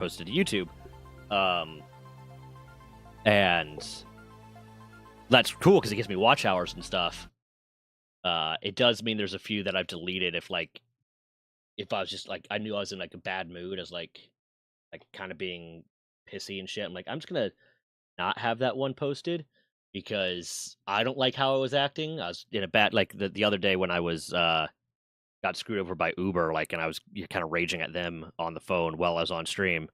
posted to YouTube. And that's cool because it gives me watch hours and stuff. It does mean there's a few that I've deleted if I was just like I knew I was in like a bad mood as like kind of being pissy and shit. I'm like, I'm just gonna not have that one posted because I don't like how I was acting. I was in a bad like the other day when I was got screwed over by Uber, like, and I was kind of raging at them on the phone while I was on stream.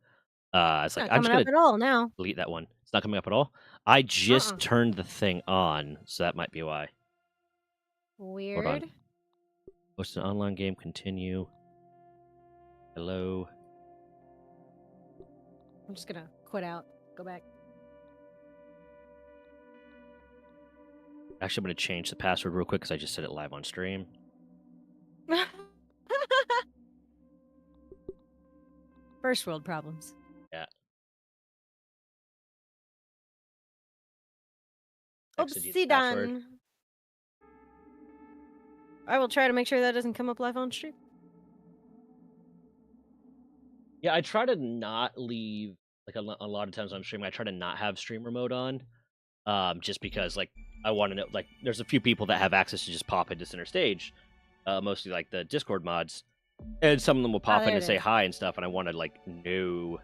It's like Not I'm just coming up gonna at all now. delete that one. It's not coming up at all. I Uh-uh. just turned the thing on, so that might be why. Hold on. Weird. Host an online game. Continue. Hello. I'm just gonna quit out. Go back. Actually, I'm gonna change the password real quick because I just said it live on stream. First world problems. Yeah. Exited the Oopsie password. done. I will try to make sure that doesn't come up live on stream. Yeah, I try to not leave like a lot of times on stream. I try to not have streamer mode on, just because like I want to know. Like, there's a few people that have access to just pop into center stage, mostly like the Discord mods, and some of them will Ah, pop in there and it say is. hi and stuff, and I want to like know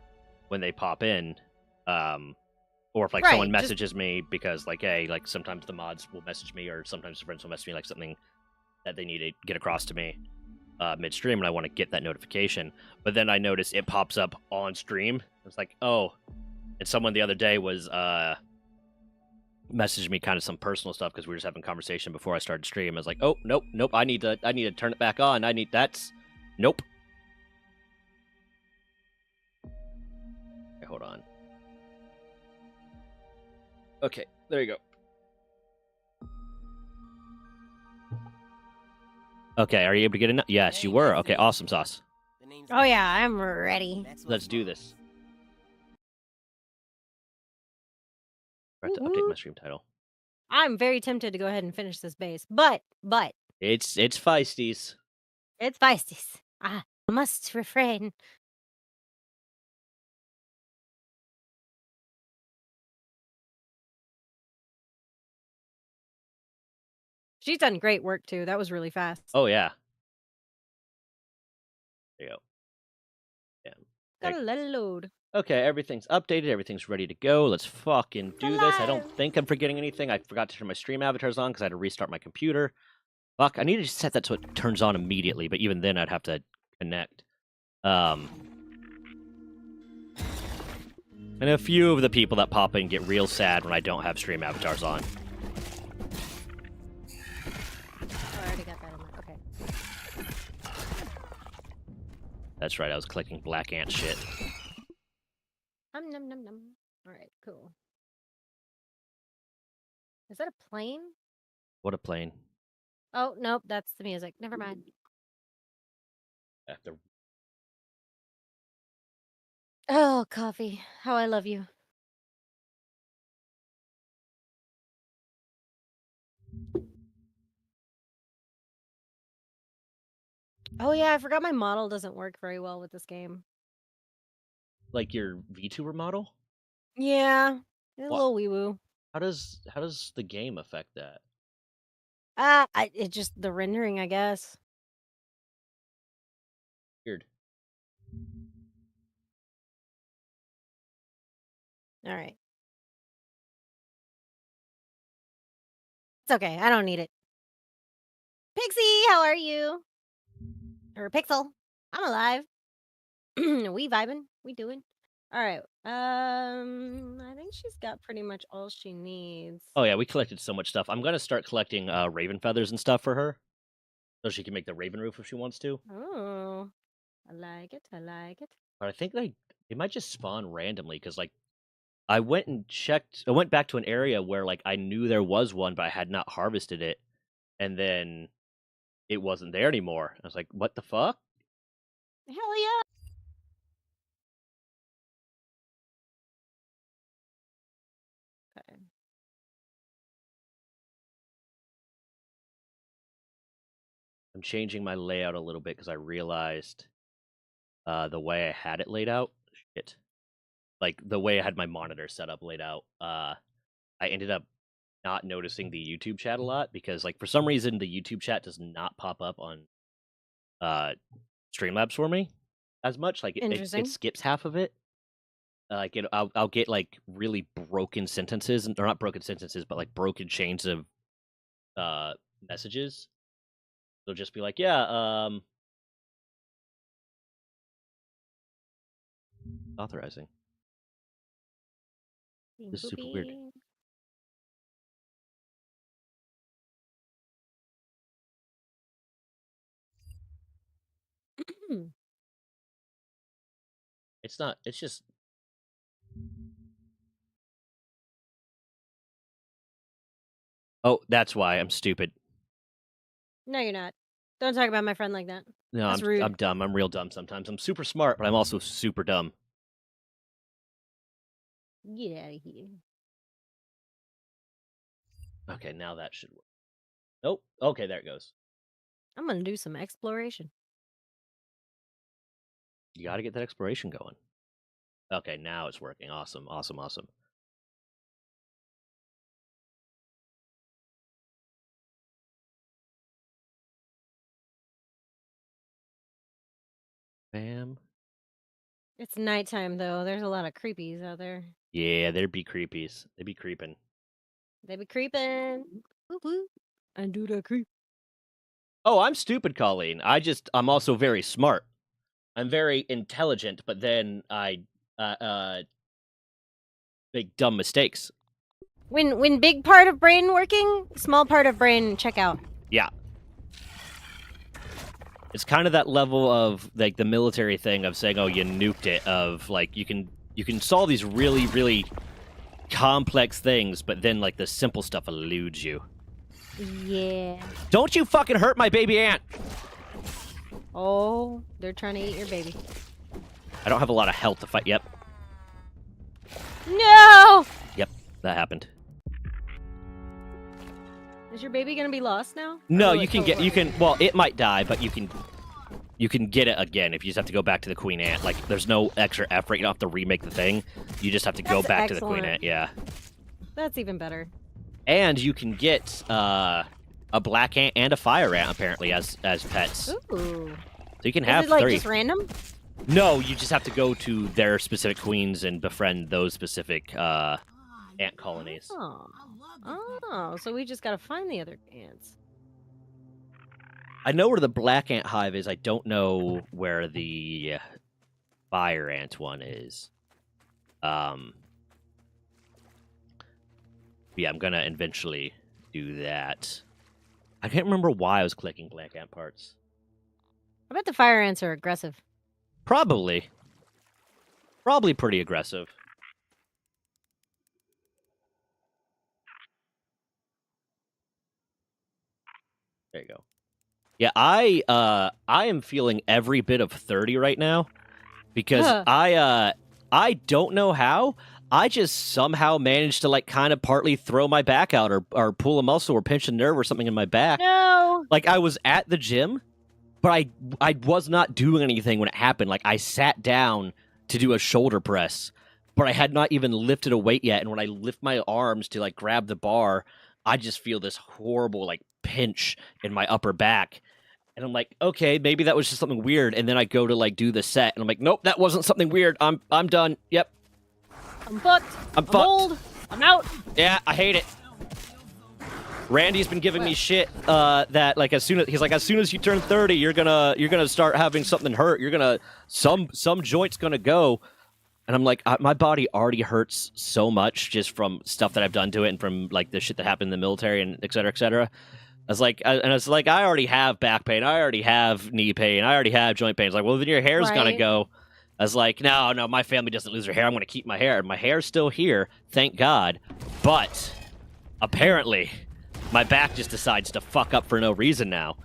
when they pop in, or if like someone Right, just messages me because like hey, like sometimes the mods will message me, or sometimes the friends will message me like something that they need to get across to me midstream, and I want to get that notification. But then I notice it pops up on stream. It's like, oh, and someone the other day was messaged me kind of some personal stuff because we were just having a conversation before I started stream. I was like, oh, nope, I need to turn it back on. Nope. Okay, hold on. Okay, there you go. Okay, are you able to get in? Yes, you were. Okay, awesome sauce. Oh yeah, I'm ready. Let's do this. I have to update my Woo-woo. stream title. I'm very tempted to go ahead and finish this base, but It's feisties. it's feisty. I must refrain. She's done great work too. That was really fast. Oh yeah. There you go. Yeah. Gotta let it load. Okay, everything's updated. Everything's ready to go. Let's fucking I'm do this. I don't alive. think I'm forgetting anything. I forgot to turn my stream avatars on because I had to restart my computer. Fuck, I need to set that so it turns on immediately, but even then I'd have to connect. And a few of the people that pop in get real sad when I don't have stream avatars on. Oh, I already got that in there. Okay. That's right, I was clicking Black Ant shit. Num num num. All right, cool. Is that a plane? What a plane. Oh nope, that's the music. Never mind. After Oh, coffee. How I love you. Oh yeah, I forgot my model doesn't work very well with this game. like your VTuber model? Yeah, a What? little wee woo. How does the game affect that? It just the rendering, I guess. Weird. All right, it's okay. I don't need it. Pixie, how are you? Or Pixel, I'm alive. We vibing. We doing. All right. I think she's got pretty much all she needs. Oh yeah, we collected so much stuff. I'm gonna start collecting raven feathers and stuff for her. So she can make the raven roof if she wants to. Oh, I like it. I like it. But I think they might just spawn randomly because like I went and checked. I went back to an area where like I knew there was one, but I had not harvested it, and then it wasn't there anymore. I was like, "What the fuck?" Hell yeah. Okay. I'm changing my layout a little bit because I realized the way I had it laid out it. Like the way I had my monitor set up laid out, I ended up not noticing the YouTube chat a lot because like for some reason the YouTube chat does not pop up on Streamlabs for me as much. Like it Interesting. skips half of it. Like I'll get like really broken sentences, or not broken sentences, but like broken chains of messages. They'll just be like, yeah, authorizing. This is super weird. It's not. It's just. Oh, that's why I'm stupid. No, you're not. Don't talk about my friend like that. No, That's rude. I'm dumb. I'm real dumb sometimes. I'm super smart, but I'm also super dumb. Get out of here. Okay, now that should work. Nope. Okay, there it goes. I'm gonna do some exploration. You got to get that exploration going. Okay, now it's working. Awesome, awesome, awesome. Bam. It's nighttime though. There's a lot of creepies out there. Yeah, there'd be creepies. They'd be creeping. They be creeping. Whoop whoop. And do the creep. Oh, I'm stupid, Colleen. I'm also very smart. I'm very intelligent, but then I make dumb mistakes. When big part of brain working, small part of brain check out. Yeah. It's kind of that level of like the military thing of saying, "Oh, you nuked it." Of like you can solve these really really complex things, but then like the simple stuff eludes you. Yeah. Don't you fucking hurt my baby ant! Oh, they're trying to eat your baby. I don't have a lot of health to fight. Yep. No! Yep, that happened. Is your baby gonna be lost now? No, you can well, it might die, but you can get it again if you just have to go back to the queen ant. Like there's no extra effort. You don't have to remake the thing. You just have to go back to the queen ant. Yeah. That's even better. And you can get a black ant and a fire ant apparently as pets. Ooh. So you can have Is it like 3. just random? No, you just have to go to their specific queens and befriend those specific ant colonies. Oh, so we just gotta find the other ants. I know where the black ant hive is. I don't know where the fire ant one is. Yeah, I'm gonna eventually do that. I can't remember why I was clicking black ant parts. I bet the fire ants are aggressive. Probably pretty aggressive. There you go. Yeah, I am feeling every bit of 30 right now because I don't know how. I just somehow managed to like kind of partly throw my back out or pull a muscle or pinch a nerve or something in my back. No. Like I was at the gym, but I was not doing anything when it happened. Like I sat down to do a shoulder press, but I had not even lifted a weight yet. And when I lift my arms to like grab the bar, I just feel this horrible like pinch in my upper back. And I'm like, okay, maybe that was just something weird. And then I go to like do the set, and I'm like, nope, that wasn't something weird. I'm done. Yep. I'm fucked. I'm fucked. Old. I'm out. Yeah, I hate it. Randy's been giving me shit that like as soon as you turn 30, you're gonna start having something hurt. You're gonna some joint's gonna go. And I'm like, my body already hurts so much just from stuff that I've done to it and from like the shit that happened in the military and et cetera, et cetera. I was like, I already have back pain. I already have knee pain. I already have joint pain. It's like, well, then your hair's gonna go. I was like, no, my family doesn't lose their hair. I'm gonna keep my hair. My hair's still here, thank God. But apparently, my back just decides to fuck up for no reason now.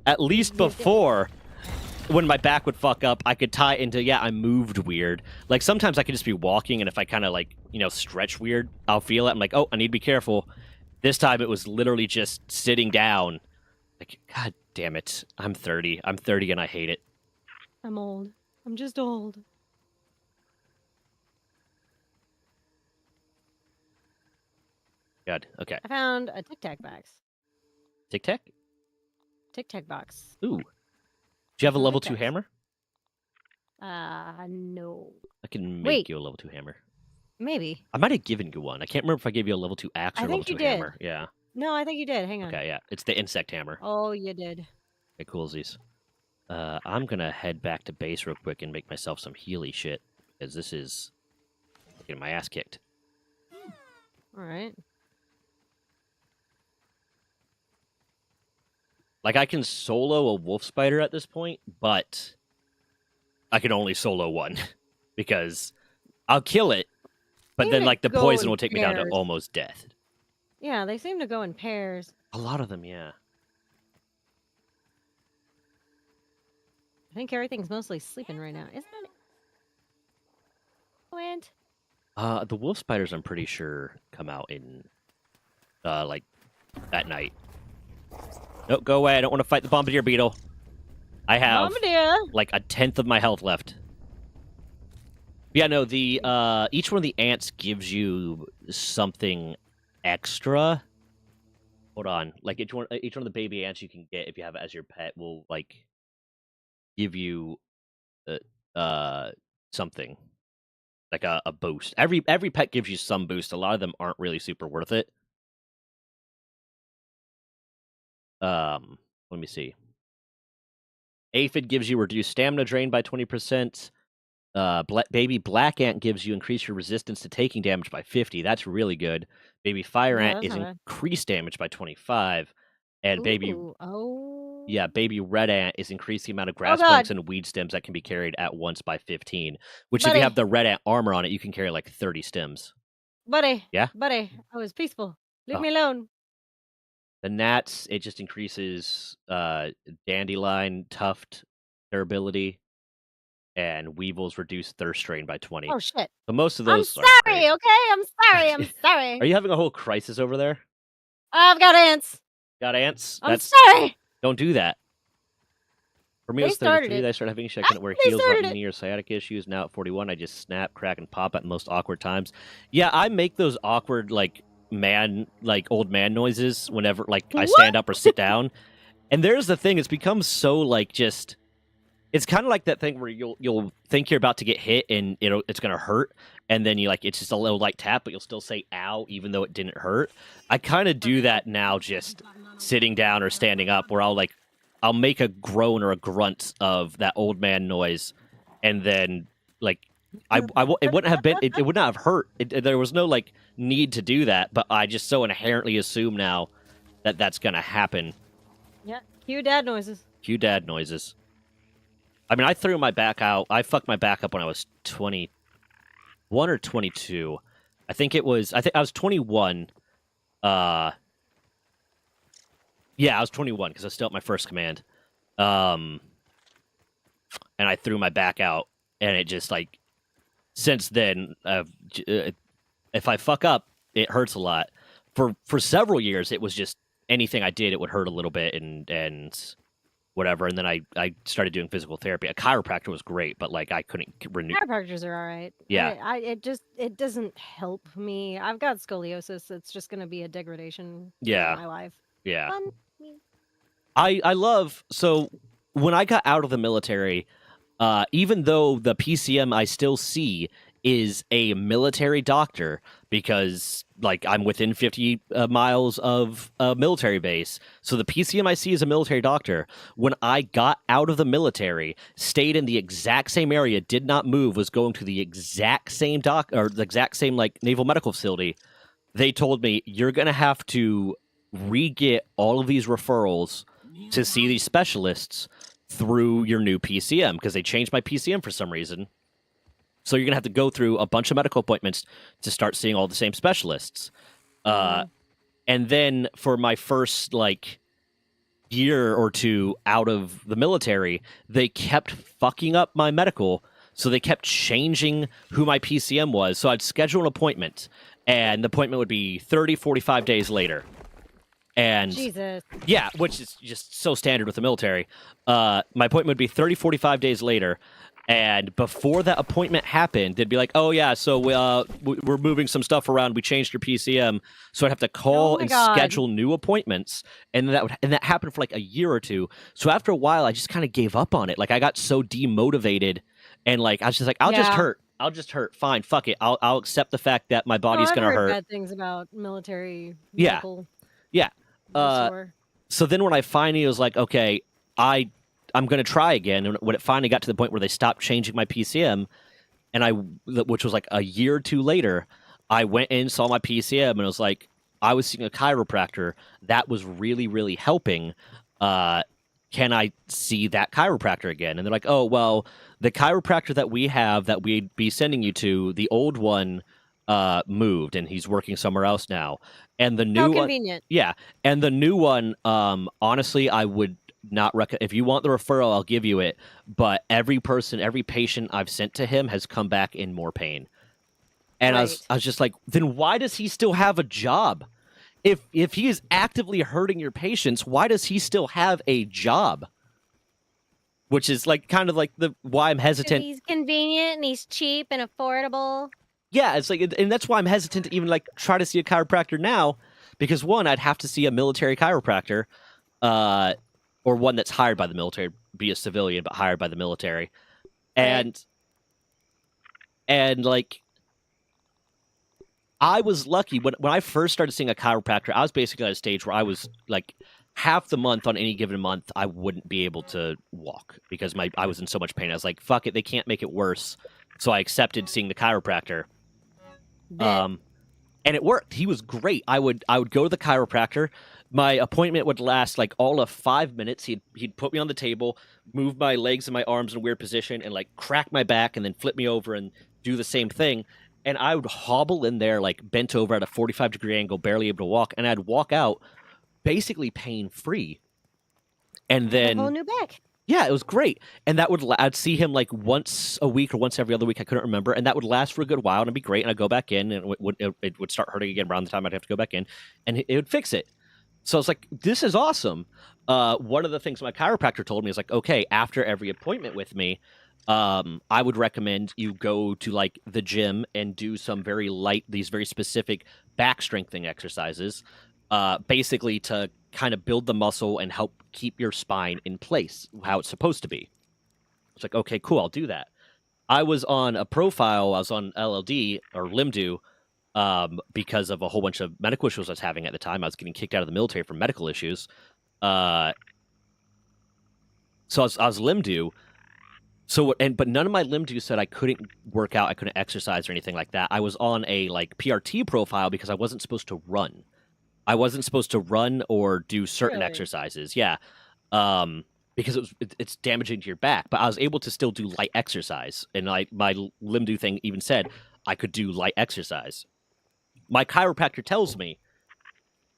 At least before, when my back would fuck up, I could tie it into, yeah, I moved weird. Like, sometimes I could just be walking, and if I kind of, like, stretch weird, I'll feel it. I'm like, oh, I need to be careful. This time, it was literally just sitting down. Like, God damn it. I'm 30. I'm 30, and I hate it. I'm old. I'm just old. God. Okay. I found a Tic Tac box. Tic Tac. Tic Tac box. Ooh. Do you have a Some level Tic 2 Tacs. hammer? No. I can make Wait. you a level 2 hammer. Maybe. I might have given you one. I can't remember if I gave you a level 2 axe or I a level think you 2 did. hammer. Yeah. No, I think you did. Hang on. Okay, yeah. It's the insect hammer. Oh, you did. Okay, coolsies. I'm gonna head back to base real quick and make myself some Healy shit. Because this is getting my ass kicked. All right. Like, I can solo a wolf spider at this point, but I can only solo one. Because I'll kill it, but Seem then, to like, the go poison in will take me down to pairs. almost death. Yeah, they seem to go in pairs. A lot of them, yeah. I think everything's mostly sleeping right now, isn't it? Wind. The wolf spiders, I'm pretty sure, come out in, like, at night. No, go away. I don't want to fight the bombardier beetle. I have, Bombardier. like, 1/10 of my health left. Yeah, no, the, each one of the ants gives you something extra. Hold on. Like, each one of the baby ants you can get if you have it as your pet will, like, give you, something. Like a boost. Every pet gives you some boost. A lot of them aren't really super worth it. Let me see. Aphid gives you reduced stamina drain by 20%. Baby black ant gives you increase your resistance to taking damage by 50. That's really good. Baby fire Yeah, ant that's is not bad. increased damage by 25. And baby Ooh, oh. baby red ant is increased the amount of grass God. planks and weed stems that can be carried at once by 15. Which if you have Buddy. the red ant armor on it, you can carry like 30 stems. Buddy. Yeah? Buddy. I was peaceful. Leave Oh. me alone. The gnats, it just increases dandelion tuft durability, and weevils reduce thirst strain by 20. Oh shit. But most of I'm those are sorry, great. okay? I'm sorry. I'm sorry. Are you having a whole crisis over there? I've got ants. Got ants? I'm sorry. Don't do that. For me, it They was started 33. it. I started having issues. I couldn't wear They heels started without it. knee or sciatic issues. Now at 41, I just snap, crack, and pop at the most awkward times. Yeah, I make those awkward, like, old man noises whenever, like, I What? stand up or sit down. And there's the thing, it's become so, like, just... It's kind of like that thing where you'll think you're about to get hit and it's gonna hurt, and then it's just a little light tap, but you'll still say "ow" even though it didn't hurt. I kind of do that now, just sitting down or standing up, where I'll make a groan or a grunt of that old man noise, and then it wouldn't have been it would not have hurt. There was no need to do that, but I just so inherently assume now that that's gonna happen. Yeah, cue dad noises. Cue dad noises. I mean, I threw my back out. I fucked my back up when I was 21 or 22. I think I was 21. Yeah, I was 21 because I was still at my first command. And I threw my back out, and it just since then, if I fuck up, it hurts a lot. For several years, it was just anything I did, it would hurt a little bit, and whatever, and then I started doing physical therapy. A chiropractor was great, but I couldn't renew. Chiropractors are all right. Yeah. It doesn't help me. I've got scoliosis. It's just gonna be a degradation. Yeah. For my life. Yeah. Fun. I love, so when I got out of the military, even though the PCM I still see is a military doctor, because I'm within 50 miles of a military base, so the PCM I see is a military doctor. When I got out of the military, stayed in the exact same area, did not move, was going to the exact same the exact same naval medical facility, they told me, you're gonna have to re-get all of these referrals to see these specialists through your new PCM, because they changed my PCM for some reason. So you're going to have to go through a bunch of medical appointments to start seeing all the same specialists. And then for my first, year or two out of the military, they kept fucking up my medical, so they kept changing who my PCM was. So I'd schedule an appointment, and the appointment would be 30, 45 days later. And Jesus. Yeah, which is just so standard with the military. My appointment would be 30, 45 days later. And before that appointment happened, they'd be like, "Oh yeah, so we're moving some stuff around. We changed your PCM, so I'd have to call my and God. schedule new appointments." And that happened for like a year or two. So after a while, I just kind of gave up on it. Like I got so demotivated, and like I was just like, "I'll just Yeah. hurt. I'll just hurt. Fine, fuck it. I'll accept the fact that my No, body's I've gonna heard hurt." bad things about military Yeah. medical. Yeah. sore. So then when I finally was like, okay, I'm going to try again, and when it finally got to the point where they stopped changing my PCM, which was like a year or two later, I went in, saw my PCM, and it was like, I was seeing a chiropractor that was really, really helping. Can I see that chiropractor again? And they're like, oh, well, the chiropractor that we have that we'd be sending you to, the old one moved, and he's working somewhere else now. And the new How one, convenient. yeah, and the new one, honestly, I would not recommend. If you want the referral, I'll give you it. But every patient I've sent to him has come back in more pain. And Right. I was just like, then why does he still have a job? If he is actively hurting your patients, why does he still have a job? Which is like kind of like why I'm hesitant. He's convenient and he's cheap and affordable. Yeah, it's like, and that's why I'm hesitant to even like try to see a chiropractor now, because one, I'd have to see a military chiropractor, or one that's hired by the military, be a civilian but hired by the military, and like, I was lucky when I first started seeing a chiropractor. I was basically at a stage where I was like, half the month on any given month, I wouldn't be able to walk because I was in so much pain. I was like, fuck it, they can't make it worse. So I accepted seeing the chiropractor. And it worked. He was great. I would go to the chiropractor. My appointment would last like all of 5 minutes. He'd put me on the table, move my legs and my arms in a weird position, and like crack my back, and then flip me over and do the same thing. And I would hobble in there like bent over at a 45-degree angle, barely able to walk, and I'd walk out basically pain free. And then a whole new back. Yeah, it was great. And that I'd see him like once a week or once every other week. I couldn't remember. And that would last for a good while, and it'd be great. And I'd go back in, and it would start hurting again around the time I'd have to go back in, and it would fix it. So I was like, this is awesome. One of the things my chiropractor told me is like, okay, after every appointment with me, I would recommend you go to like the gym and do some very light, these very specific back strengthening exercises, basically to kind of build the muscle and help keep your spine in place how it's supposed to be. It's like, okay, cool, I'll do that. I was on a profile, I was on LLD or Limdu, because of a whole bunch of medical issues I was having at the time. I was getting kicked out of the military for medical issues. So I was Limdu. But none of my Limdu said I couldn't work out, I couldn't exercise or anything like that. I was on a like PRT profile because I wasn't supposed to run. I wasn't supposed to run or do certain exercises. Yeah. Because it's damaging to your back. But I was able to still do light exercise. And my Limdu thing even said I could do light exercise. My chiropractor tells me,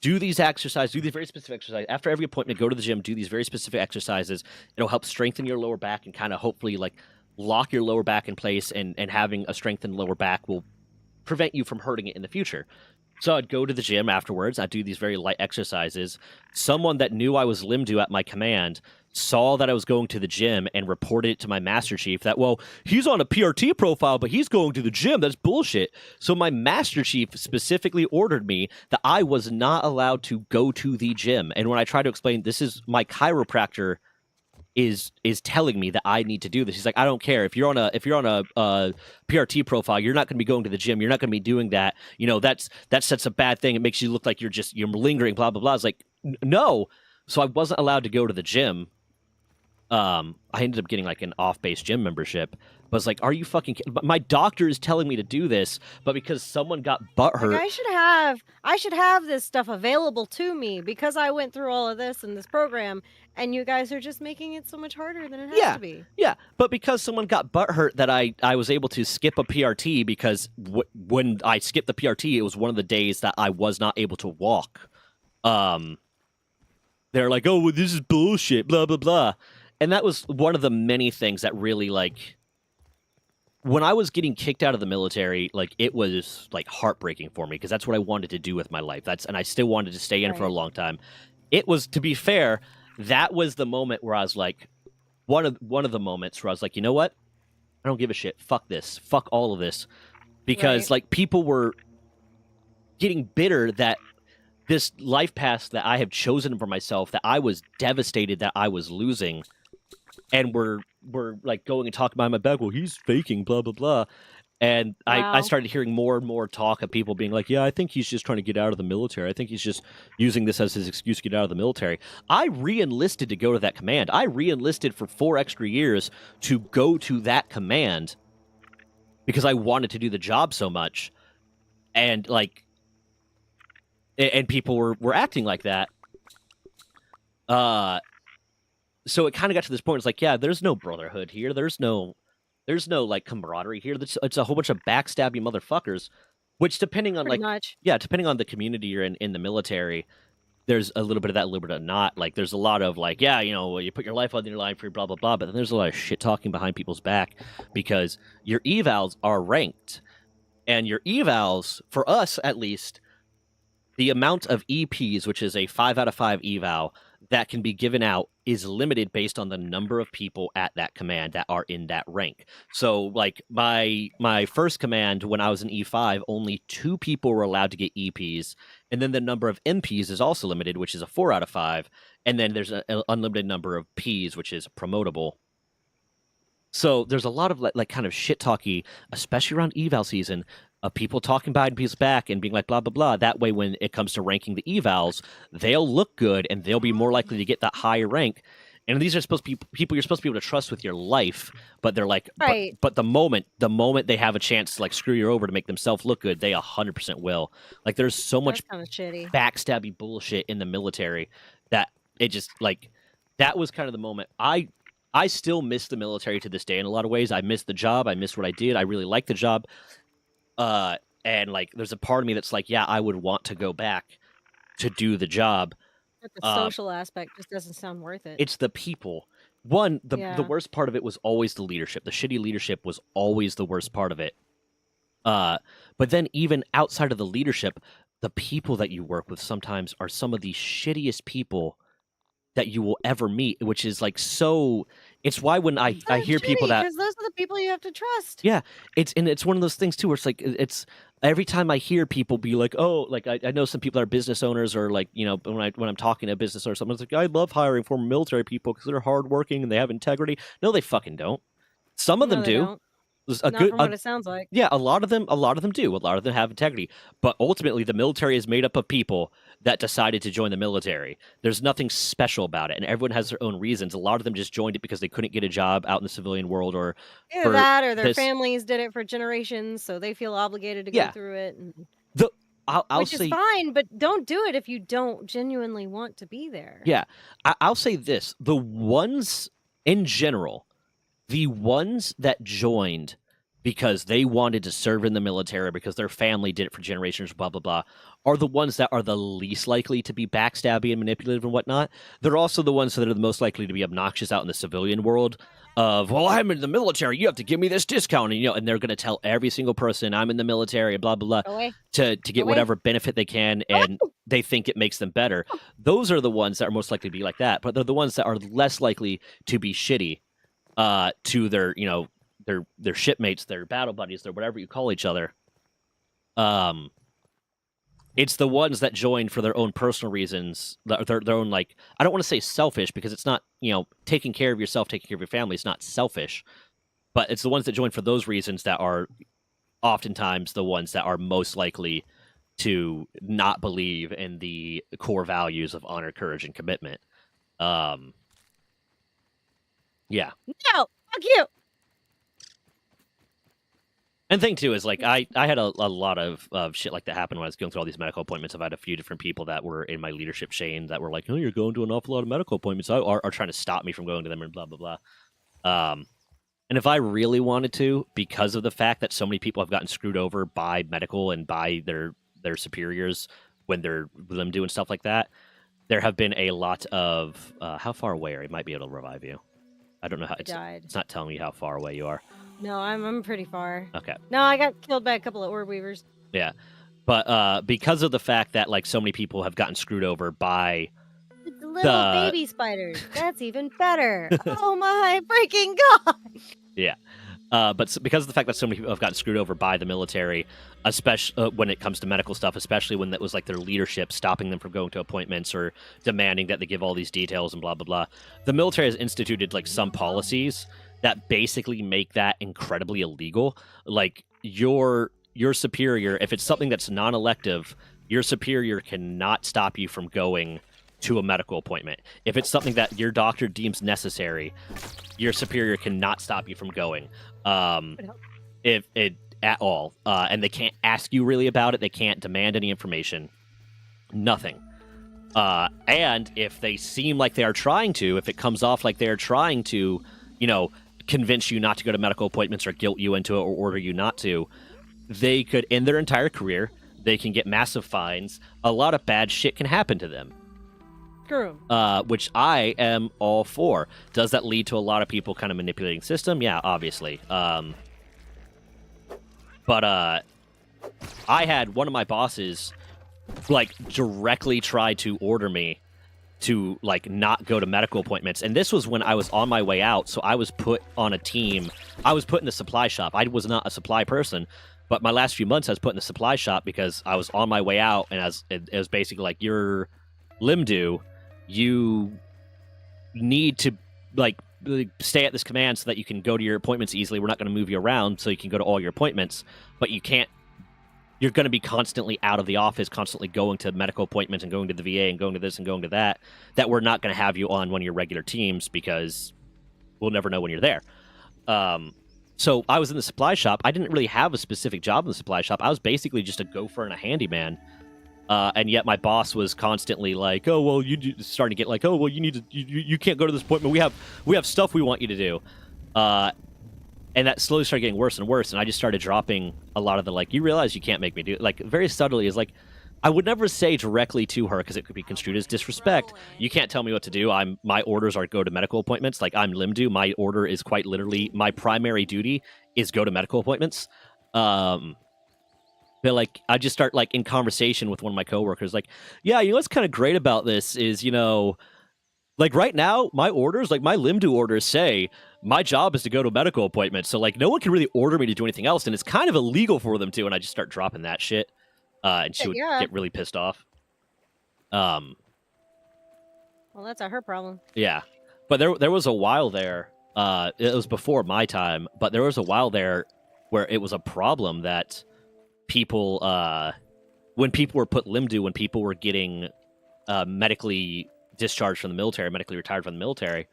do these exercises, do these very specific exercises. After every appointment, go to the gym, do these very specific exercises. It'll help strengthen your lower back and kind of hopefully like lock your lower back in place, and having a strengthened lower back will prevent you from hurting it in the future. So I'd go to the gym afterwards. I'd do these very light exercises. Someone that knew I was Limdu at my command saw that I was going to the gym and reported it to my Master Chief that, well, he's on a PRT profile, but he's going to the gym. That's bullshit. So my Master Chief specifically ordered me that I was not allowed to go to the gym. And when I tried to explain, this is my chiropractor is telling me that I need to do this. He's like, I don't care if you're on a PRT profile, you're not going to be going to the gym. You're not going to be doing that. You know, that sets a bad thing. It makes you look like you're lingering. Blah blah blah. I was like, no. So I wasn't allowed to go to the gym. I ended up getting like an off-base gym membership. But it's like, are you fucking kidding? My doctor is telling me to do this, but because someone got butthurt. Like, I should have this stuff available to me because I went through all of this in this program, and you guys are just making it so much harder than it has to be. Yeah, but because someone got butthurt that I was able to skip a PRT because when I skipped the PRT, it was one of the days that I was not able to walk. They're like, oh, well, this is bullshit, blah, blah, blah. And that was one of the many things that really, like, when I was getting kicked out of the military, like, it was like heartbreaking for me because that's what I wanted to do with my life. And I still wanted to stay in for a long time. It was, to be fair, that was the moment where I was like, one of the moments where I was like, you know what? I don't give a shit. Fuck this. Fuck all of this. Because Right. like people were getting bitter that this life path that I have chosen for myself, that I was devastated that I was losing, and we're like going and talking behind my back, well, he's faking, blah blah blah. And I Wow. started hearing more and more talk of people being like, yeah, I think he's just trying to get out of the military. I think he's just using this as his excuse to get out of the military. I re-enlisted to go to that command. I re-enlisted for 4 extra years to go to that command because I wanted to do the job so much. And like, and people were acting like that. So it kind of got to this point. It's like, yeah, there's no brotherhood here. There's no like camaraderie here. It's a whole bunch of backstabby motherfuckers. Which, depending on Pretty like, much. yeah, depending on the community you're in the military, there's a little bit of that, a little bit of not. Like, there's a lot of like, yeah, you know, you put your life on your line for blah blah blah. But then there's a lot of shit talking behind people's back because your evals are ranked, and your evals, for us at least, the amount of EPs, which is a 5 out of 5 eval, that can be given out is limited based on the number of people at that command that are in that rank. So like my first command when I was in E5, only 2 people were allowed to get EPs, and then the number of MPs is also limited, which is a 4 out of 5, and then there's an unlimited number of Ps, which is promotable. So there's a lot of like kind of shit talky, especially around eval season, of people talking behind people's back and being like blah blah blah. That way, when it comes to ranking the evals, they'll look good and they'll be more likely to get that higher rank. And these are supposed to be people you're supposed to be able to trust with your life, but they're like, Right. but the moment they have a chance to like screw you over to make themselves look good, they 100% will. Like there's so much That's kind of shitty. backstabby bullshit in the military that it just like that was kind of the moment. I still miss the military to this day in a lot of ways. I miss the job. I miss what I did. I really like the job. And like, there's a part of me that's like, yeah, I would want to go back to do the job. But the social aspect just doesn't sound worth it. It's the people. One, the Yeah. worst part of it was always the leadership. The shitty leadership was always the worst part of it. But then even outside of the leadership, the people that you work with sometimes are some of the shittiest people that you will ever meet, which is like so. It's why when I hear people that, because those are the people you have to trust. yeah, it's one of those things too where it's like it's every time I hear people be like, oh, like I know some people that are business owners, or like, you know, when I'm talking to a business owner, someone's like, I love hiring former military people because they're hardworking and they have integrity. No, they fucking don't. Some of No, them they do. don't. There's Not from what it sounds like. yeah, a lot of them do. A lot of them have integrity. But ultimately, the military is made up of people that decided to join the military. There's nothing special about it, and everyone has their own reasons. A lot of them just joined it because they couldn't get a job out in the civilian world, or Either for that or their this. families did it for generations, so they feel obligated to Yeah. go through it. And, I'll which say, is fine, but don't do it if you don't genuinely want to be there. yeah, I'll say this: the ones in general, the ones that joined because they wanted to serve in the military because their family did it for generations, blah blah blah, are the ones that are the least likely to be backstabby and manipulative and whatnot. They're also the ones that are the most likely to be obnoxious out in the civilian world. Of, well, I'm in the military, you have to give me this discount, and you know, and they're going to tell every single person I'm in the military, blah blah Go blah, away. to get away. whatever benefit they can, and they think it makes them better. Those are the ones that are most likely to be like that, but they're the ones that are less likely to be shitty to their, you know, their shipmates, their battle buddies, their whatever you call each other. It's the ones that joined for their own personal reasons, their own, like, I don't want to say selfish, because it's not, you know, taking care of yourself, taking care of your family is not selfish, but it's the ones that join for those reasons that are oftentimes the ones that are most likely to not believe in the core values of honor, courage, and commitment. Yeah. No, fuck you. And thing too is, like, I had a lot of shit like that happen when I was going through all these medical appointments. I've had a few different people that were in my leadership chain that were like, oh, you're going to an awful lot of medical appointments, are trying to stop me from going to them, and blah blah blah. And if I really wanted to, because of the fact that so many people have gotten screwed over by medical and by their superiors when they're them doing stuff like that, there have been a lot of how far away are you? Might be able to revive you. I don't know how I died. it's not telling me how far away you are. No, I'm pretty far. Okay. No, I got killed by a couple of orb weavers. Yeah. But because of the fact that, like, so many people have gotten screwed over by It's little baby spiders. That's even better. Oh my freaking god! yeah. But because of the fact that so many people have gotten screwed over by the military, especially when it comes to medical stuff, especially when that was like their leadership stopping them from going to appointments or demanding that they give all these details and blah blah blah, the military has instituted like some policies that basically make that incredibly illegal. Like your superior, if it's something that's non-elective, your superior cannot stop you from going to a medical appointment. If it's something that your doctor deems necessary, your superior cannot stop you from going. If it at all, and they can't ask you really about it. They can't demand any information. Nothing. And if they seem like they are trying to, if it comes off like they are trying to, convince you not to go to medical appointments or guilt you into it or order you not to, they could, in their entire career, they can get massive fines. A lot of bad shit can happen to them. Screw 'em. Which I am all for. Does that lead to a lot of people kind of manipulating system? Yeah, obviously. But I had one of my bosses like directly try to order me to like not go to medical appointments, and this was when I was on my way out. So I was put on a team. I was put in the supply shop. I was not a supply person, but my last few months I was put in the supply shop because I was on my way out, and it was basically like, you're Limdu, you need to like stay at this command so that you can go to your appointments easily. We're not going to move you around so you can go to all your appointments, but you can't. You're going to be constantly out of the office, constantly going to medical appointments and going to the VA and going to this and going to that we're not going to have you on one of your regular teams because we'll never know when you're there. So I was in the supply shop. I didn't really have a specific job in the supply shop. I was basically just a gopher and a handyman. And yet my boss was constantly like, "Oh well," starting to get like, "Oh well, you need to, you can't go to this appointment. We have stuff we want you to do," and that slowly started getting worse and worse. And I just started dropping a lot of the like, "You realize you can't make me do it," like very subtly. Is like, I would never say directly to her because it could be construed as disrespect. You can't tell me what to do. My orders are go to medical appointments. Like I'm Limdu. My order is quite literally my primary duty is go to medical appointments. But like I just start like in conversation with one of my coworkers, like, yeah, what's kind of great about this is, like right now, my orders, like my Limdu orders say my job is to go to a medical appointment. So like no one can really order me to do anything else, and it's kind of illegal for them to. And I just start dropping that shit, and she would get really pissed off. Well, that's her problem. Yeah, but there was a while there. It was before my time, but there was a while there where it was a problem that people, when people were put Limdu, when people were getting medically discharged from the military, medically retired from the military,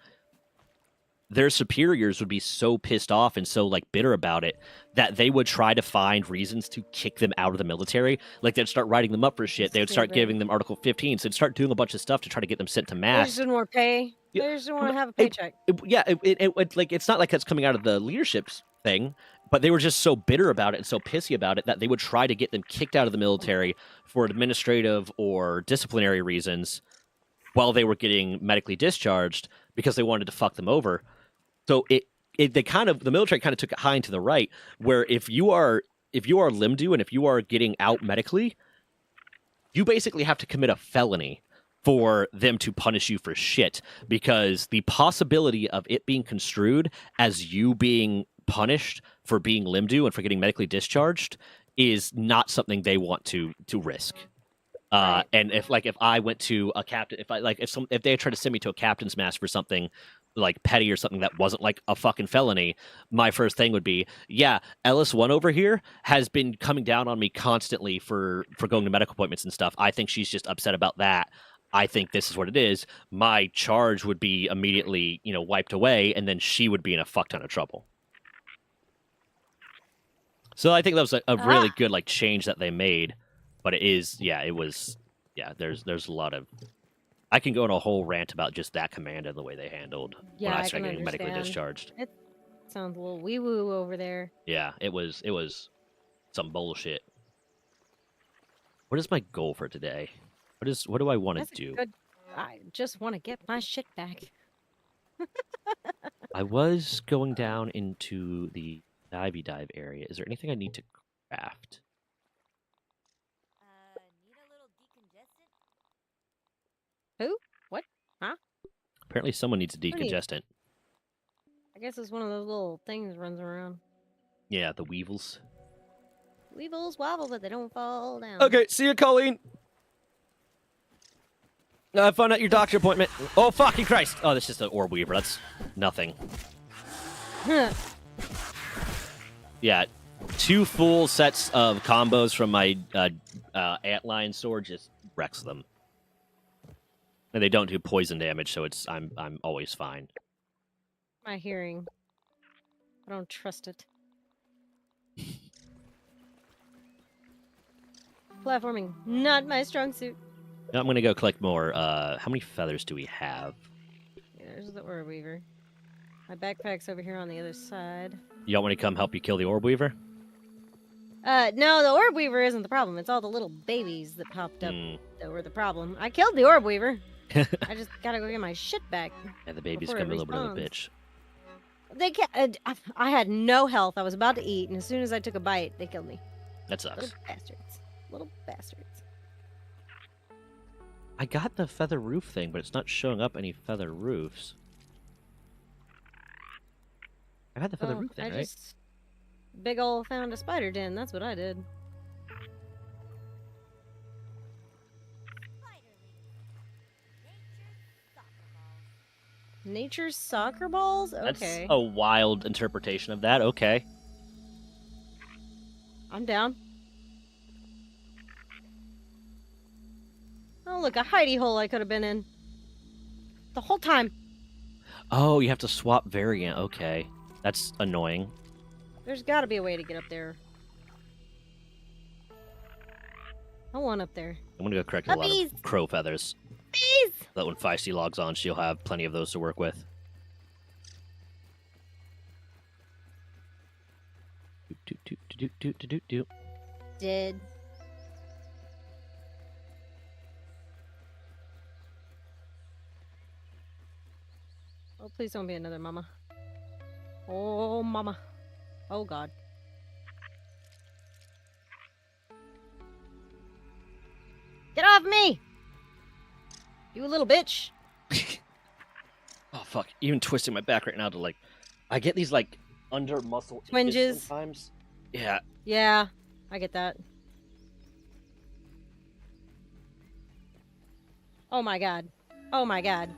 their superiors would be so pissed off and so like bitter about it that they would try to find reasons to kick them out of the military. Like they'd start writing them up for shit. They would start giving them Article 15. So they'd start doing a bunch of stuff to try to get them sent to mass. They just didn't want to pay. Yeah, They just didn't want to have a paycheck. It like it's not like that's coming out of the leadership's thing, but they were just so bitter about it and so pissy about it that they would try to get them kicked out of the military for administrative or disciplinary reasons while they were getting medically discharged because they wanted to fuck them over. So the military kind of took it high and to the right, where if you are Limdu and if you are getting out medically, you basically have to commit a felony for them to punish you for shit, because the possibility of it being construed as you being punished for being Limdu and for getting medically discharged is not something they want to risk. Right. And if I went to a captain, if they tried to send me to a captain's mast for something like petty or something that wasn't like a fucking felony, my first thing would be, yeah, LS1 over here has been coming down on me constantly for going to medical appointments and stuff. I think she's just upset about that. I think this is what it is. My charge would be immediately, wiped away, and then she would be in a fuck ton of trouble. So I think that was a really good like change that they made. But there's a lot of, I can go on a whole rant about just that command and the way they handled when I started getting medically discharged. It sounds a little wee woo over there. Yeah, it was some bullshit. What is my goal for today? What do I want to do? I just want to get my shit back. I was going down into the divey dive area. Is there anything I need to craft? Need a little decongestant? Who? What? Huh? Apparently someone needs a decongestant. I guess it's one of those little things that runs around. Yeah, the weevils. Weevils wobble, but they don't fall down. Okay, see you, Colleen. Found out your doctor appointment. Oh, fucking Christ. Oh, that's just an orb weaver. That's nothing. Yeah, 2 full sets of combos from my antlion sword just wrecks them. And they don't do poison damage, so I'm always fine. My hearing. I don't trust it. Platforming, not my strong suit. Now I'm gonna go collect more. How many feathers do we have? Yeah, there's the orb weaver. My backpack's over here on the other side. Y'all want to come help you kill the orb weaver? No, the orb weaver isn't the problem. It's all the little babies that popped up that were the problem. I killed the orb weaver. I just gotta go get my shit back. Yeah, the babies before come it a little bit of a respawns. bitch. They can't. I had no health. I was about to eat, and as soon as I took a bite, they killed me. That Little sucks. bastards. Little bastards. I got the feather roof thing, but it's not showing up any feather roofs. I had the feather roof thing, I right? just big ol' found a spider den. That's what I did. Nature's soccer balls? Okay. That's a wild interpretation of that. Okay. I'm down. Oh, look, a hidey hole I could have been in. The whole time. Oh, you have to swap variant. Okay. That's annoying. There's gotta be a way to get up there. I want up there. I'm gonna go collect a lot Puppies! of crow feathers. Please! That when Feisty logs on, she'll have plenty of those to work with. Do. Dead. Oh, please don't be another mama. Oh, mama. Oh, God. Get off me! You little bitch. Oh fuck! Even twisting my back right now to like, I get these like under muscle itches Twinges. sometimes. Yeah. Yeah, I get that. Oh my god. Oh my god.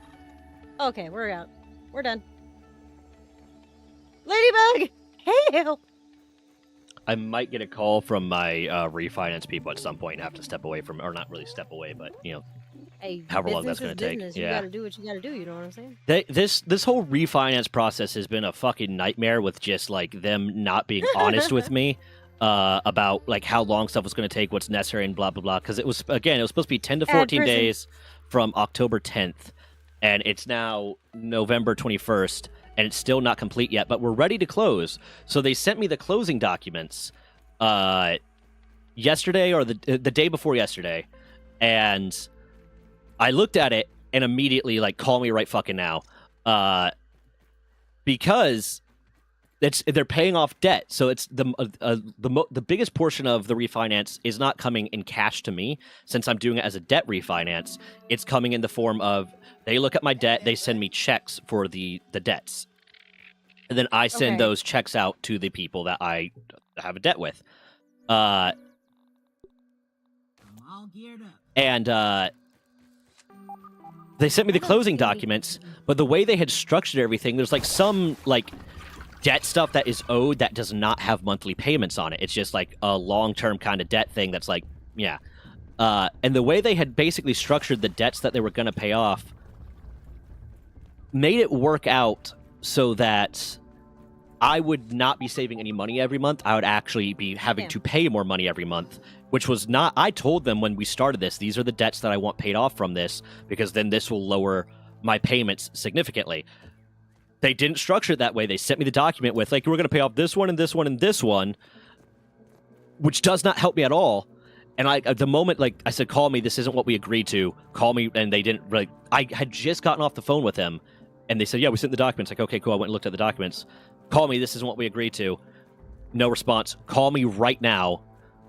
Okay, we're out. We're done. Ladybug! Help! I might get a call from my refinance people at some point and have to step away from, or not really step away, but you know, Hey, however long business that's gonna is take, business. yeah. You gotta do what you gotta do, you know what I'm saying? this whole refinance process has been a fucking nightmare with just like them not being honest with me about like how long stuff was going to take, what's necessary, and blah blah blah. Because it was supposed to be 10 to 14 prison. days from October 10th, and it's now November 21st, and it's still not complete yet. But we're ready to close. So they sent me the closing documents yesterday or the day before yesterday, and I looked at it and immediately like, call me right fucking now, because they're paying off debt. So it's the biggest portion of the refinance is not coming in cash to me, since I'm doing it as a debt refinance. It's coming in the form of, they look at my debt, they send me checks for the debts, and then I send Okay. those checks out to the people that I have a debt with. I'm all geared up. And they sent me the closing documents, but the way they had structured everything, there's like some like debt stuff that is owed that does not have monthly payments on it. It's just like a long-term kind of debt thing that's like, yeah. And the way they had basically structured the debts that they were going to pay off made it work out so that I would not be saving any money every month. I would actually be having Yeah. to pay more money every month, which was not... I told them when we started this, these are the debts that I want paid off from this, because then this will lower my payments significantly. They didn't structure it that way. They sent me the document with, like, we're going to pay off this one and this one and this one, which does not help me at all. And at the moment, like, I said, call me, this isn't what we agreed to. Call me, and they didn't, like... I had just gotten off the phone with him, and they said, yeah, we sent the documents. Like, okay, cool, I went and looked at the documents. Call me, this isn't what we agreed to. No response. Call me right now.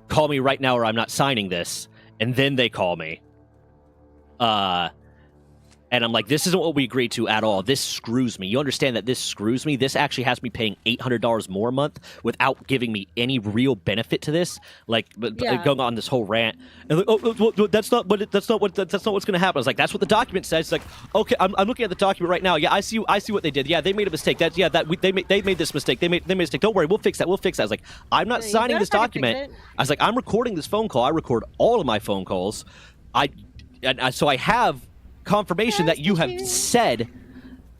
Call me right now or I'm not signing this. And then they call me. And I'm like, this isn't what we agreed to at all. This screws me. You understand that this screws me? This actually has me paying $800 more a month without giving me any real benefit to this. Like, Yeah. going on this whole rant. And like, that's not what's going to happen. I was like, that's what the document says. It's like, okay, I'm looking at the document right now. Yeah, I see what they did. Yeah, they made a mistake. They made this mistake. They made a mistake. Don't worry, we'll fix that. I was like, I'm not Yeah, you signing gotta this fucking fix document. it. I was like, I'm recording this phone call. I record all of my phone calls. So I have confirmation that you have Yes, said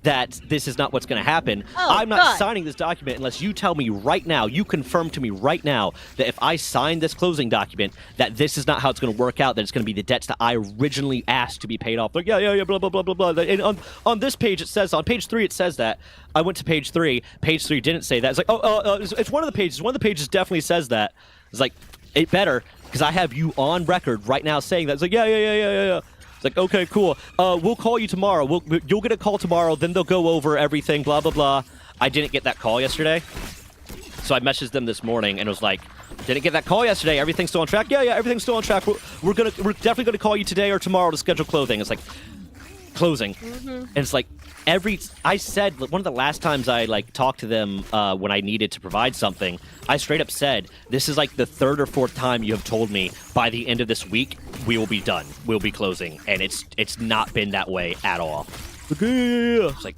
that this is not what's going to happen. Oh, I'm not God. signing this document unless you tell me right now, you confirm to me right now that if I sign this closing document, that this is not how it's going to work out, that it's going to be the debts that I originally asked to be paid off. Like, yeah, blah, blah, blah, blah, blah. And on this page, it says, on page 3, it says that. I went to page 3. Page 3 didn't say that. It's like, it's one of the pages. One of the pages definitely says that. It's like, it better, because I have you on record right now saying that. It's like, yeah. It's like, okay, cool. We'll call you tomorrow. You'll get a call tomorrow. Then they'll go over everything, blah, blah, blah. I didn't get that call yesterday. So I messaged them this morning and was like, didn't get that call yesterday. Everything's still on track? Yeah, everything's still on track. We're definitely going to call you today or tomorrow to schedule closing. It's like, closing. And it's like, I said, one of the last times I like talked to them when I needed to provide something, I straight up said, this is like the 3rd or 4th time you have told me by the end of this week, we will be done. We'll be closing. And it's not been that way at all. It's like,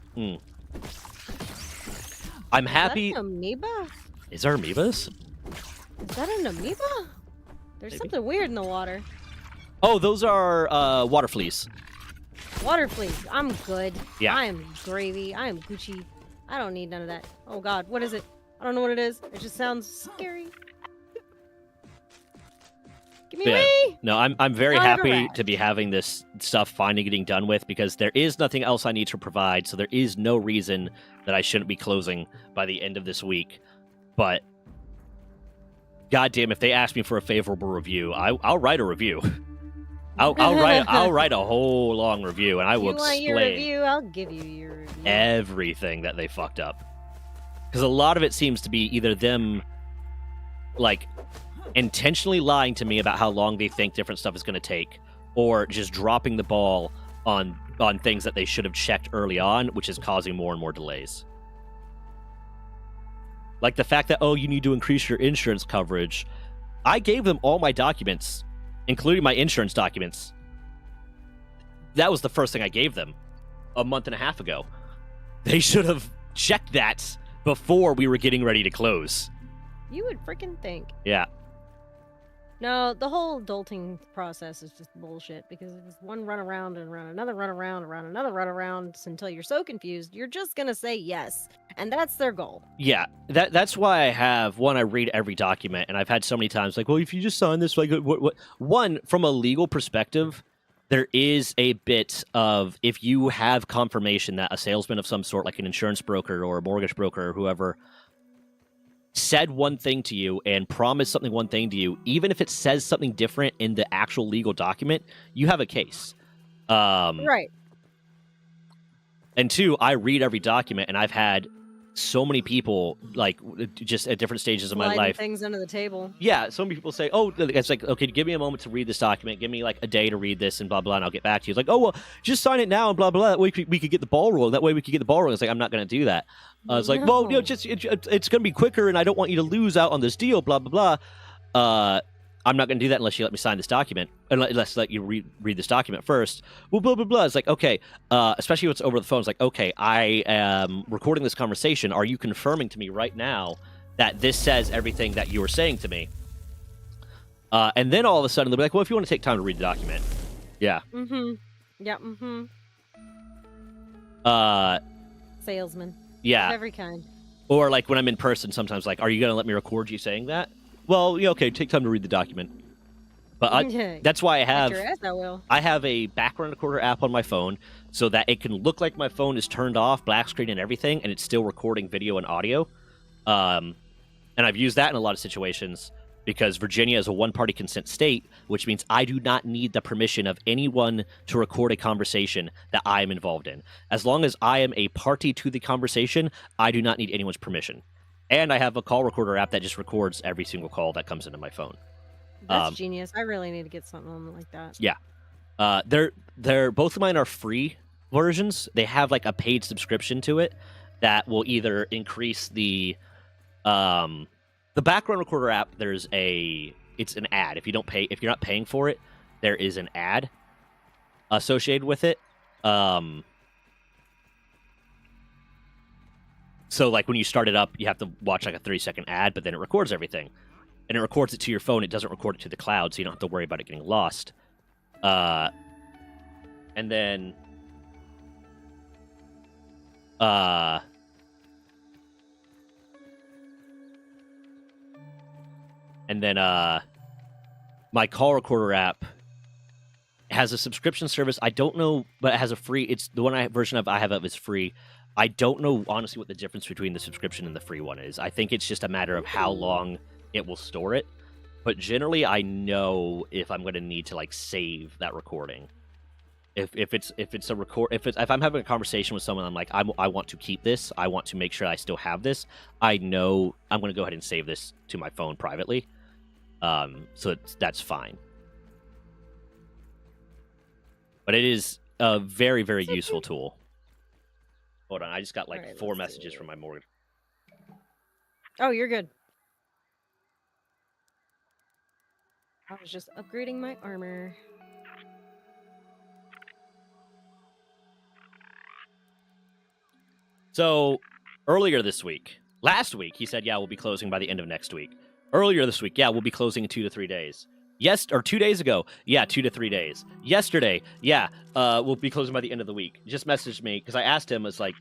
I'm happy. Is that an amoeba? Is there amoebas? Is that an amoeba? There's Maybe. something weird in the water. Oh, those are water fleas. Water fleas. I'm good. Yeah. I am gravy. I am Gucci. I don't need none of that. Oh God, what is it? I don't know what it is. It just sounds scary. Give me Yeah. away! No, I'm very Not happy correct. to be having this stuff finally getting done with, because there is nothing else I need to provide, so there is no reason that I shouldn't be closing by the end of this week. But goddamn, if they ask me for a favorable review, I'll write a review. I'll write a whole long review, and I will You want your explain review? I'll give you your review. everything that they fucked up. Because a lot of it seems to be either them, like, intentionally lying to me about how long they think different stuff is going to take, or just dropping the ball on things that they should have checked early on, which is causing more and more delays. Like the fact that, oh, you need to increase your insurance coverage. I gave them all my documents, including my insurance documents. That was the first thing I gave them a month and a half ago. They should have checked that before we were getting ready to close. You would freaking think. Yeah. No, the whole adulting process is just bullshit, because it's one run around and around another run around another run around until you're so confused you're just gonna say yes, and that's their goal. Yeah, that's why I have I read every document, and I've had so many times like, well, if you just sign this, like, what? One, from a legal perspective, there is a bit of, if you have confirmation that a salesman of some sort, like an insurance broker or a mortgage broker or whoever, said one thing to you and promised something one thing to you, even if it says something different in the actual legal document, you have a case. Right. And two, I read every document, and I've had so many people, like, just at different stages of my Sliding life. things under the table. Yeah, so many people say, oh, it's like, okay, give me a moment to read this document. Give me, like, a day to read this and blah, blah, and I'll get back to you. It's like, oh, well, just sign it now and blah, blah. That way we could get the ball rolling. That way we could get the ball rolling. It's like, I'm not going to do that. It's like, well, you know, No. just it's going to be quicker, and I don't want you to lose out on this deal, blah, blah, blah. I'm not going to do that unless you let me sign this document, unless let you read this document first. Well, blah, blah, blah. It's like, okay, especially if it's over the phone. It's like, okay, I am recording this conversation. Are you confirming to me right now that this says everything that you were saying to me? And then all of a sudden, they'll be like, well, if you want to take time to read the document. Yeah. Mm-hmm. Yeah, mm-hmm. Salesman. Of Yeah. every kind. Or like when I'm in person, sometimes like, are you going to let me record you saying that? Well, yeah, okay, take time to read the document. But Yeah. that's why I Bet have your ass I will. I have a background recorder app on my phone so that it can look like my phone is turned off, black screen and everything, and it's still recording video and audio. And I've used that in a lot of situations because Virginia is a one-party consent state, which means I do not need the permission of anyone to record a conversation that I am involved in. As long as I am a party to the conversation, I do not need anyone's permission. And I have a call recorder app that just records every single call that comes into my phone. That's genius. I really need to get something on like that. They're both of mine are free. versions, they have like a paid subscription to it that will either increase the background recorder app. It's an ad. If you're not paying for it, there is an ad associated with it. So like when you start it up, you have to watch like a 30-second ad, but then it records everything. And it records it to your phone. It doesn't record it to the cloud, so you don't have to worry about it getting lost. And then my call recorder app has a subscription service. I don't know, but it has a free. It's the version I have of is free. I don't know honestly what the difference between the subscription and the free one is. I think it's just a matter of how long it will store it. But generally, I know if I'm going to need to like save that recording. If I'm having a conversation with someone, I'm like, I want to keep this. I want to make sure I still have this. I know I'm going to go ahead and save this to my phone privately. So that's fine. But it is a very, very useful tool. Hold on, I just got like Alright, 4 let's messages see. from my mortgage. Oh, you're good. I was just upgrading my armor. So earlier this week, last week, he said, yeah, we'll be closing by the end of next week. Earlier this week, yeah, we'll be closing in 2 to 3 days. Or 2 days ago, yeah, 2 to 3 days. Yesterday, yeah, we'll be closing by the end of the week. Just messaged me because I asked him, it's like,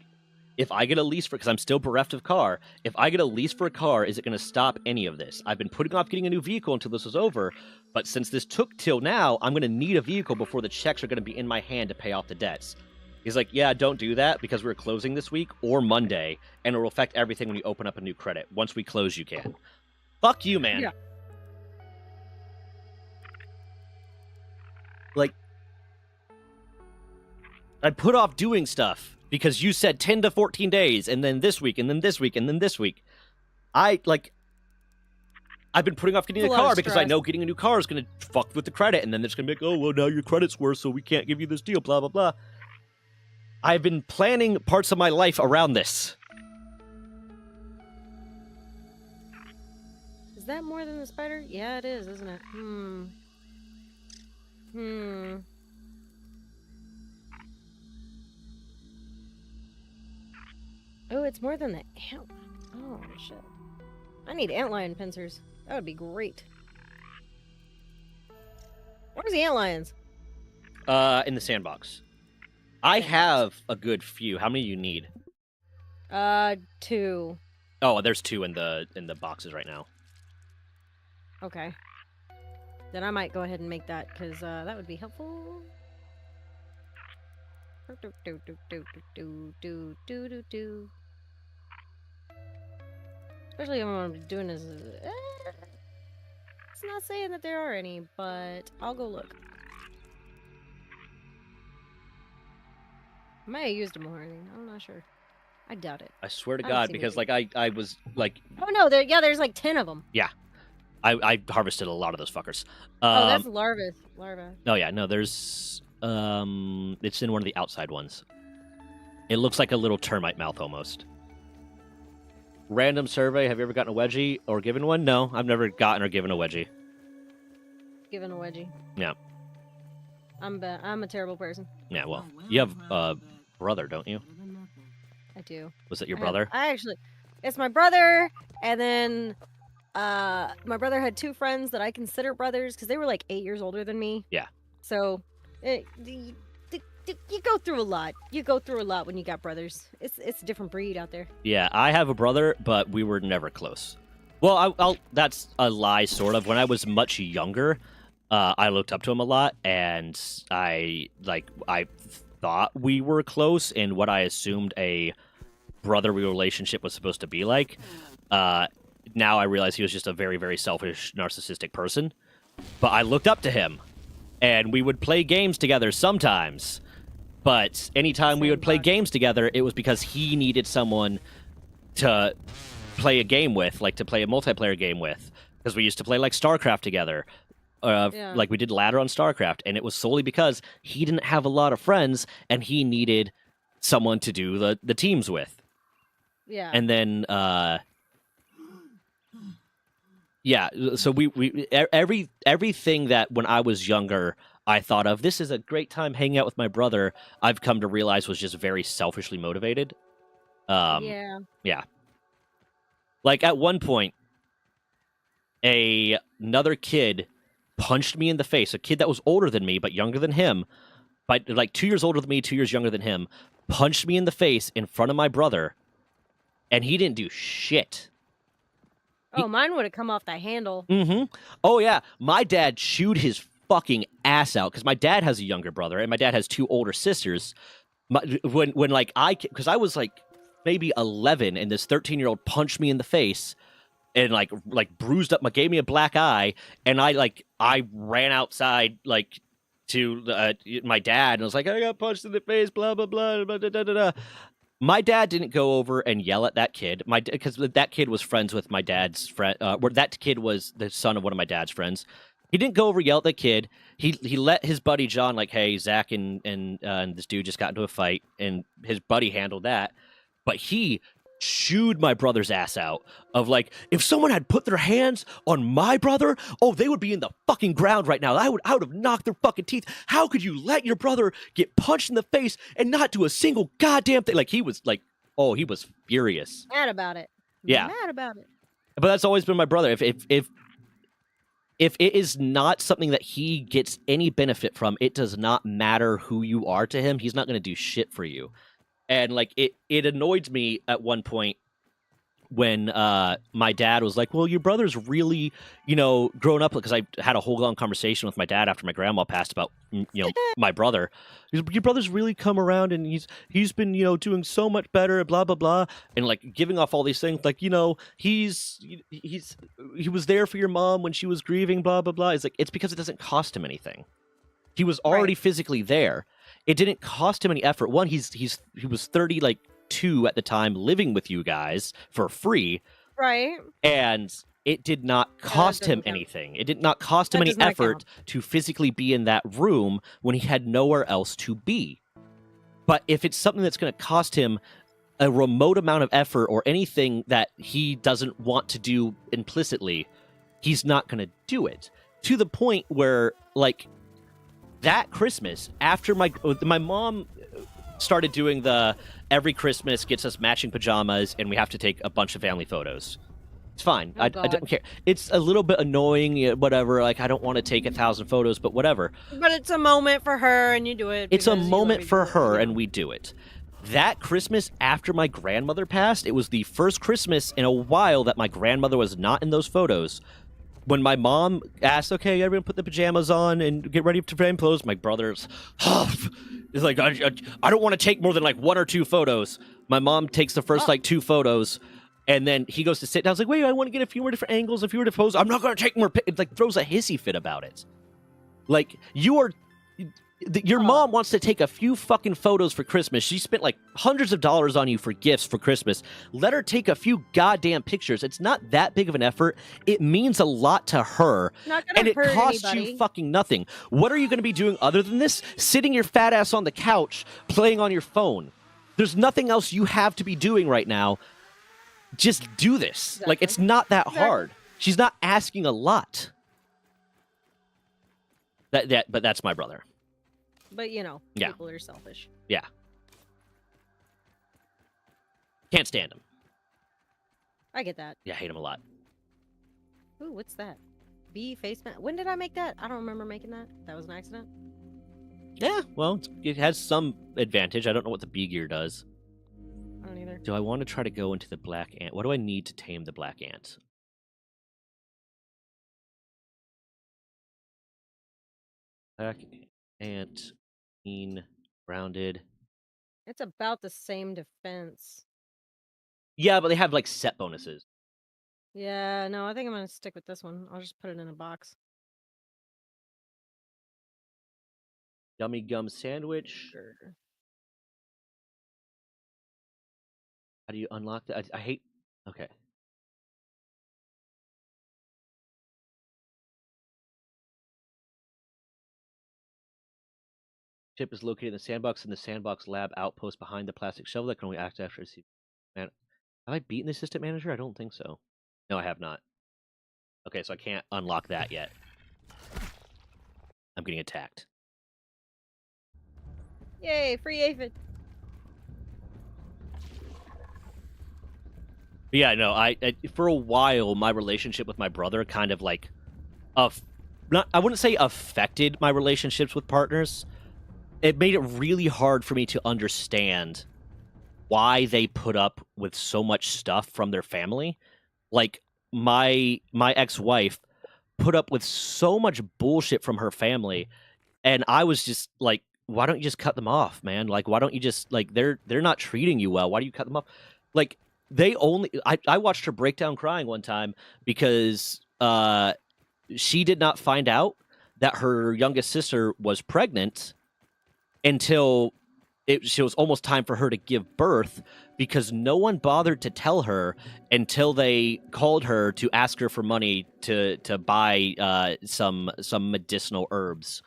if I get a lease because I'm still bereft of car, if I get a lease for a car, is it going to stop any of this? I've been putting off getting a new vehicle until this was over, but since this took till now, I'm going to need a vehicle before the checks are going to be in my hand to pay off the debts. He's like, yeah, don't do that because we're closing this week or Monday, and it will affect everything when you open up a new credit. Once we close, you can. Fuck you, man. Yeah. Like, I put off doing stuff because you said 10 to 14 days, and then this week, and then this week, and then this week. I've been putting off getting It's a a lot of car because I stress. know getting a new car is going to fuck with the credit, and then it's going to be like, oh, well, now your credit's worse, so we can't give you this deal, blah, blah, blah. I've been planning parts of my life around this. Is that more than the spider? Yeah, it is, isn't it? Oh, it's more than the ant. Oh, shit. I need antlion pincers. That would be great. Where's the antlions? In the sandbox. I have a good few. How many do you need? 2. Oh, there's 2 in the boxes right now. Okay. Then I might go ahead and make that, because that would be helpful. Especially when what I'm doing is... it's not saying that there are any, but I'll go look. I might have used them already. I'm not sure. I doubt it. I swear to I haven't God, seen because anything. like I was like, Oh no, there's like 10 of them. I harvested a lot of those fuckers. Oh, that's larva. Oh yeah, no, there's it's in one of the outside ones. It looks like a little termite mouth almost. Random survey, have you ever gotten a wedgie or given one? No, I've never gotten or given a wedgie. Given a wedgie. Yeah. I'm a terrible person. Yeah, well, you have a brother, don't you? I do. Was it your I have- brother? I actually, it's my brother, and then my brother had 2 friends that I consider brothers because they were like 8 years older than me. Yeah. So, you go through a lot. You go through a lot when you got brothers. It's a different breed out there. Yeah, I have a brother, but we were never close. Well, I'll that's a lie, sort of. When I was much younger, I looked up to him a lot, and I thought we were close in what I assumed a brotherly relationship was supposed to be like. Now I realize he was just a very, very selfish, narcissistic person. But I looked up to him, and we would play games together sometimes. But anytime we Same would play box. games together, it was because he needed someone to play a game with, like to play a multiplayer game with. Because we used to play like StarCraft together. Yeah. like we did ladder on StarCraft, and it was solely because he didn't have a lot of friends and he needed someone to do the teams with. Yeah. And then yeah, so everything that when I was younger I thought of, this is a great time hanging out with my brother, I've come to realize was just very selfishly motivated. Yeah. Yeah. Like at one point, another kid punched me in the face. A kid that was older than me but younger than him, but like 2 years older than me, 2 years younger than him, punched me in the face in front of my brother, and he didn't do shit. Oh, mine would have come off the handle. Mm-hmm. Oh yeah, my dad chewed his fucking ass out because my dad has a younger brother and my dad has 2 older sisters. When like because I was like maybe 11 and this 13-year-old punched me in the face and like bruised up gave me a black eye, and I ran outside like to my dad and was like, I got punched in the face, blah blah blah, blah da, da, da, da. My dad didn't go over and yell at that kid. Because that kid was friends with my dad's friend. That kid was the son of one of my dad's friends. He didn't go over and yell at the kid. He let his buddy John, like, hey, Zach and this dude just got into a fight, and his buddy handled that. But he chewed my brother's ass out of like, if someone had put their hands on my brother, oh, they would be in the fucking ground right now. I would have knocked their fucking teeth. How could you let your brother get punched in the face and not do a single goddamn thing? Like, he was like, oh, he was furious. Mad about it. Yeah. Mad about it. But that's always been my brother. If it is not something that he gets any benefit from, it does not matter who you are to him. He's not going to do shit for you. And like it annoyed me at one point when my dad was like, well, your brother's really, grown up, because I had a whole long conversation with my dad after my grandma passed about, my brother. Your brother's really come around and he's been, doing so much better, blah, blah, blah. And like giving off all these things like, he was there for your mom when she was grieving, blah, blah, blah. It's like, it's because it doesn't cost him anything. He was already physically there. It didn't cost him any effort. One, he was 32 at the time, living with you guys for free. Right. And it did not cost him doesn't count. anything. It did not cost him That any does not effort to physically be in that room when he had nowhere else to be. But if it's something that's going to cost him a remote amount of effort or anything that he doesn't want to do implicitly, he's not going to do it. To the point where, like, that Christmas, after my mom started doing the every Christmas gets us matching pajamas and we have to take a bunch of family photos. It's fine. Oh, I don't care. It's a little bit annoying, whatever. Like, I don't want to take 1,000 photos, but whatever. But it's a moment for her, and you do it. It's a because you moment love for her, her, and we do it. That Christmas after my grandmother passed, it was the first Christmas in a while that my grandmother was not in those photos. When my mom asked, okay, everyone put the pajamas on and get ready to frame clothes, my brother's, it's like, I don't want to take more than like 1 or 2 photos. My mom takes the first 2 photos, and then he goes to sit down. I was like, wait, I want to get a few more different angles, a few more different poses. I'm not going to take more. It like throws a hissy fit about it. Like, your mom wants to take a few fucking photos for Christmas. She spent like hundreds of dollars on you for gifts for Christmas. Let her take a few goddamn pictures. It's not that big of an effort. It means a lot to her. Not gonna and it hurt costs anybody. you fucking nothing. What are you going to be doing other than this? Sitting your fat ass on the couch playing on your phone. There's nothing else you have to be doing right now. Just do this. Exactly. Like, it's not that Exactly. hard. She's not asking a lot. But that's my brother. But Yeah. people are selfish. Yeah. Can't stand him. I get that. Yeah, I hate him a lot. Ooh, what's that? Bee face mask. When did I make that? I don't remember making that. That was an accident. Yeah, well, it has some advantage. I don't know what the bee gear does. I don't either. Do I want to try to go into the black ant? What do I need to tame the black ant? Black ant, green, rounded. It's about the same defense. Yeah, but they have like set bonuses. Yeah, no, I think I'm gonna stick with this one. I'll just put it in a box. Gummy gum sandwich. Sure. How do you unlock that? I hate. Okay. Ship is located in the sandbox lab outpost behind the plastic shovel that can only act after it's. Man, have I beaten the assistant manager? I don't think so. No, I have not. Okay, so I can't unlock that yet. I'm getting attacked. Yay, free aphid. But yeah, no, I for a while my relationship with my brother kind of like, I wouldn't say affected my relationships with partners. It made it really hard for me to understand why they put up with so much stuff from their family. Like my ex-wife put up with so much bullshit from her family, and I was just like, why don't you just cut them off, man? Like, why don't you just like they're not treating you well? Why do you cut them off? Like I watched her break down crying one time because she did not find out that her youngest sister was pregnant until it was almost time for her to give birth, because no one bothered to tell her until they called her to ask her for money to buy some medicinal herbs.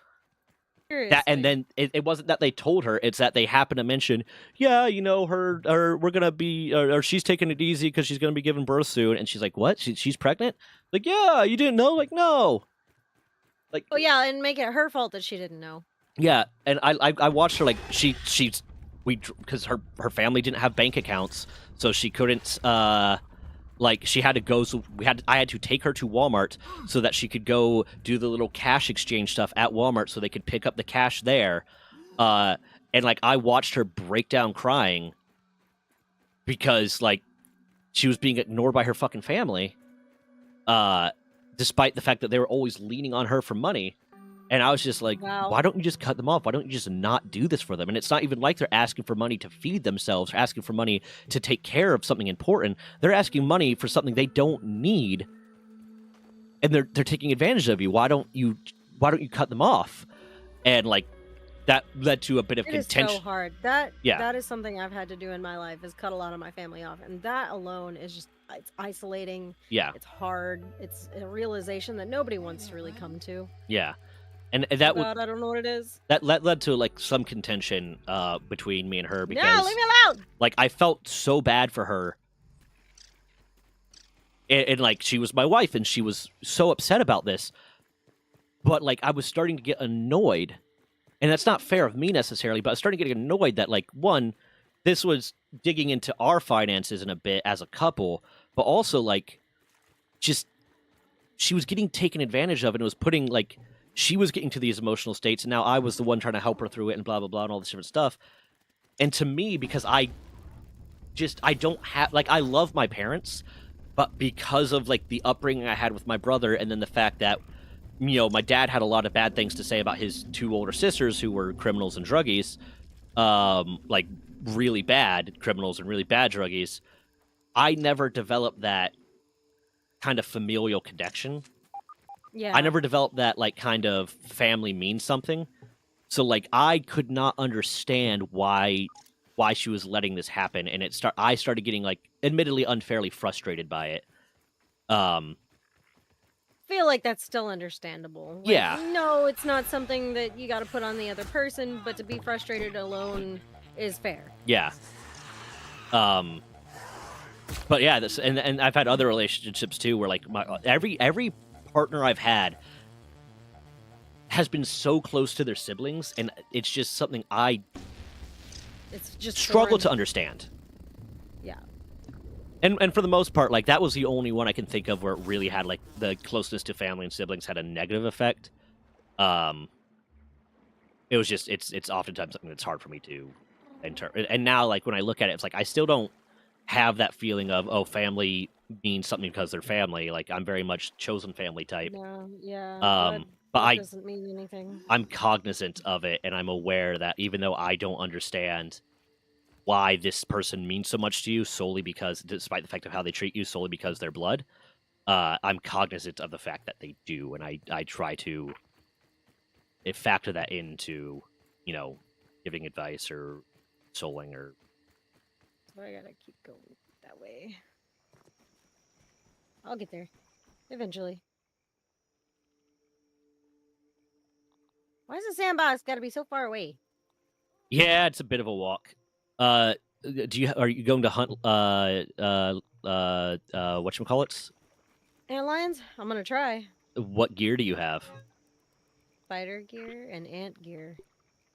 That, and then it wasn't that they told her; it's that they happened to mention, yeah, you know, we're gonna be, or she's taking it easy because she's gonna be giving birth soon, and she's like, what? She's pregnant? Like, yeah, you didn't know? Like, no. Like, Oh yeah, and make it her fault that she didn't know. yeah, and I watched her, like, because her family didn't have bank accounts, so she couldn't like, she had to go, so I had to take her to Walmart so that she could go do the little cash exchange stuff at Walmart so they could pick up the cash there. And like, I watched her break down crying because like she was being ignored by her fucking family, despite the fact that they were always leaning on her for money. And I was just like, Wow. why don't you just cut them off? Why don't you just not do this for them? And it's not even like they're asking for money to feed themselves or asking for money to take care of something important. They're asking money for something they don't need, and they're taking advantage of you. Why don't you cut them off? And like, that led to a bit of It is contention. so hard. That Yeah. is something I've had to do in my life, is cut a lot of my family off, and that alone is just, it's isolating. Yeah, It's hard. It's a realization that nobody wants to really come to. yeah. And that would God, I don't know what it is. that led to like some contention between me and her, No, because leave me alone. like, I felt so bad for her. And like, she was my wife and she was so upset about this. But like, I was starting to get annoyed. And that's not fair of me necessarily, but I was starting getting annoyed that, like, one, this was digging into our finances in a bit as a couple, but also like, just, she was getting taken advantage of, and it was putting, like, she was getting to these emotional states, and now I was the one trying to help her through it, and blah blah blah and all this different stuff. And to me, because I don't have, like, I love my parents, but because of like the upbringing I had with my brother, and then the fact that, you know, my dad had a lot of bad things to say about his two older sisters who were criminals and druggies, like really bad criminals and really bad druggies, I never developed that kind of familial connection. Yeah. I never developed that, like, kind of family means something. So like, I could not understand why she was letting this happen, and I started getting, like, admittedly unfairly frustrated by it. Feel like that's still understandable. Like, Yeah. No, it's not something that you got to put on the other person, but to be frustrated alone is fair. Yeah. But yeah, this, and I've had other relationships too, where like, every partner I've had has been so close to their siblings, and it's just something I It's just struggle foreign. to understand. Yeah. And for the most part, like, that was the only one I can think of where it really had, like, the closeness to family and siblings had a negative effect. It was just, it's oftentimes something that's hard for me to interpret. And now, like, when I look at it, it's like, I still don't have that feeling of, oh, family means something because they're family. Like, I'm very much chosen family type. No, yeah. But blood doesn't mean anything. I'm cognizant of it, and I'm aware that even though I don't understand why this person means so much to you, solely because, despite the fact of how they treat you, solely because they're blood, I'm cognizant of the fact that they do, and I try to factor that into, you know, giving advice or souling or. So I gotta keep going that way. I'll get there eventually. Why is the sandbox gotta be so far away? Yeah, it's a bit of a walk. Are you going to hunt? Whatchamacallits? Antlions? I'm gonna try. What gear do you have? Spider gear and ant gear.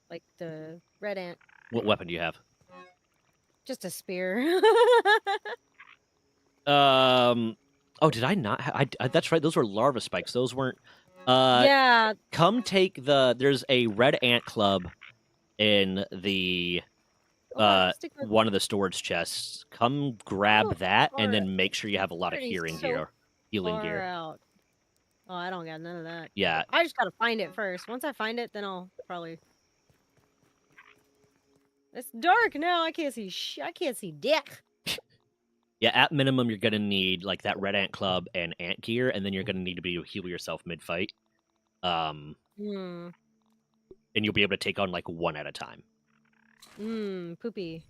Like the red ant. What weapon do you have? Just a spear. Oh, did I not? That's right. Those were larva spikes. Those weren't. Yeah. Come take There's a red ant club in the Okay, stick with one of the storage chests. Come grab Oh, that, and far- then make sure you have a lot of pretty healing so gear. Healing far gear. out. Oh, I don't got none of that. Yeah. I just gotta find it first. Once I find it, then I'll probably. It's dark now. I can't see. I can't see dick. Yeah, at minimum, you're gonna need like that red ant club and ant gear, and then you're gonna need to be able to heal yourself mid-fight. Hmm. And you'll be able to take on like one at a time. Poopy.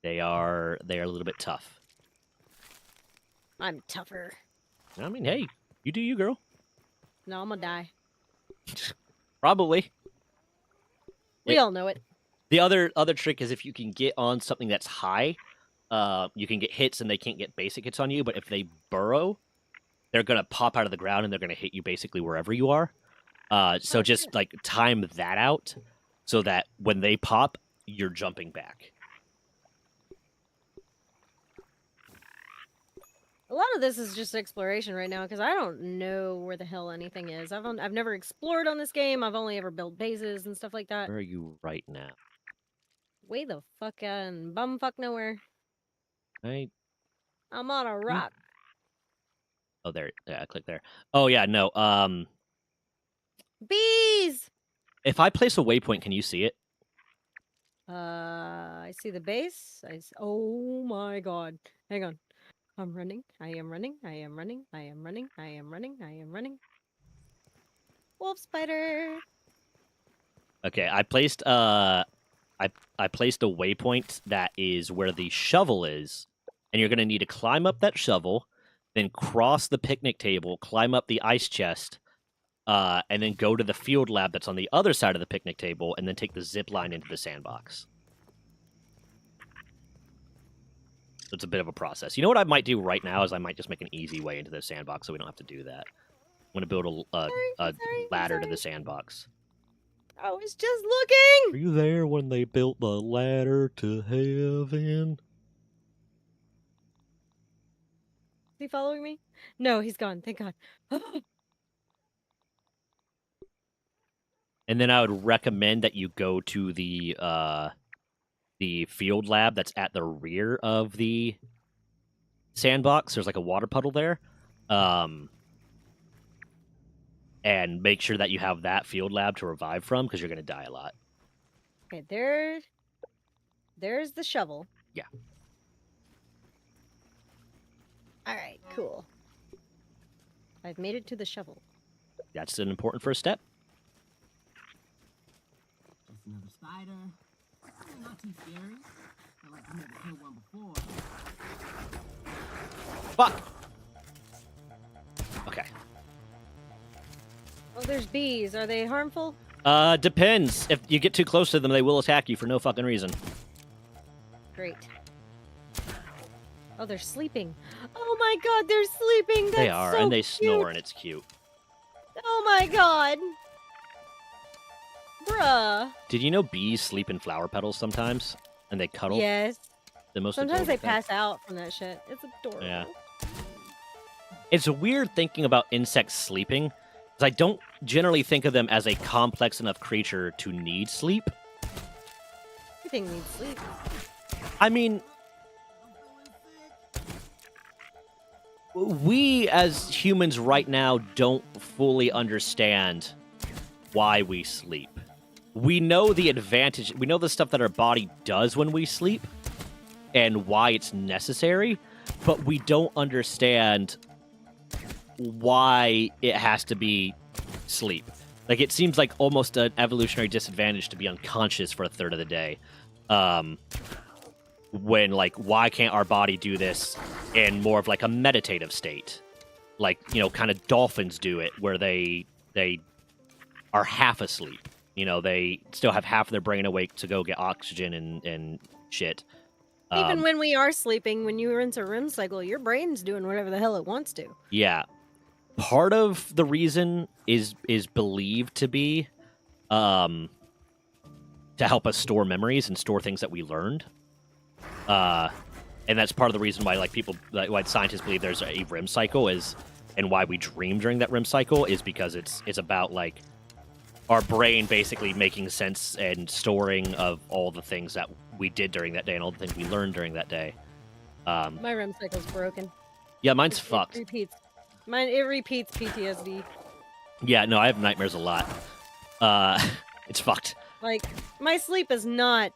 They are a little bit tough. I'm tougher. I mean, hey, you do you, girl. No, I'm gonna die. Probably. We all know it. The other trick is if you can get on something that's high, you can get hits and they can't get basic hits on you. But if they burrow, they're gonna pop out of the ground and they're gonna hit you basically wherever you are. So just like time that out so that when they pop, you're jumping back. A lot of this is just exploration right now because I don't know where the hell anything is. I've never explored on this game. I've only ever built bases and stuff like that. Where are you right now? Way the fuck out in bumfuck nowhere. I I'm on a rock. Oh, there. Yeah, I click there. Oh yeah, no. Bees. If I place a waypoint, can you see it? I see the base. Oh my god. Hang on. I'm running. I am running. I am running. I am running. I am running. I am running. Wolf spider. Okay, I placed I placed a waypoint that is where the shovel is, and you're gonna need to climb up that shovel, then cross the picnic table, climb up the ice chest, and then go to the field lab that's on the other side of the picnic table, and then take the zip line into the sandbox. So it's a bit of a process. You know what I might do right now is I might just make an easy way into the sandbox so we don't have to do that. I'm going to build a ladder to the sandbox. I was just looking. Were you there when they built the ladder to heaven? Is he following me? No, he's gone. Thank God. And then I would recommend that you go to the field lab that's at the rear of the sandbox. There's like a water puddle there. And make sure that you have that field lab to revive from because you're going to die a lot. Okay, there's the shovel. Yeah. All right, cool. I've made it to the shovel. That's an important first step. That's another spider. Not too scary. Not like I've never killed one before. Fuck! Okay. Oh, there's bees. Are they harmful? Depends. If you get too close to them, they will attack you for no fucking reason. Great. Oh, they're sleeping. Oh my god, they're sleeping. That's They are, so and they cute. snore, and it's cute. Oh my god. Bruh. Did you know bees sleep in flower petals sometimes? And they cuddle? Yes. The most Sometimes adorable they thing. pass out from that shit. It's adorable. Yeah. It's weird thinking about insects sleeping, because I don't generally think of them as a complex enough creature to need sleep. Everything needs sleep. I mean, we as humans right now don't fully understand why we sleep. We know the advantage, we know the stuff that our body does when we sleep and why it's necessary, but we don't understand why it has to be sleep. Like, it seems like almost an evolutionary disadvantage to be unconscious for a third of the day. When, like, why can't our body do this in more of, like, a meditative state? Like, you know, kind of dolphins do it, where they are half asleep. You know, they still have half of their brain awake to go get oxygen and shit. Even when we are sleeping, when you rinse a REM cycle, your brain's doing whatever the hell it wants to. Yeah. Part of the reason is believed to be to help us store memories and store things that we learned. And that's part of the reason why why scientists believe there's a REM cycle is, and why we dream during that REM cycle is because it's about like our brain basically making sense and storing of all the things that we did during that day and all the things we learned during that day. My REM cycle's broken. Yeah, mine's It fucked. repeats. It repeats PTSD. Yeah, no, I have nightmares a lot. It's fucked. Like, my sleep is not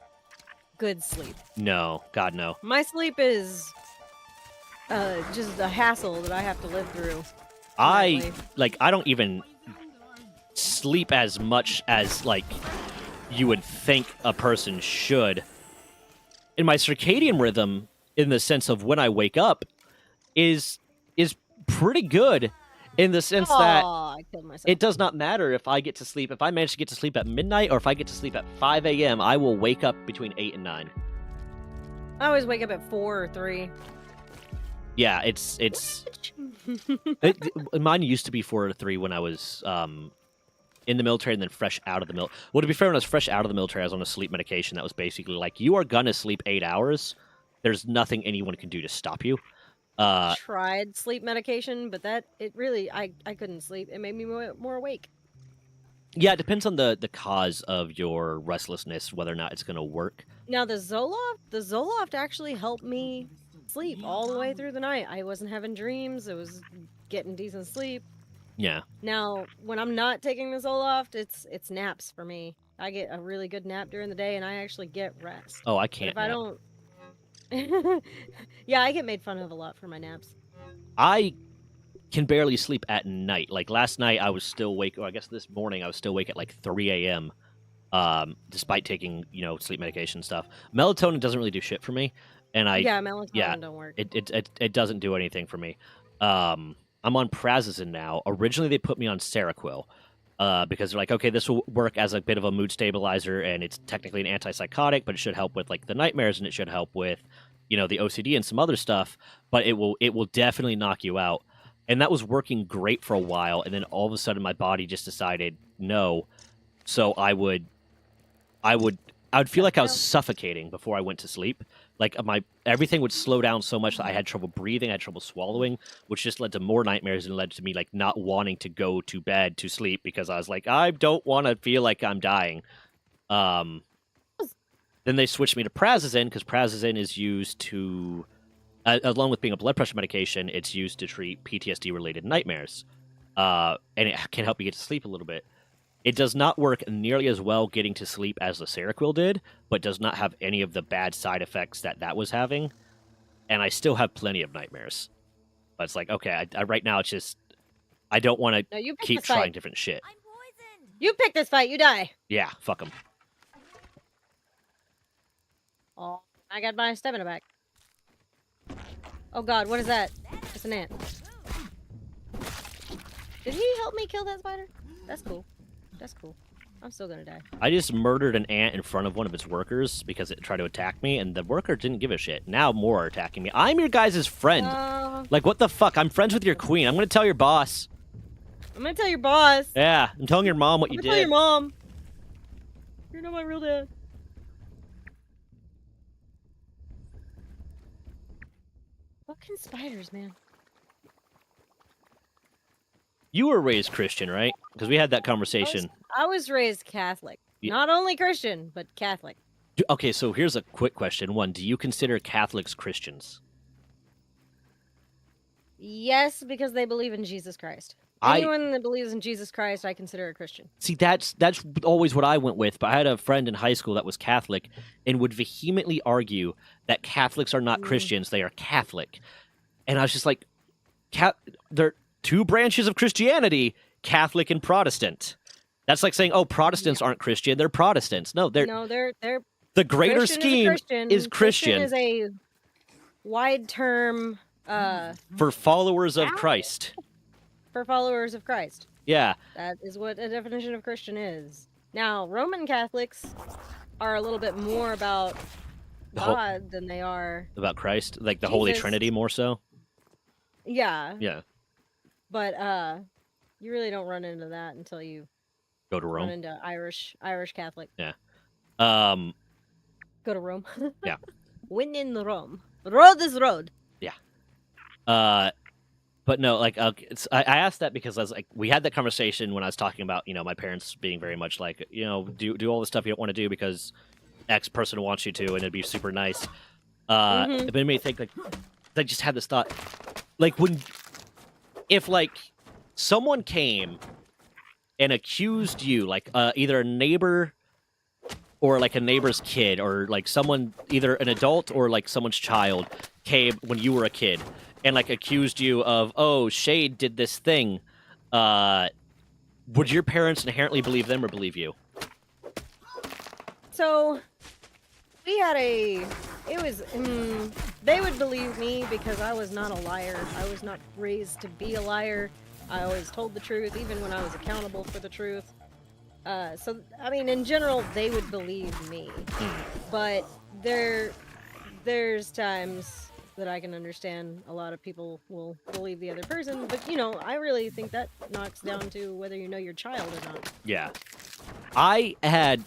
good sleep. No, God, no. My sleep is just a hassle that I have to live through. I don't even sleep as much as like you would think a person should. In my circadian rhythm, in the sense of when I wake up, is pretty good, in the sense that I killed myself. it does not matter if I get to sleep. If I manage to get to sleep at midnight or if I get to sleep at 5 a.m., I will wake up between 8 and 9. I always wake up at 4 or 3. Yeah, mine used to be 4 to 3 when I was in the military and then fresh out of the military. Well, to be fair, when I was fresh out of the military, I was on a sleep medication that was basically like, you are gonna sleep 8 hours. There's nothing anyone can do to stop you. Tried sleep medication, but I couldn't sleep. It made me more awake. Yeah, it depends on the cause of your restlessness, whether or not it's gonna work. Now the Zoloft actually helped me sleep all the way through the night. I wasn't having dreams. I was getting decent sleep. Yeah. Now, when I'm not taking the Zoloft, it's naps for me. I get a really good nap during the day, and I actually get rest. Oh, I But can't. if I nap. don't, yeah, I get made fun of a lot for my naps. I can barely sleep at night. Like last night, I was still awake. Or I guess this morning, I was still awake at like 3 a.m. Despite taking sleep medication stuff. Melatonin doesn't really do shit for me, and Melatonin don't work. it doesn't do anything for me. I'm on Prazosin now. Originally, they put me on Seroquel because they're like, okay, this will work as a bit of a mood stabilizer, and it's technically an antipsychotic, but it should help with like the nightmares, and it should help with the OCD and some other stuff. But it will definitely knock you out. And that was working great for a while, and then all of a sudden, my body just decided no. So I would feel like I was suffocating before I went to sleep. Like everything would slow down so much that I had trouble breathing, I had trouble swallowing, which just led to more nightmares and led to me like not wanting to go to bed to sleep because I was like, I don't want to feel like I'm dying. Then they switched me to Prazosin because Prazosin is used to, along with being a blood pressure medication, it's used to treat PTSD related nightmares, and it can help you get to sleep a little bit. It does not work nearly as well getting to sleep as the Seroquel did, but does not have any of the bad side effects that was having. And I still have plenty of nightmares. But it's like, okay, I right now it's just, I don't want No, you to pick keep this fight. trying different shit. I'm poisoned. You pick this fight, you die. Yeah, fuck them. Oh, I got my stamina back. Oh god, what is that? It's an ant. Did he help me kill that spider? That's cool. That's cool. I'm still gonna die. I just murdered an ant in front of one of its workers because it tried to attack me, and the worker didn't give a shit. Now more are attacking me. I'm your guys' friend. Like, what the fuck? I'm friends with your queen. I'm gonna tell your boss. I'm gonna tell your boss. Yeah, I'm telling your mom what I'm you gonna tell your did. mom. You're not my real dad. Fucking spiders, man. You were raised Christian, right? Because we had that conversation. I was raised Catholic. Yeah. Not only Christian, but Catholic. Okay, so here's a quick question. One, do you consider Catholics Christians? Yes, because they believe in Jesus Christ. Anyone that believes in Jesus Christ, I consider a Christian. See, that's always what I went with, but I had a friend in high school that was Catholic and would vehemently argue that Catholics are not Christians, they are Catholic. And I was just like, there are two branches of Christianity, Catholic and Protestant. That's like saying, oh, Protestants aren't Christian, they're Protestants. No, they're the greater Christian scheme is Christian. Christian is a wide term for followers of Christ. for followers of Christ. Yeah. That is what a definition of Christian is. Now, Roman Catholics are a little bit more about The whole God than they are about Christ, like the Holy Jesus. Trinity, more so. Yeah, Yeah, but you really don't run into that until you go to run Rome. into Irish Catholic. Yeah. Um. Go to Rome. Yeah. When in Rome, road is road. But no, like I asked that because I was like, we had that conversation when I was talking about my parents being very much like do all the stuff you don't want to do because X person wants you to, and it'd be super nice. Mhm. It made me think like I just had this thought, like if like someone came and accused you, like either a neighbor or like a neighbor's kid, or like someone, either an adult or like someone's child, came when you were a kid and like accused you of, oh, Shade did this thing, would your parents inherently believe them or believe you? So we had they would believe me because I was not a liar. I was not raised to be a liar. I always told the truth, even when I was accountable for the truth. So I mean, in general, they would believe me. But there's times that I can understand a lot of people will believe the other person. But I really think that knocks down to whether you know your child or not. Yeah. I had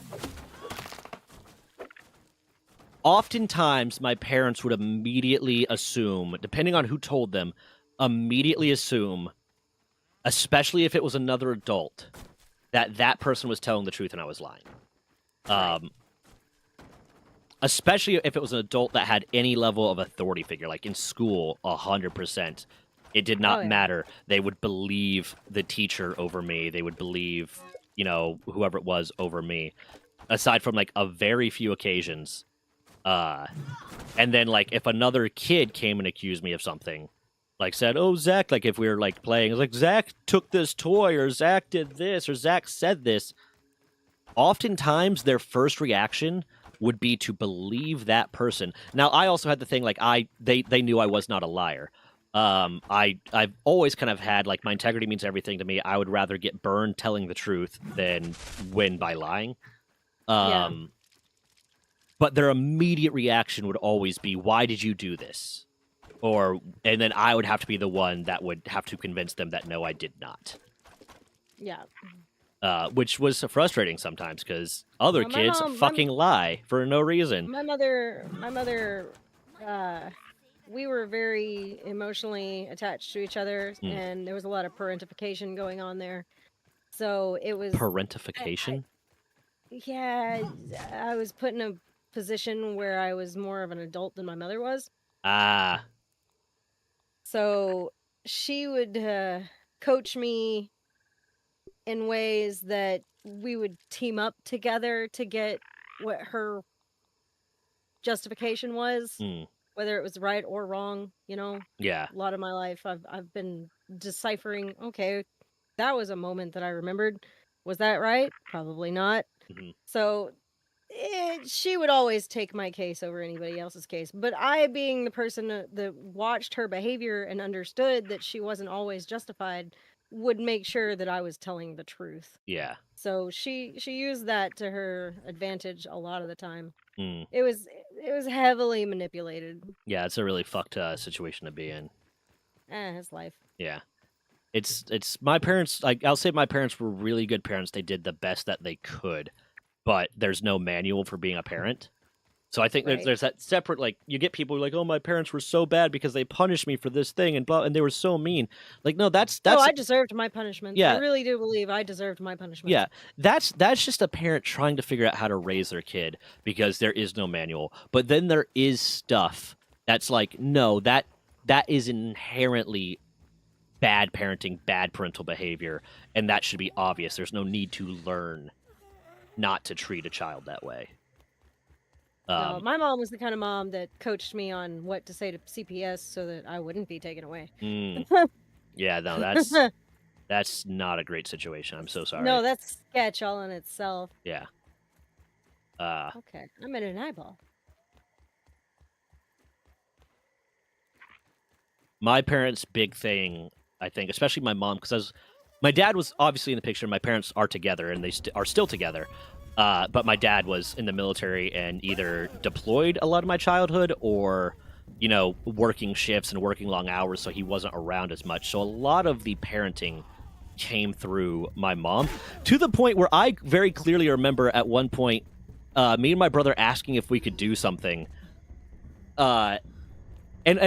oftentimes my parents would immediately assume, depending on who told them, especially if it was another adult, that person was telling the truth and I was lying. Right. Especially if it was an adult that had any level of authority figure, like in school, 100%. It did not Oh, yeah. matter. They would believe the teacher over me. They would believe, whoever it was over me. Aside from like a very few occasions. And then like if another kid came and accused me of something, like said, oh, Zach, like if we were like playing, it was like, Zach took this toy, or Zach did this, or Zach said this. Oftentimes their first reaction would be to believe that person. Now, I also had the thing, like they knew I was not a liar. I've always kind of had, like, my integrity means everything to me. I would rather get burned telling the truth than win by lying. Yeah. But their immediate reaction would always be, why did you do this? And then I would have to be the one that would have to convince them that no, I did not. Yeah. Which was frustrating sometimes because other Well, my kids mom- fucking lie for no reason. My mother, we were very emotionally attached to each other, Mm. and there was a lot of parentification going on there. So it was, Parentification? yeah, I was put in a position where I was more of an adult than my mother was. Ah, So she would coach me in ways that we would team up together to get what her justification was, mm, whether it was right or wrong. yeah. A lot of my life I've been deciphering, okay, that was a moment that I remembered. Was that right? Probably not. Mhm. So she would always take my case over anybody else's case. But I, being the person that watched her behavior and understood that she wasn't always justified, would make sure that I was telling the truth. Yeah. So she used that to her advantage a lot of the time. Mm. It was heavily manipulated. Yeah, it's a really fucked situation to be in. It's life. Yeah. It's my parents, like, I'll say my parents were really good parents. They did the best that they could, but there's no manual for being a parent. So I think Right. there's that separate, like, you get people who are like, oh, my parents were so bad because they punished me for this thing and blah, and they were so mean. Like, no, that's Oh, I deserved my punishment. Yeah. I really do believe I deserved my punishment. Yeah, that's just a parent trying to figure out how to raise their kid because there is no manual. But then there is stuff that's like, no, that is inherently bad parenting, bad parental behavior, and that should be obvious. There's no need to learn not to treat a child that way. No, my mom was the kind of mom that coached me on what to say to CPS so that I wouldn't be taken away. Yeah, no, that's not a great situation. I'm so sorry. No, that's sketch all in itself. Yeah. Okay, I'm in an eyeball. My parents' big thing, I think, especially my mom, because My dad was obviously in the picture. My parents are together, and they are still together. But my dad was in the military and either deployed a lot of my childhood or, working shifts and working long hours, so he wasn't around as much. So a lot of the parenting came through my mom, to the point where I very clearly remember at one point, me and my brother asking if we could do something. And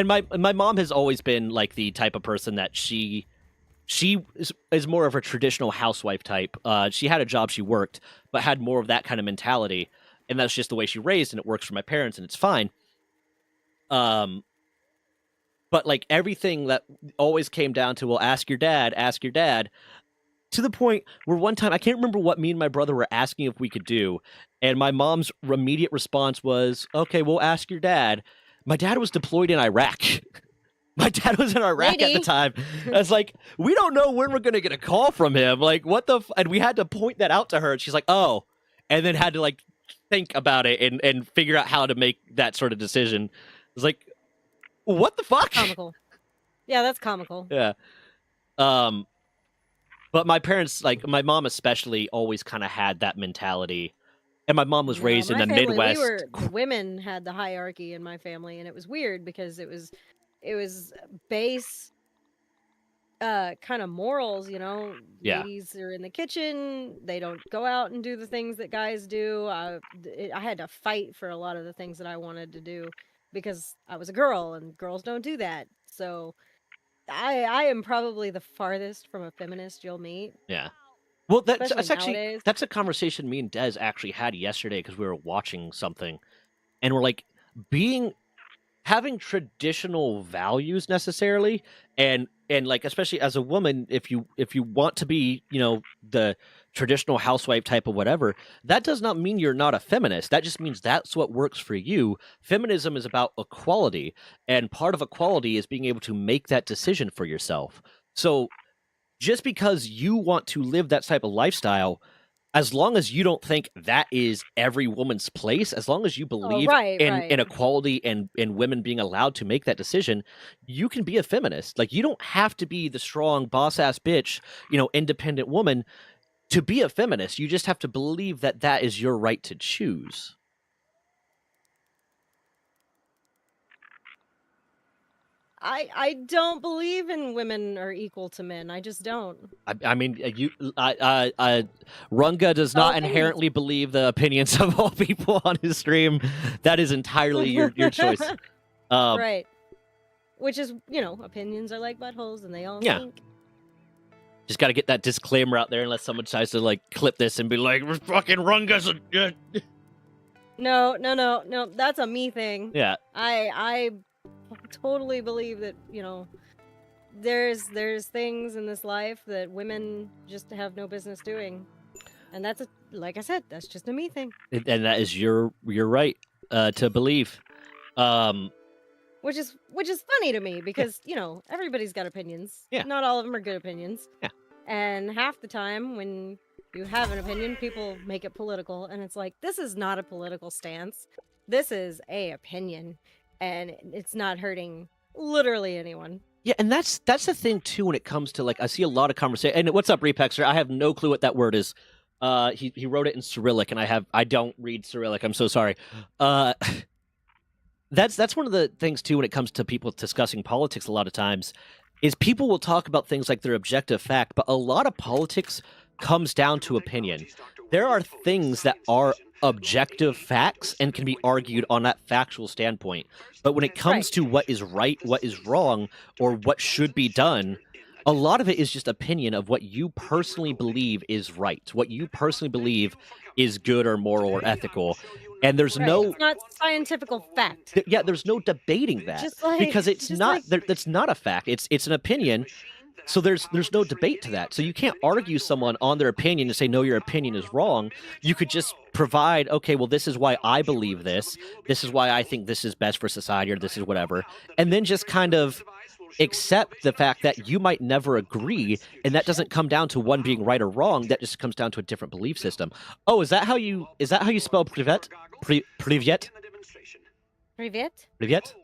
my mom has always been like the type of person that she is more of a traditional housewife type. She had a job, she worked, but had more of that kind of mentality, and that's just the way she raised, and it works for my parents, and it's fine. But like everything that always came down to, well, ask your dad, to the point where one time, I can't remember what me and my brother were asking if we could do, and my mom's immediate response was, okay, we'll ask your dad. My dad was deployed in Iraq. My dad was in Iraq at the time. I was like, we don't know when we're going to get a call from him. Like, what the... And we had to point that out to her. And she's like, oh. And then had to, like, think about it and figure out how to make that sort of decision. It was like, what the fuck? Comical. Yeah, that's comical. Yeah. But my parents, like, my mom especially, always kind of had that mentality. And my mom was raised in the Midwest. Women had the hierarchy in my family, and it was weird because it was base kind of morals, Yeah. Ladies are in the kitchen, they don't go out and do the things that guys do. I had to fight for a lot of the things that I wanted to do because I was a girl, and girls don't do that. So I am probably the farthest from a feminist you'll meet. Yeah. Well, that's Especially actually nowadays. that's a conversation me and Des actually had yesterday because we were watching something, and we're like, having traditional values necessarily, and like, especially as a woman, if you want to be, the traditional housewife type of whatever, that does not mean you're not a feminist. That just means that's what works for you. Feminism is about equality, and part of equality is being able to make that decision for yourself. So just because you want to live that type of lifestyle, as long as you don't think that is every woman's place, as long as you believe in equality and women being allowed to make that decision, you can be a feminist. Like, you don't have to be the strong boss-ass bitch, independent woman to be a feminist. You just have to believe that that is your right to choose. I don't believe in women are equal to men. I just don't. I mean, Runga does not inherently believe the opinions of all people on his stream. That is entirely your choice. Right. Which is, opinions are like buttholes, and they all stink. Just got to get that disclaimer out there, unless someone tries to like clip this and be like, "Fucking Runga's a." No. That's a me thing. Yeah. I totally believe that, there's things in this life that women just have no business doing, and that's like I said, that's just a me thing. And that is your right to believe. Which is funny to me because everybody's got opinions. Yeah. Not all of them are good opinions. Yeah. And half the time when you have an opinion, people make it political, and it's like, this is not a political stance. This is a opinion, and it's not hurting literally anyone. Yeah, and that's the thing too when it comes to, like, I see a lot of conversation. And what's up, Repexer? I have no clue what that word is. He wrote it in Cyrillic, and I don't read Cyrillic. I'm so sorry. That's one of the things too when it comes to people discussing politics. A lot of times, is people will talk about things like their objective fact, but a lot of politics comes down to opinion. There are things that are objective facts and can be argued on that factual standpoint. But when it comes to what is right, what is wrong, or what should be done, a lot of it is just opinion of what you personally believe is right, what you personally believe is good or moral or ethical. And there's it's not scientific fact. Yeah, there's no debating that, because it's not. That's not a fact. It's an opinion. So there's no debate to that. So you can't argue someone on their opinion and say, no, your opinion is wrong. You could just provide, okay, well, this is why I believe this. This is why I think this is best for society, or this is whatever. And then just kind of accept the fact that you might never agree, and that doesn't come down to one being right or wrong. That just comes down to a different belief system. Oh, is that how you spell privet? Privet? Privet? Privet? Privet?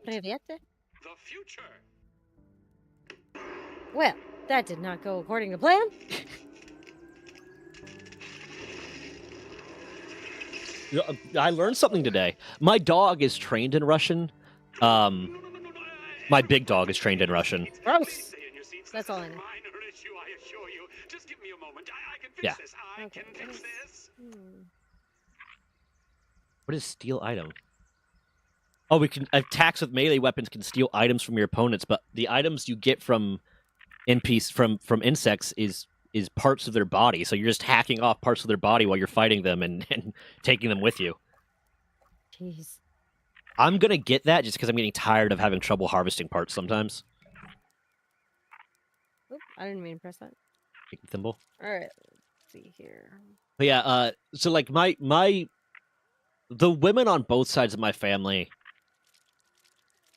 Well, That did not go according to plan. I learned something today. My dog is trained in Russian. My big dog is trained in Russian. Gross. That's all I know. Yeah. Okay. What is steal item? Oh, we can attacks with melee weapons can steal items from your opponents, but the items you get from from insects is parts of their body. So you're just hacking off parts of their body while you're fighting them and taking them with you. Jeez. I'm gonna get that just because I'm getting tired of having trouble harvesting parts sometimes. Oop, I didn't mean to press that. Take the thimble. All right. Let's see here. But yeah, so like the women on both sides of my family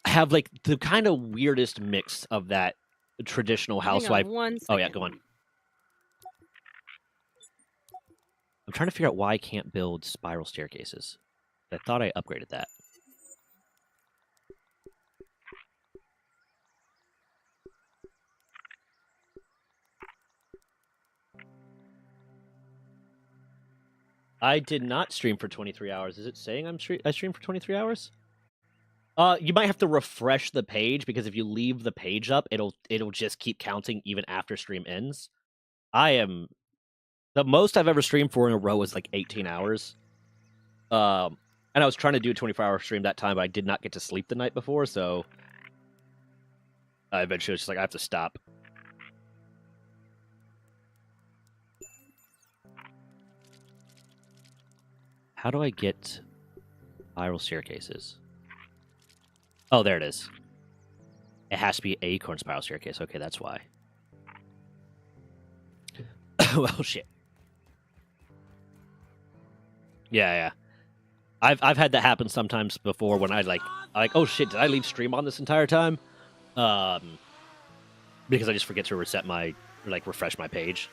have like the kind of weirdest mix of that traditional housewife. Oh yeah, go on. I'm trying to figure out why I can't build spiral staircases. I thought I upgraded that. I did not stream for 23 hours. Is it saying I streamed for 23 hours? You might have to refresh the page because if you leave the page up, it'll just keep counting even after stream ends. The most I've ever streamed for in a row was like 18 hours. And I was trying to do a 24-hour stream that time, but I did not get to sleep the night before, so I eventually was just like, I have to stop. How do I get spiral staircases? Oh, there it is. It has to be acorn spiral staircase. Okay, that's why. Well, shit. Yeah. I've had that happen sometimes before when I like, oh shit, did I leave stream on this entire time? Because I just forget to reset refresh my page.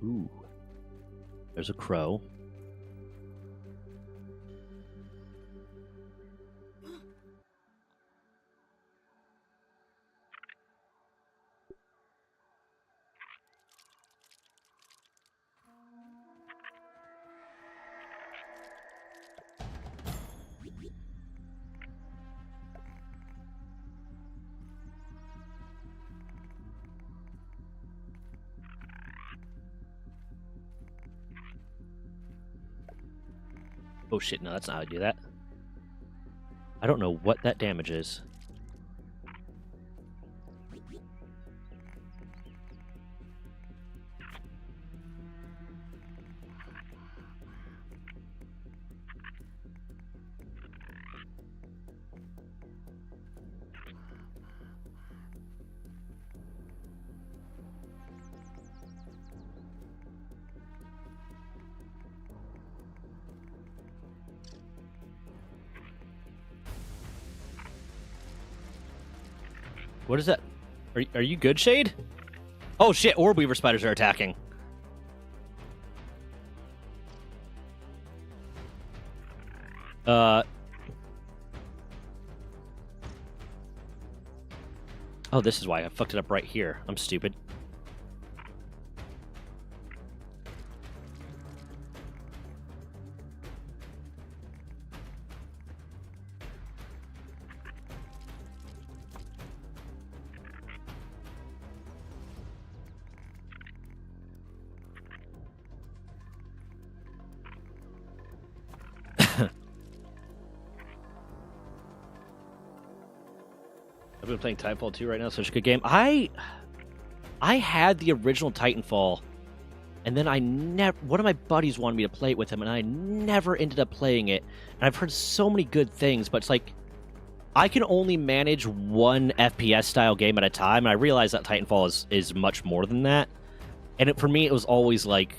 Ooh. There's a crow. Oh shit, no, that's not how I do that. I don't know what that damage is. What is that? Are you good, Shade? Oh shit, orb weaver spiders are attacking. Oh, this is why I fucked it up right here. I'm stupid. I've been playing Titanfall 2 right now, such a good game. I had the original Titanfall, and then one of my buddies wanted me to play it with him, and I never ended up playing it. And I've heard so many good things, but it's like, I can only manage one FPS style game at a time, and I realize that Titanfall is much more than that. And for me, it was always like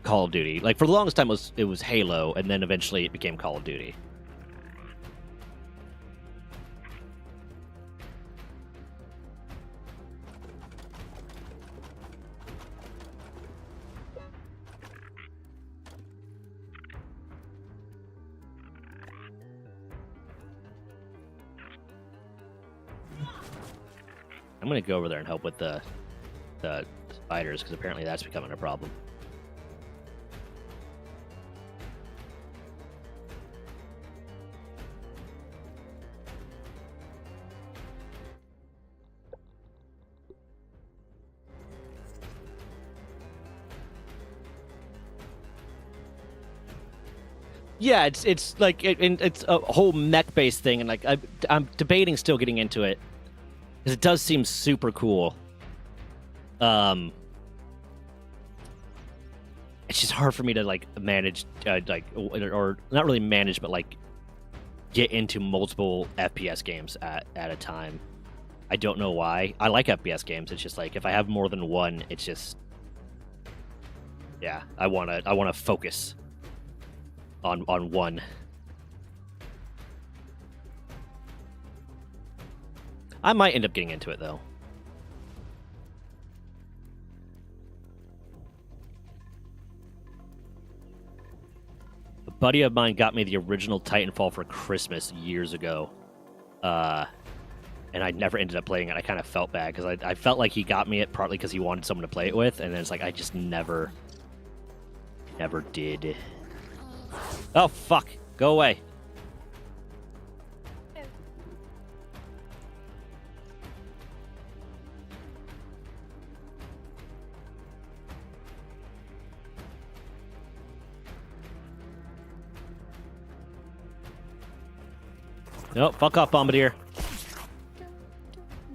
Call of Duty. Like, for the longest time, it was Halo, and then eventually it became Call of Duty. I'm gonna go over there and help with the spiders because apparently that's becoming a problem. Yeah, it's like it's a whole mech based thing, and like I'm debating still getting into it because it does seem super cool. It's just hard for me to like manage, or not really manage, but like get into multiple FPS games at a time. I don't know why. I like FPS games. It's just like if I have more than one, it's just yeah. I wanna focus on one. I might end up getting into it though. A buddy of mine got me the original Titanfall for Christmas years ago. And I never ended up playing it. I kind of felt bad because I felt like he got me it partly because he wanted someone to play it with, and then it's like I just never did. Oh, fuck. Go away. No, fuck off, Bombardier.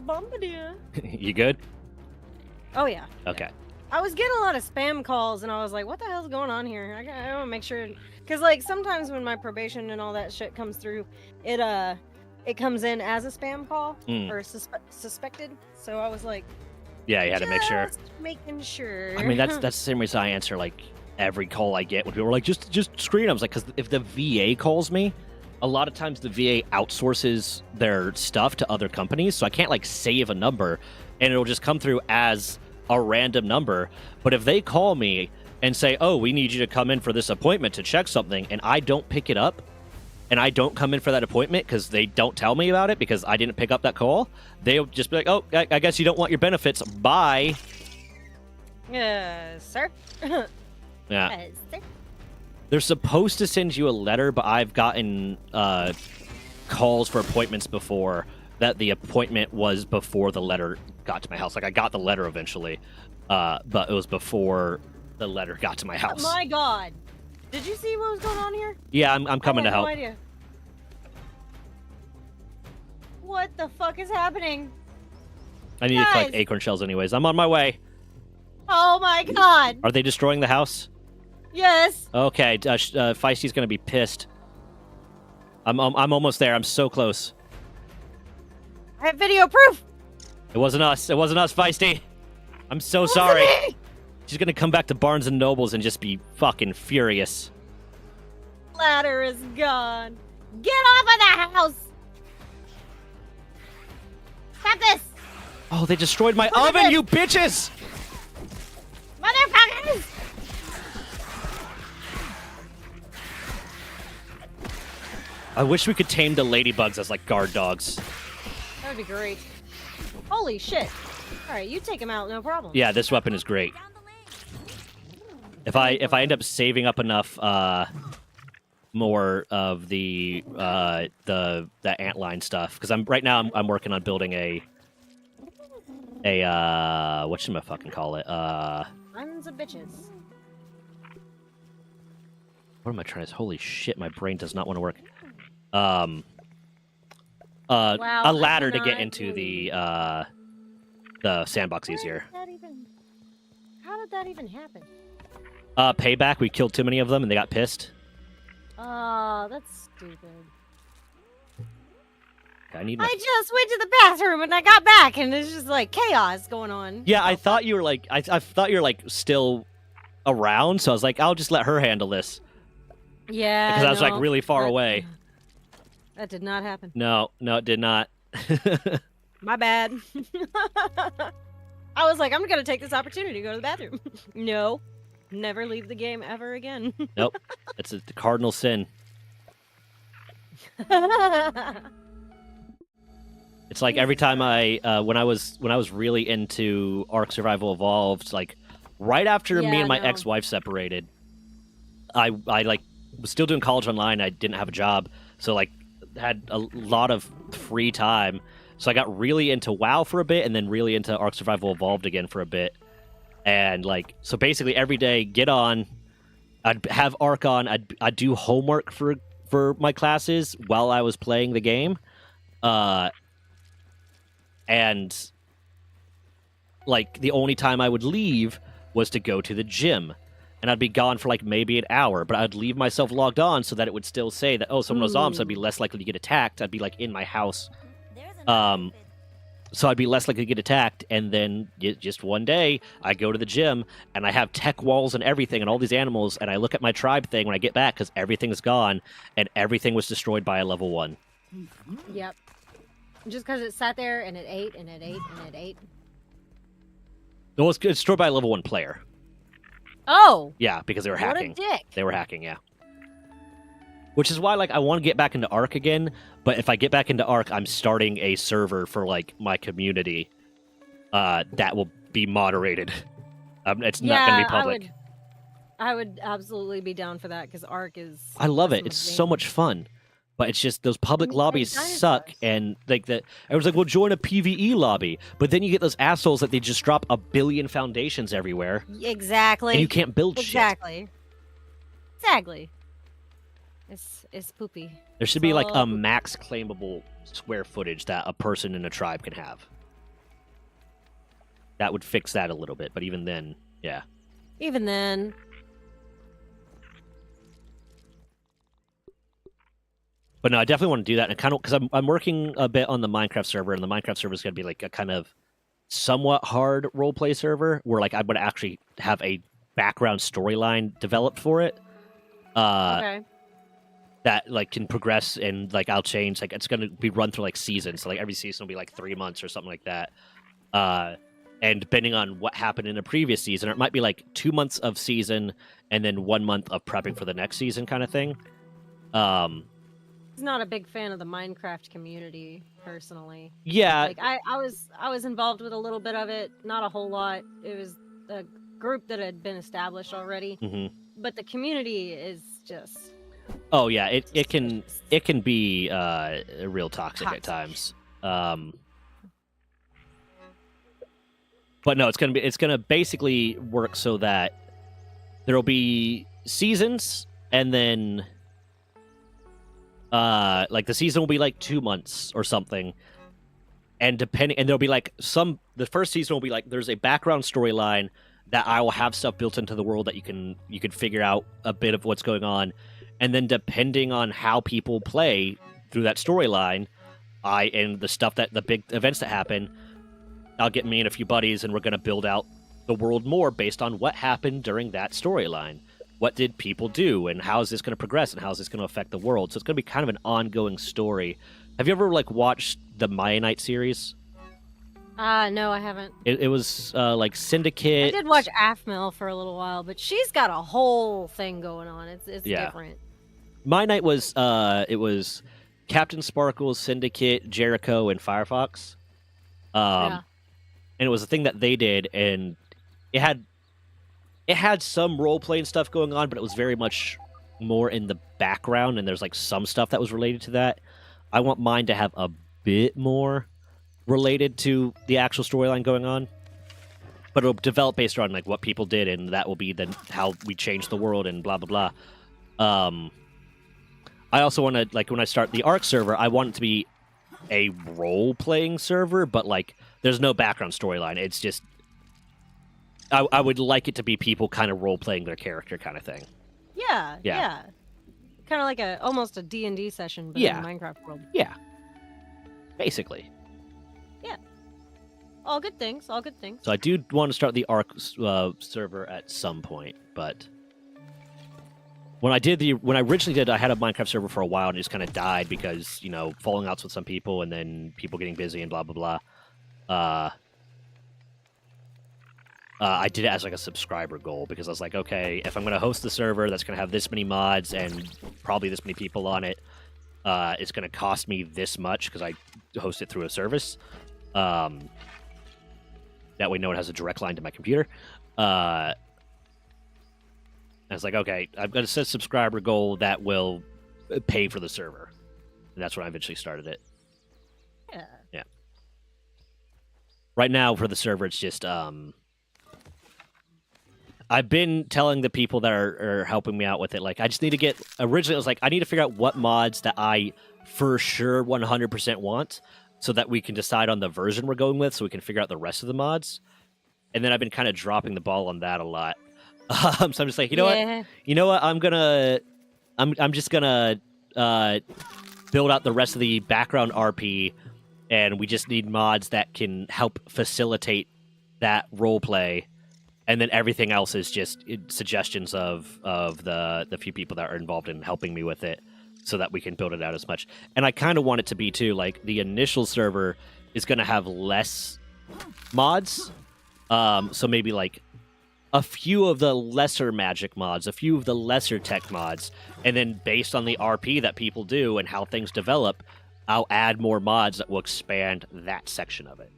Bombardier. You good? Oh yeah. Okay. I was getting a lot of spam calls, and I was like, "What the hell's going on here?" I want to make sure, because like sometimes when my probation and all that shit comes through, it comes in as a spam call or suspected. So I was like, Yeah, you had to make sure. just making sure. I mean, that's the same reason I answer like every call I get when people are like, just screen. I was like, because if the VA calls me, a lot of times the VA outsources their stuff to other companies, so I can't like save a number, and it'll just come through as a random number. But if they call me and say, "Oh, we need you to come in for this appointment to check something," and I don't pick it up, and I don't come in for that appointment because they don't tell me about it because I didn't pick up that call, they'll just be like, "Oh, I guess you don't want your benefits. Bye." Yes, sir. Yeah. Yes, sir. They're supposed to send you a letter, but I've gotten calls for appointments before that the appointment was before the letter got to my house. Like, I got the letter eventually, but it was before the letter got to my house. Oh my God. Did you see what was going on here? Yeah, I'm coming to I had help. no idea. What the fuck is happening? I need to collect Guys. acorn shells anyways. I'm on my way. Oh my God. Are they destroying the house? Yes. Okay, Feisty's gonna be pissed. I'm almost there. I'm so close. I have video proof. It wasn't us. It wasn't us, Feisty. I'm so Wasn't sorry. me. She's gonna come back to Barnes and Nobles and just be fucking furious. Ladder is gone. Get off of the house. Stop this. Oh, they destroyed my Look at oven, this. you bitches! Motherfuckers. I wish we could tame the ladybugs as like guard dogs. That would be great. Holy shit. All right, you take him out, no problem. Yeah, this weapon is great. If I end up saving up enough more of the antline stuff, because I'm working on building a whatchamacallit, Tons of bitches. what am I trying to? Holy shit, my brain does not want to work. Wow, A ladder to get cannot into believe- the sandbox Where easier. did that even- How did that even happen? Payback. We killed too many of them, and they got pissed. Oh, that's stupid. I need my. I just went to the bathroom and I got back and it's just like chaos going on. Yeah, I thought you were like. I thought you were like still around, so I was like, I'll just let her handle this Yeah. because I was like no, really far that- away. That did not happen. No, it did not. My bad. I was like, I'm gonna take this opportunity to go to the bathroom. No. Never leave the game ever again. Nope. It's the cardinal sin. It's It's like every time when I was really into Ark Survival Evolved, like right after me Yeah, and my no. ex-wife separated, I like was still doing college online. I didn't have a job, so like had a lot of free time. So I got really into WoW for a bit, and then really into Ark Survival Evolved again for a bit. And like, so basically every day, get on. I'd have Ark on. I'd do homework for my classes while I was playing the game. And like the only time I would leave was to go to the gym, and I'd be gone for like maybe an hour, but I'd leave myself logged on so that it would still say that, oh, someone was on, so I'd be less likely to get attacked. I'd be like in my house, so I'd be less likely to get attacked. And then just one day I go to the gym and I have tech walls and everything and all these animals, and I look at my tribe thing when I get back because everything's gone and everything was destroyed by a level 1. Yep. Just because it sat there and it ate and it ate and it ate. No, it's destroyed by a level 1 player. Oh! Yeah, because they were What hacking. a dick. They were hacking, yeah. Which is why, like, I want to get back into Ark again, but if I get back into Ark, I'm starting a server for, like, my community that will be moderated. It's not going to be public. I would absolutely be down for that, because Ark is... I love it. awesome It's game. so much fun. But it's just those public And lobbies dinosaurs. suck, and like that. I was like, well, join a PVE lobby, but then you get those assholes that they just drop a billion foundations everywhere, Exactly. and you can't build shit. Exactly. Exactly. It's poopy. There should be like So- a max claimable square footage that a person in a tribe can have. That would fix that a little bit, but even then, yeah. Even then... But no, I definitely want to do that, and kind of because I'm working a bit on the Minecraft server, and the Minecraft server is going to be like a kind of somewhat hard roleplay server where like I would actually have a background storyline developed for it. okay. That like can progress, and like I'll change, like it's going to be run through like seasons, so like every season will be like 3 months or something like that. And depending on what happened in a previous season, or it might be like 2 months of season and then 1 month of prepping for the next season kind of thing. He's not a big fan of the Minecraft community, personally. Yeah, Like I was involved with a little bit of it, not a whole lot. It was a group that had been established already, mhm. but the community is just Oh yeah, it can be real toxic at Toxic. times. But no, it's gonna basically work so that there'll be seasons, and then like the season will be like 2 months or something, and there'll be like the first season will be like there's a background storyline that I will have stuff built into the world that you can figure out a bit of what's going on. And then depending on how people play through that storyline, and the stuff the big events that happen, I'll get me and a few buddies, and we're going to build out the world more based on what happened during that storyline. What did people do, and how is this going to progress, and how is this going to affect the world? So it's going to be kind of an ongoing story. Have you ever like watched the Maya Knight series? no, I haven't. It was like Syndicate. I did watch Afmel for a little while, but she's got a whole thing going on. It's Yeah. different. My Knight was it was Captain Sparkles, Syndicate, Jericho, and Firefox. Yeah. And it was a thing that they did, and it had some role playing stuff going on, but it was very much more in the background, and there's like some stuff that was related to that. I want mine to have a bit more related to the actual storyline going on, but it'll develop based around like what people did, and that will be then how we change the world and blah blah blah. I also want to, like, when I start the Ark server, I want it to be a role-playing server, but like there's no background storyline. It's just I would like it to be people kind of role-playing their character kind of thing. Yeah. Yeah. Yeah. Kind of like almost a D&D session, but Yeah. in Minecraft world. Yeah, basically. All good things. All good things. So I do want to start the Ark server at some point, but when I originally did, I had a Minecraft server for a while, and it just kind of died because, you know, falling outs with some people, and then people getting busy and blah blah blah. I did it as like a subscriber goal because I was like, okay, if I'm going to host the server that's going to have this many mods and probably this many people on it, it's going to cost me this much because I host it through a service. That way no one has a direct line to my computer. I was like, okay, I've got to set a subscriber goal that will pay for the server. And that's when I eventually started it. Yeah. Right now for the server, it's just I've been telling the people that are helping me out with it, like, I just need to get... Originally, I was like, I need to figure out what mods that I for sure 100% want so that we can decide on the version we're going with so we can figure out the rest of the mods. And then I've been kind of dropping the ball on that a lot. So I'm just like, you know what? I'm just gonna build out the rest of the background RP, and we just need mods that can help facilitate that role play. And then everything else is just suggestions of the few people that are involved in helping me with it so that we can build it out as much. And I kind of want it to be, too, like, the initial server is going to have less mods. So maybe, like, a few of the lesser magic mods, a few of the lesser tech mods, and then based on the RP that people do and how things develop, I'll add more mods that will expand that section of it.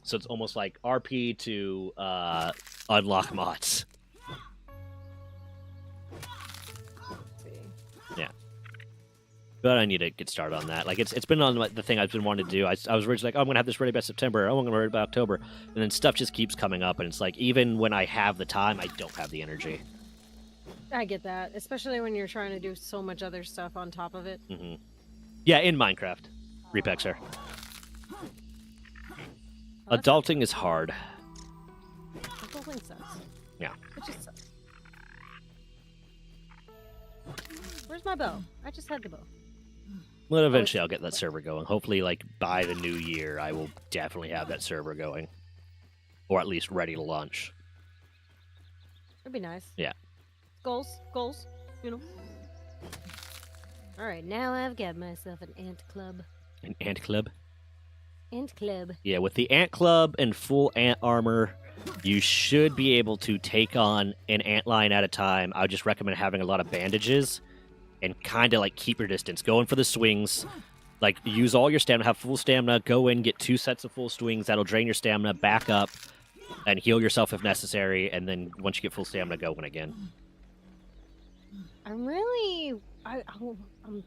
So it's almost like RP to unlock mods. Yeah. But I need to get started on that. Like, it's been on the thing I've been wanting to do. I was originally like, oh, I'm going to have this ready by September. Oh, I'm going to ready by October. And then stuff just keeps coming up. And it's like, even when I have the time, I don't have the energy. I get that, especially when you're trying to do so much other stuff on top of it. Mm-hmm. Yeah, in Minecraft. Repexer. Oh, Adulting is hard. Adulting sucks. Yeah. It just sucks. Where's my bow? I just had the bow. Well, eventually I'll get that server going. Hopefully, like, by the new year, I will definitely have that server going. Or at least ready to launch. That'd be nice. Yeah. Goals, you know. Alright, now I've got myself an ant club. An ant club? Ant club. Yeah, with the ant club and full ant armor, you should be able to take on an ant line at a time. I would just recommend having a lot of bandages and kind of, like, keep your distance. Go in for the swings. Like, use all your stamina, have full stamina, go in, get 2 sets of full swings. That'll drain your stamina, back up, and heal yourself if necessary. And then once you get full stamina, go in again. I'm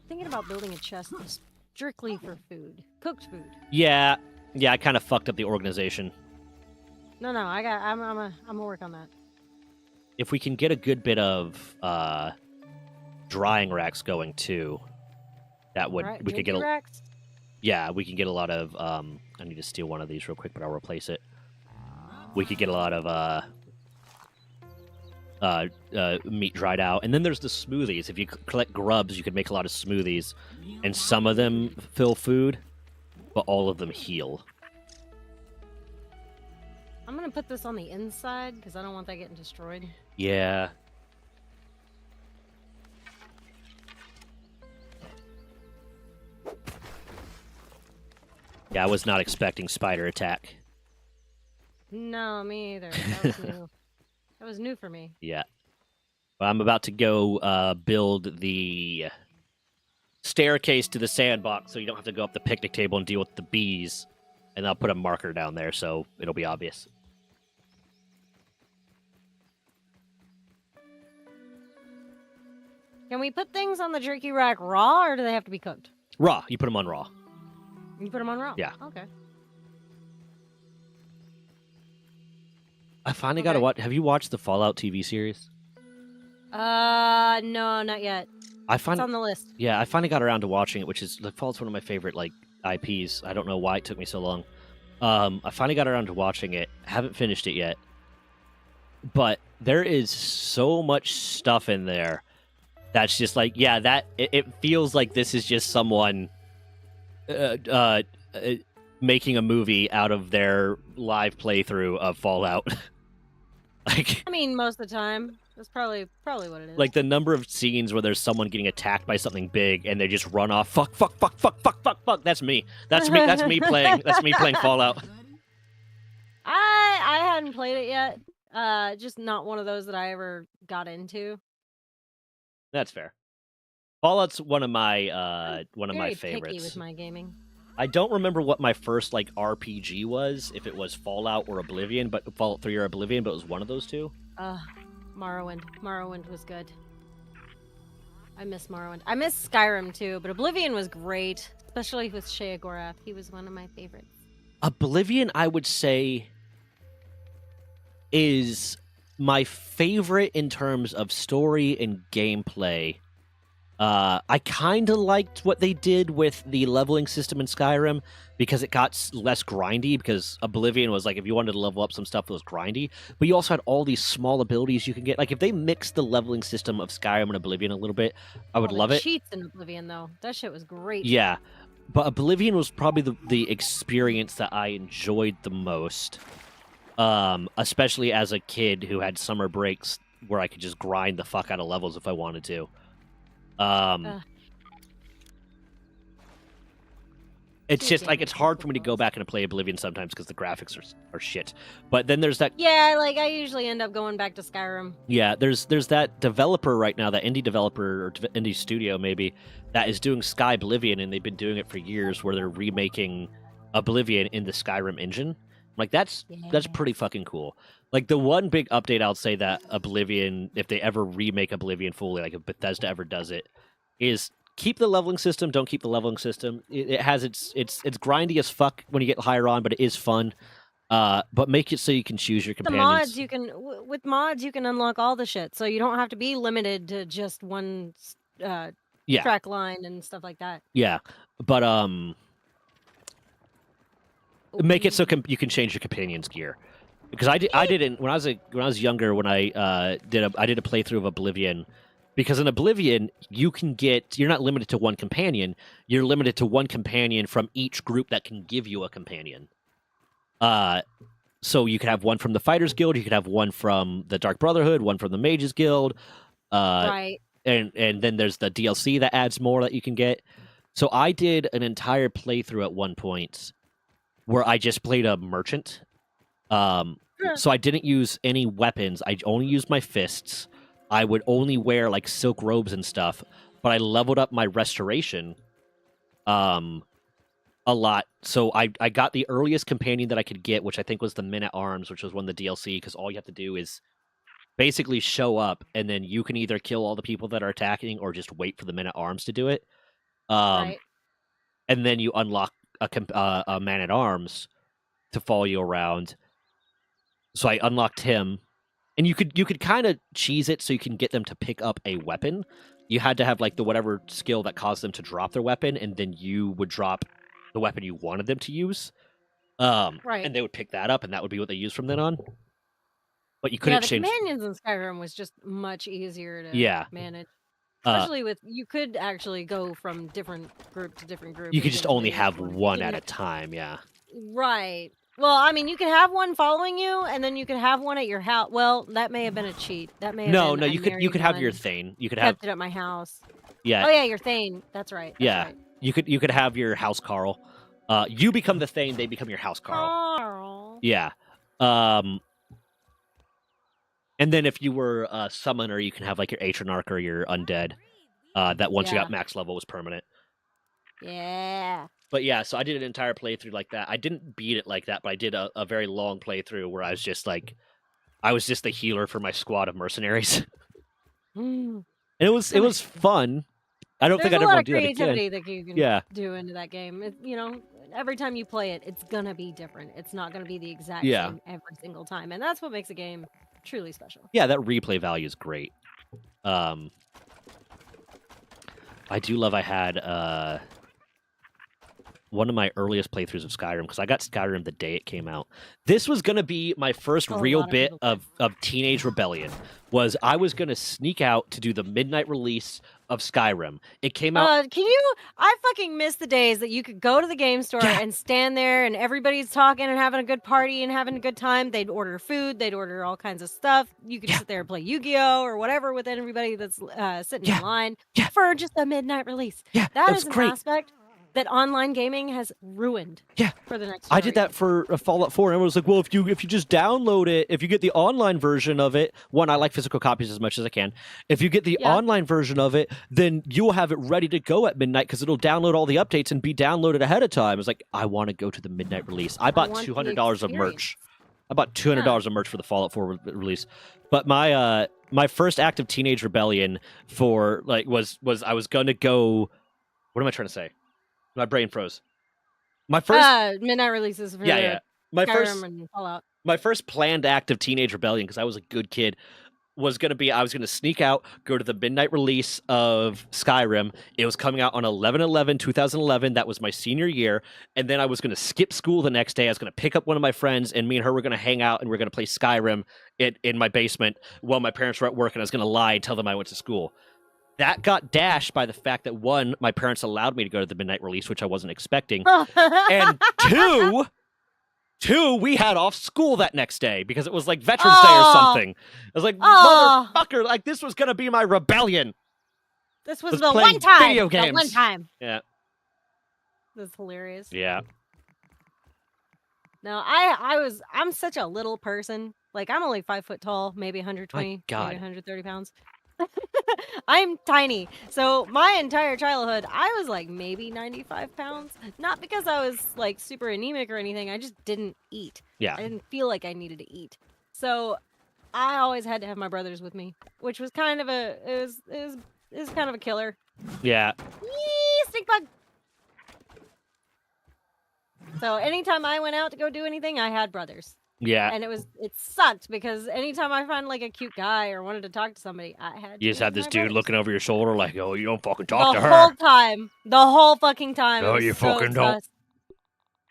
thinking about building a chest strictly for food. Cooked food. Yeah, I kind of fucked up the organization. No, I'm gonna work on that. If we can get a good bit of drying racks going too, that would we could get a racks? Yeah, we can get a lot of I need to steal one of these real quick, but I'll replace it. We could get a lot of meat dried out, and then there's the smoothies. If you collect grubs, you can make a lot of smoothies, and some of them fill food, but all of them heal. I'm gonna put this on the inside because I don't want that getting destroyed. Yeah. Yeah, I was not expecting spider attack. No, me either. That was new. That was new for me. Yeah. Well, I'm about to go build the staircase to the sandbox so you don't have to go up the picnic table and deal with the bees. And I'll put a marker down there so it'll be obvious. Can we put things on the jerky rack raw, or do they have to be cooked? Raw. You put them on raw. You put them on raw? Yeah. Okay. I finally got to watch... Have you watched the Fallout TV series? No, not yet. It's on the list. Yeah, I finally got around to watching it, which is... Like, Fallout's one of my favorite, like, IPs. I don't know why it took me so long. I finally got around to watching it. Haven't finished it yet. But there is so much stuff in there that's just like, yeah, that... It feels like this is just someone... making a movie out of their live playthrough of Fallout. Like, I mean, most of the time. That's probably what it is. like the number of scenes where there's someone getting attacked by something big and they just run off. Fuck. That's me. That's me playing. That's me playing Fallout. I hadn't played it yet. Just not one of those that I ever got into. That's fair. Fallout's one of my Very picky favorites. with my gaming. I don't remember what my first like RPG was, if it was Fallout or Oblivion, but Fallout 3 or Oblivion, but it was one of those two. Morrowind. Morrowind was good. I miss Morrowind. I miss Skyrim too, but Oblivion was great, especially with Sheogorath. He was one of my favorites. Oblivion, I would say, is my favorite in terms of story and gameplay. I kind of liked what they did with the leveling system in Skyrim because it got less grindy, because Oblivion was like, if you wanted to level up some stuff, it was grindy. But you also had all these small abilities you can get. Like, if they mixed the leveling system of Skyrim and Oblivion a little bit, I would love it. Cheats in Oblivion, though. That shit was great. Yeah. But Oblivion was probably the experience that I enjoyed the most. Especially as a kid who had summer breaks where I could just grind the fuck out of levels if I wanted to. It's just like, it's hard for me to go back and play Oblivion sometimes because the graphics are shit. But then there's that. Yeah, like I usually end up going back to Skyrim. Yeah, there's that developer right now, that indie developer or indie studio maybe, that is doing Sky Oblivion, and they've been doing it for years, where they're remaking Oblivion in the Skyrim engine. Like, that's pretty fucking cool. Like, the one big update I'll say that Oblivion, if they ever remake Oblivion fully, like if Bethesda ever does it, is keep the leveling system, don't keep the leveling system. It has it's grindy as fuck when you get higher on, but it is fun. But make it so you can choose your companions. With mods you can unlock all the shit, so you don't have to be limited to just one track line and stuff like that. Yeah, but make it so you can change your companion's gear. Because I didn't when I was younger, when I did a playthrough of Oblivion. Because in Oblivion, you're not limited to one companion. You're limited to one companion from each group that can give you a companion. So you could have one from the Fighters Guild, you could have one from the Dark Brotherhood, one from the Mages Guild. Right. And then there's the DLC that adds more that you can get. So I did an entire playthrough at one point where I just played a merchant. So I didn't use any weapons. I only used my fists. I would only wear like silk robes and stuff, but I leveled up my restoration a lot. So I got the earliest companion that I could get, which I think was the Men-at-Arms, which was one of the DLC, because all you have to do is basically show up, and then you can either kill all the people that are attacking or just wait for the Men-at-Arms to do it. Right. And then you unlock a Man-at-Arms to follow you around. So I unlocked him, and you could kind of cheese it so you can get them to pick up a weapon. You had to have like the whatever skill that caused them to drop their weapon, and then you would drop the weapon you wanted them to use. Right. And they would pick that up, and that would be what they used from then on. But you couldn't change. The companions in Skyrim was just much easier to manage. Especially you could actually go from different group to different group. You could just only have one at a time, yeah. Right. Well, I mean, you could have one following you, and then you could have one at your house. Well, that may have been a cheat. That may have been no. You could have your Thane. You could have kept it at my house. Yeah. Oh yeah, your Thane. That's right. Right. You could have your house Carl. You become the Thane. They become your house Carl. Yeah. And then if you were a summoner, you can have like your Atronach or your undead. That once you got max level was permanent. Yeah. But yeah, so I did an entire playthrough like that. I didn't beat it like that, but I did a very long playthrough where I was just the healer for my squad of mercenaries. And it was fun. I don't think I'd ever want to do that again. There's a lot of creativity that you can do into that game. Every time you play it, it's gonna be different. It's not gonna be the exact same every single time, and that's what makes a game truly special. Yeah, that replay value is great. I do love I had one of my earliest playthroughs of Skyrim, because I got Skyrim the day it came out. This was going to be my first real bit of Teenage Rebellion. I was going to sneak out to do the midnight release of Skyrim. It came out... I fucking miss the days that you could go to the game store and stand there and everybody's talking and having a good party and having a good time. They'd order food. They'd order all kinds of stuff. You could sit there and play Yu-Gi-Oh! Or whatever with everybody that's sitting in line for just a midnight release. Yeah, that is an aspect that online gaming has ruined. Yeah. For the next. I did that for Fallout 4, and everyone was like, "Well, if you just download it, if you get the online version of it, one, I like physical copies as much as I can. If you get the Yeah. online version of it, then you'll have it ready to go at midnight because it'll download all the updates and be downloaded ahead of time." It's like, I want to go to the midnight release. I bought want the $200 of merch. experience. I bought $200 of merch for the Fallout 4 release. But my my first act of teenage rebellion for like was I was gonna go. What am I trying to say? My brain froze. My first midnight releases for yeah. My Skyrim and Fallout. my first planned act of teenage rebellion, because I was a good kid, was going to be I was going to sneak out, go to the midnight release of Skyrim. It was coming out on 11/11/2011. That was my senior year. And then I was going to skip school the next day. I was going to pick up one of my friends, and me and her were going to hang out, and we are going to play Skyrim in my basement while my parents were at work, and I was going to lie and tell them I went to school. That got dashed by the fact that, one, my parents allowed me to go to the midnight release, which I wasn't expecting. And two, we had off school that next day because it was like Veterans Day or something. I was like, motherfucker, like this was going to be my rebellion. This was Was the playing one time. video The one games. time. Yeah. That's hilarious. Yeah. No, I'm such a little person. Like, I'm only 5 foot tall, maybe 120, God. maybe 130 pounds. I'm tiny. So my entire childhood, I was like maybe 95 pounds. Not because I was like super anemic or anything. I just didn't eat. Yeah. I didn't feel like I needed to eat. So I always had to have my brothers with me, which was kind of it was kind of a killer. Yeah. Yee, stink bug. So anytime I went out to go do anything, I had brothers. Yeah. And it sucked because anytime I found like a cute guy or wanted to talk to somebody, I had to You just use have this my dude brothers. looking over your shoulder like, oh, you don't fucking talk to The her. whole time. The whole fucking time. No, It was you so fucking don't. sus.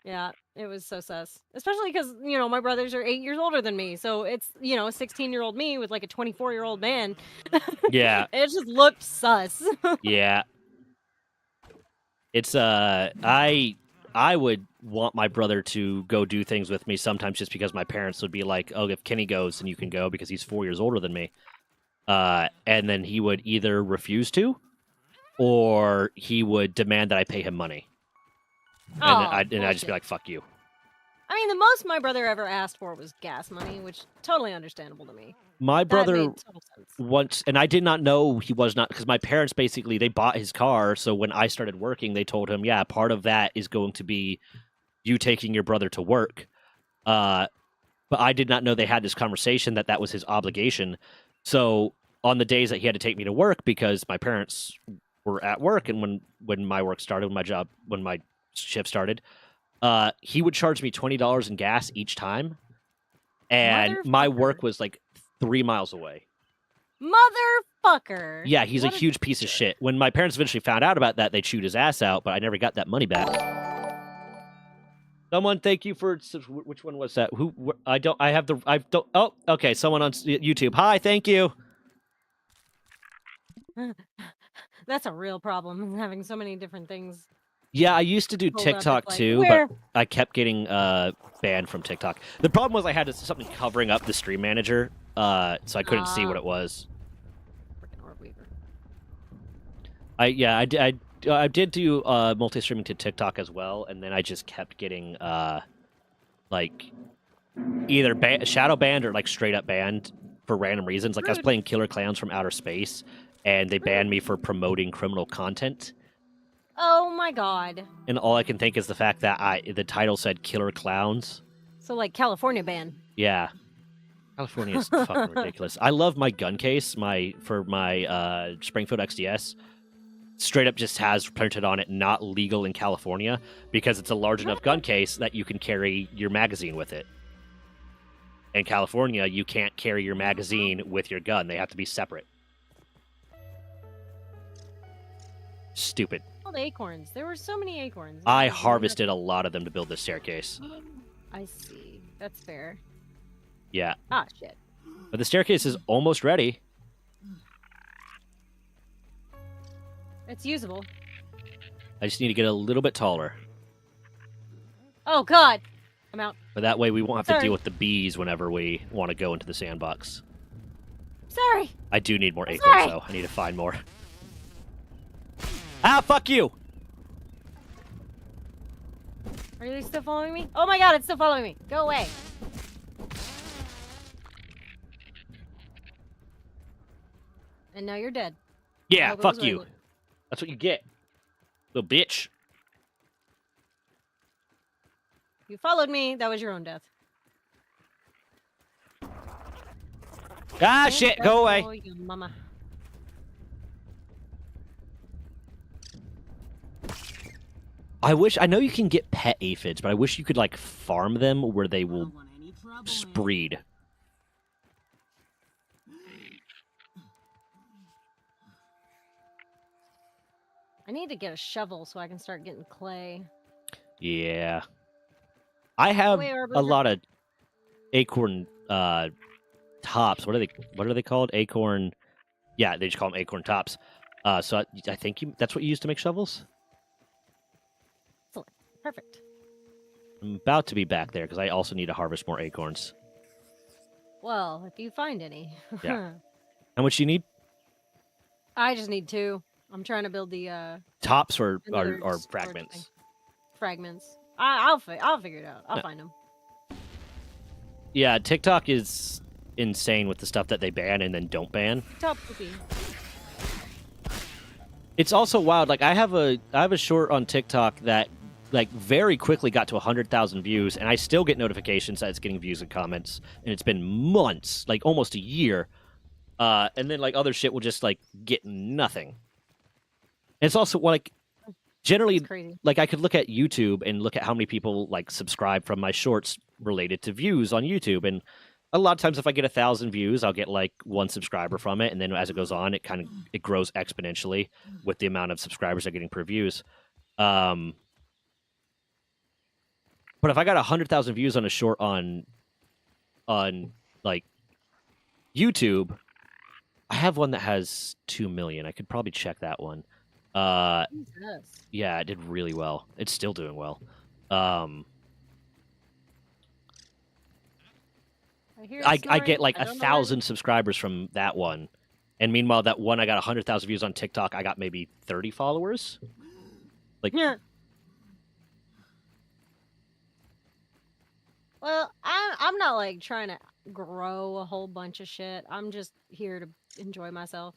Yeah, it was so sus. Especially because, my brothers are 8 years older than me. So it's, a 16-year-old me with like a 24-year-old man. Yeah. It just looked sus. Yeah. It's I would want my brother to go do things with me sometimes just because my parents would be like, oh, if Kenny goes, then you can go because he's 4 years older than me. And then he would either refuse to or he would demand that I pay him money. And I'd just be like, fuck you. I mean, the most my brother ever asked for was gas money, which totally understandable to me. My That brother made total sense. once, and I did not know he was not, because my parents basically, they bought his car. So when I started working, they told him, yeah, part of that is going to be you taking your brother to work. But I did not know they had this conversation that was his obligation. So on the days that he had to take me to work because my parents were at work, and when my work started, when my shift started, he would charge me $20 in gas each time. And my work Motherfucker. was like 3 miles away. Motherfucker. Yeah, he's What a huge piece of shit. When my parents eventually found out about that, they chewed his ass out, but I never got that money back. Someone, thank you for which one was that? Oh, okay, someone on YouTube. Hi, thank you. That's a real problem, having so many different things. Yeah, I used to do pulled up. TikTok It's like, too, where? but I kept getting banned from TikTok. The problem was I had something covering up the stream manager, so I couldn't see what it was. Freaking Orb Weaver. I did do multi-streaming to TikTok as well, and then I just kept getting like either shadow banned or like straight up banned for random reasons. Like I was Rude. playing Killer Clowns from Outer Space, and they banned me for promoting criminal content. Oh my god. And all I can think is the fact that the title said Killer Clowns. So like California ban. Yeah. California is fucking ridiculous. I love my gun case, for my Springfield XDS. Straight up just has printed on it not legal in California because it's a large enough gun case that you can carry your magazine with it. In California, you can't carry your magazine with your gun. They have to be separate. Stupid. All the acorns. There were so many acorns. I harvested a lot of them to build this staircase. I see. That's fair. Yeah. Ah, shit. But the staircase is almost ready. It's usable. I just need to get a little bit taller. Oh god. I'm out. But that way we won't have to Sorry. deal with the bees whenever we want to go into the sandbox. Sorry. I do need more I'm acorns, sorry. though. I need to find more. Ah, fuck you! Are you still following me? Oh my god, it's still following me. Go away. And now you're dead. Yeah, hope it fuck was you. worth it. That's what you get. Little bitch. You followed me. That was your own death. Ah, And shit, that's go away. all your mama. I know you can get pet aphids, but I wish you could, like, farm them where they I will don't want any trouble, man. spreed. I need to get a shovel so I can start getting clay. Yeah. I have Wait, a Arbiter. lot of acorn tops. What are they called? Acorn. Yeah, they just call them acorn tops. So I think that's what you use to make shovels. Perfect. I'm about to be back there because I also need to harvest more acorns. Well, if you find any. Yeah. How much do you need? I just need 2. I'm trying to build the Tops or another or storage fragments? thing. Fragments. I'll figure it out. I'll Yeah. find them. Yeah, TikTok is insane with the stuff that they ban and then don't ban. Top poopy. It's also wild. Like I have a short on TikTok that like very quickly got to 100,000 views, and I still get notifications that it's getting views and comments, and it's been months, like almost a year. And then like other shit will just like get nothing. And it's also like generally It's crazy. like I could look at YouTube and look at how many people like subscribe from my shorts related to views on YouTube, and a lot of times if I get 1,000 views, I'll get like 1 subscriber from it, and then as it goes on, it grows exponentially with the amount of subscribers I'm getting per views. But if I got 100,000 views on a short on like YouTube, I have one that has 2 million. I could probably check that one. Jesus. Yeah, it did really well. It's still doing well. I hear it get snoring. like I don't know where it 1,000 subscribers from that one, and meanwhile that one I got 100,000 views on TikTok. I got maybe 30 followers. Like Yeah. Well, I'm not like trying to grow a whole bunch of shit. I'm just here to enjoy myself.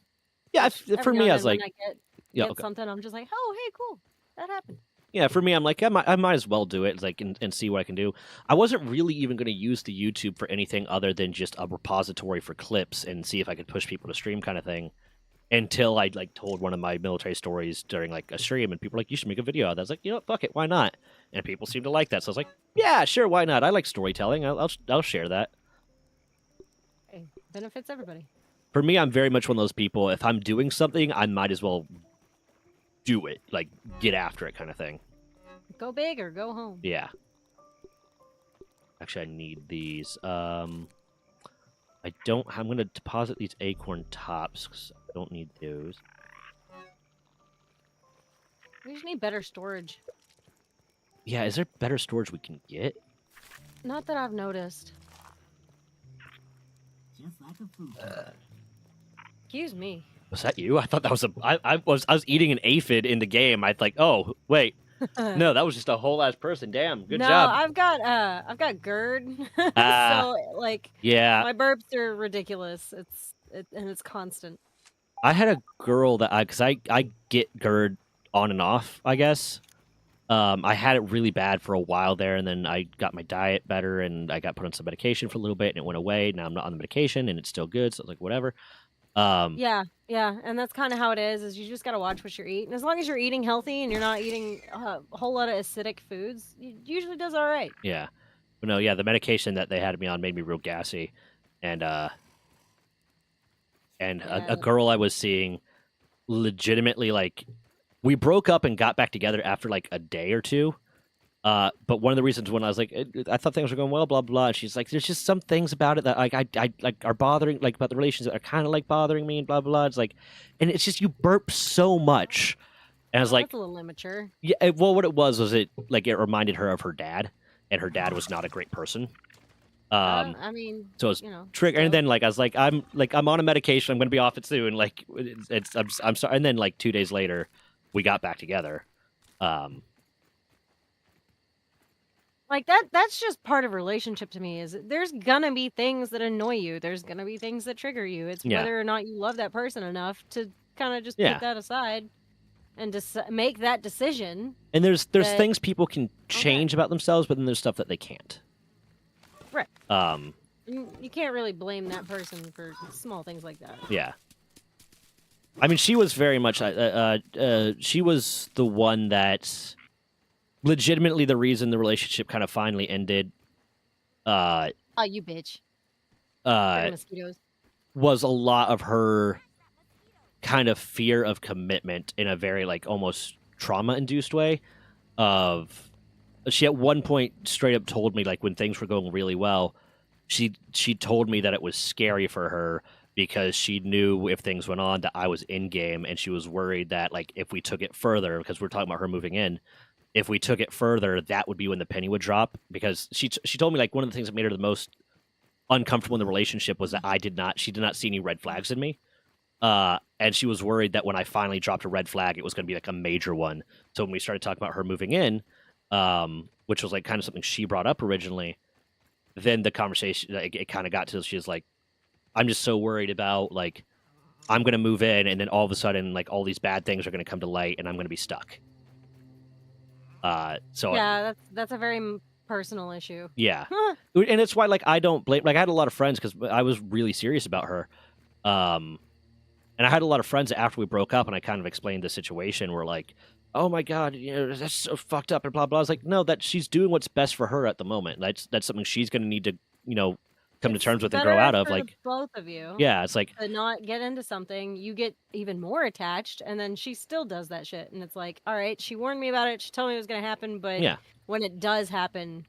yeah, Which for every me now I and was then like, when I yeah, get okay. something, I'm just like, oh, hey, cool, that happened. Yeah, for me, I'm like, I might as well do it, like, and see what I can do. I wasn't really even going to use the YouTube for anything other than just a repository for clips and see if I could push people to stream, kind of thing. Until I like told one of my military stories during like a stream, and people were like, "You should make a video." I was like, "You know what? Fuck it, why not?" And people seem to like that, so I was like, "Yeah, sure, why not? I like storytelling. I'll share that." Hey, benefits everybody. For me, I'm very much one of those people. If I'm doing something, I might as well do it, like get after it, kind of thing. Go big or go home. Yeah. Actually, I need these. I don't. I'm gonna deposit these acorn tops because I don't need those. We just need better storage. Yeah, is there better storage we can get? Not that I've noticed. Just like a fruit. Excuse me. Was that you? I thought that was I was eating an aphid in the game. I like, oh wait, no, that was just a whole ass person. Damn, good no, job. I've got GERD. Ah. So like Yeah, my burps are ridiculous. And it's constant. I had a girl that I get GERD on and off, I guess. I had it really bad for a while there, and then I got my diet better, and I got put on some medication for a little bit, and it went away. Now I'm not on the medication, and it's still good, so it's like whatever. Yeah, and that's kind of how it is you just got to watch what you're eating. As long as you're eating healthy and you're not eating a whole lot of acidic foods, it usually does all right. Yeah, but no, yeah, the medication that they had me on made me real gassy, and a Yeah. girl I was seeing legitimately like we broke up and got back together after like a day or two. But one of the reasons when I was like, I thought things were going well, blah blah. And she's like, there's just some things about it that like I like are bothering, like about the relations that are kind of like bothering me and blah blah. It's like, and it's just you burp so much, and I was like, That's a little immature. yeah. Well, what it was it like it reminded her of her dad, and her dad was not a great person. I mean, So it's you know, trigger, and so- then like I was like, I'm on a medication. I'm gonna be off it soon. Like I'm sorry. And then like 2 days later, we got back together. Like that's just part of relationship to me is there's gonna be things that annoy you. There's gonna be things that trigger you. It's Yeah. whether or not you love that person enough to kind of just Yeah. put that aside and make that decision. And there's that- things people can change about themselves, but then there's stuff that they can't. Right. Um, You can't really blame that person for small things like that. yeah. I mean, she was very much. She was the one that, legitimately, the reason the relationship kind of finally ended. Oh, you bitch. Mosquitoes. Was a lot of her kind of fear of commitment in a very like almost trauma-induced way. Of she at one point straight up told me like when things were going really well, she told me that it was scary for her because she knew if things went on that I was in game, and she was worried that like if we took it further, because we're talking about her moving in, if we took it further, that would be when the penny would drop. Because she told me like one of the things that made her the most uncomfortable in the relationship was that she did not see any red flags in me. And she was worried that when I finally dropped a red flag, it was going to be like a major one. So when we started talking about her moving in, which was like kind of something she brought up originally, then the conversation, it kind of got to, she was like, I'm just so worried about like, I'm going to move in and then all of a sudden like all these bad things are going to come to light and I'm going to be stuck. So yeah, that's a very personal issue. Yeah. And it's why like I don't blame, like I had a lot of friends because I was really serious about her. And I had a lot of friends that after we broke up and I kind of explained the situation were like, oh my God, you know, that's so fucked up and blah, blah. I was like, no, that she's doing what's best for her at the moment. That's something she's going to need to, you know, come to terms with and grow out of. For like both of you. Yeah, it's like to not get into something, you get even more attached, and then she still does that shit. And it's like, all right, she warned me about it. She told me it was going to happen, but Yeah. when it does happen,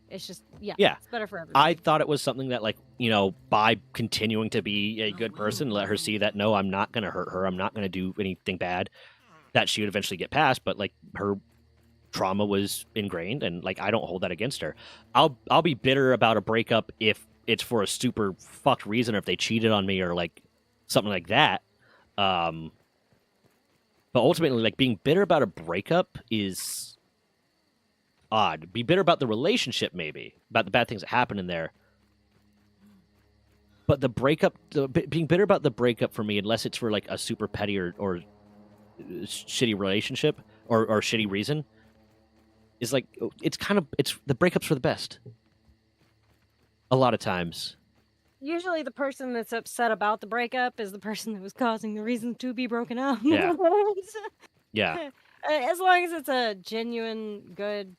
it's just, Yeah. it's better for everyone. I thought it was something that, like, you know, by continuing to be a good person, let her see that, no, I'm not going to hurt her. I'm not going to do anything bad, that she would eventually get past. But, like, her trauma was ingrained, and, like, I don't hold that against her. I'll be bitter about a breakup if it's for a super fucked reason, or if they cheated on me or, like, something like that. But ultimately, like, being bitter about a breakup is odd. Be bitter about the relationship, maybe, about the bad things that happen in there. But the breakup, being bitter about the breakup for me, unless it's for like a super petty or shitty relationship or shitty reason, is like it's the breakups for the best. A lot of times. Usually the person that's upset about the breakup is the person that was causing the reason to be broken up. Yeah. Yeah. As long as it's a genuine, good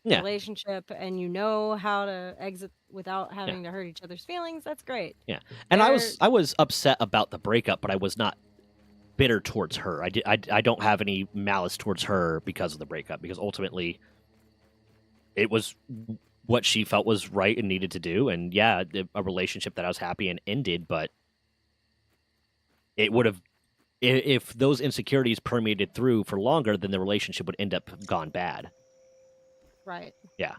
Yeah. relationship and you know how to exit without having to hurt each other's feelings, that's great. Yeah. And I was upset about the breakup, but I was not bitter towards her. I don't have any malice towards her because of the breakup, because ultimately it was what she felt was right and needed to do. And yeah, a relationship that I was happy in ended, but it would have, if those insecurities permeated through for longer, then the relationship would end up gone bad. Right. Yeah.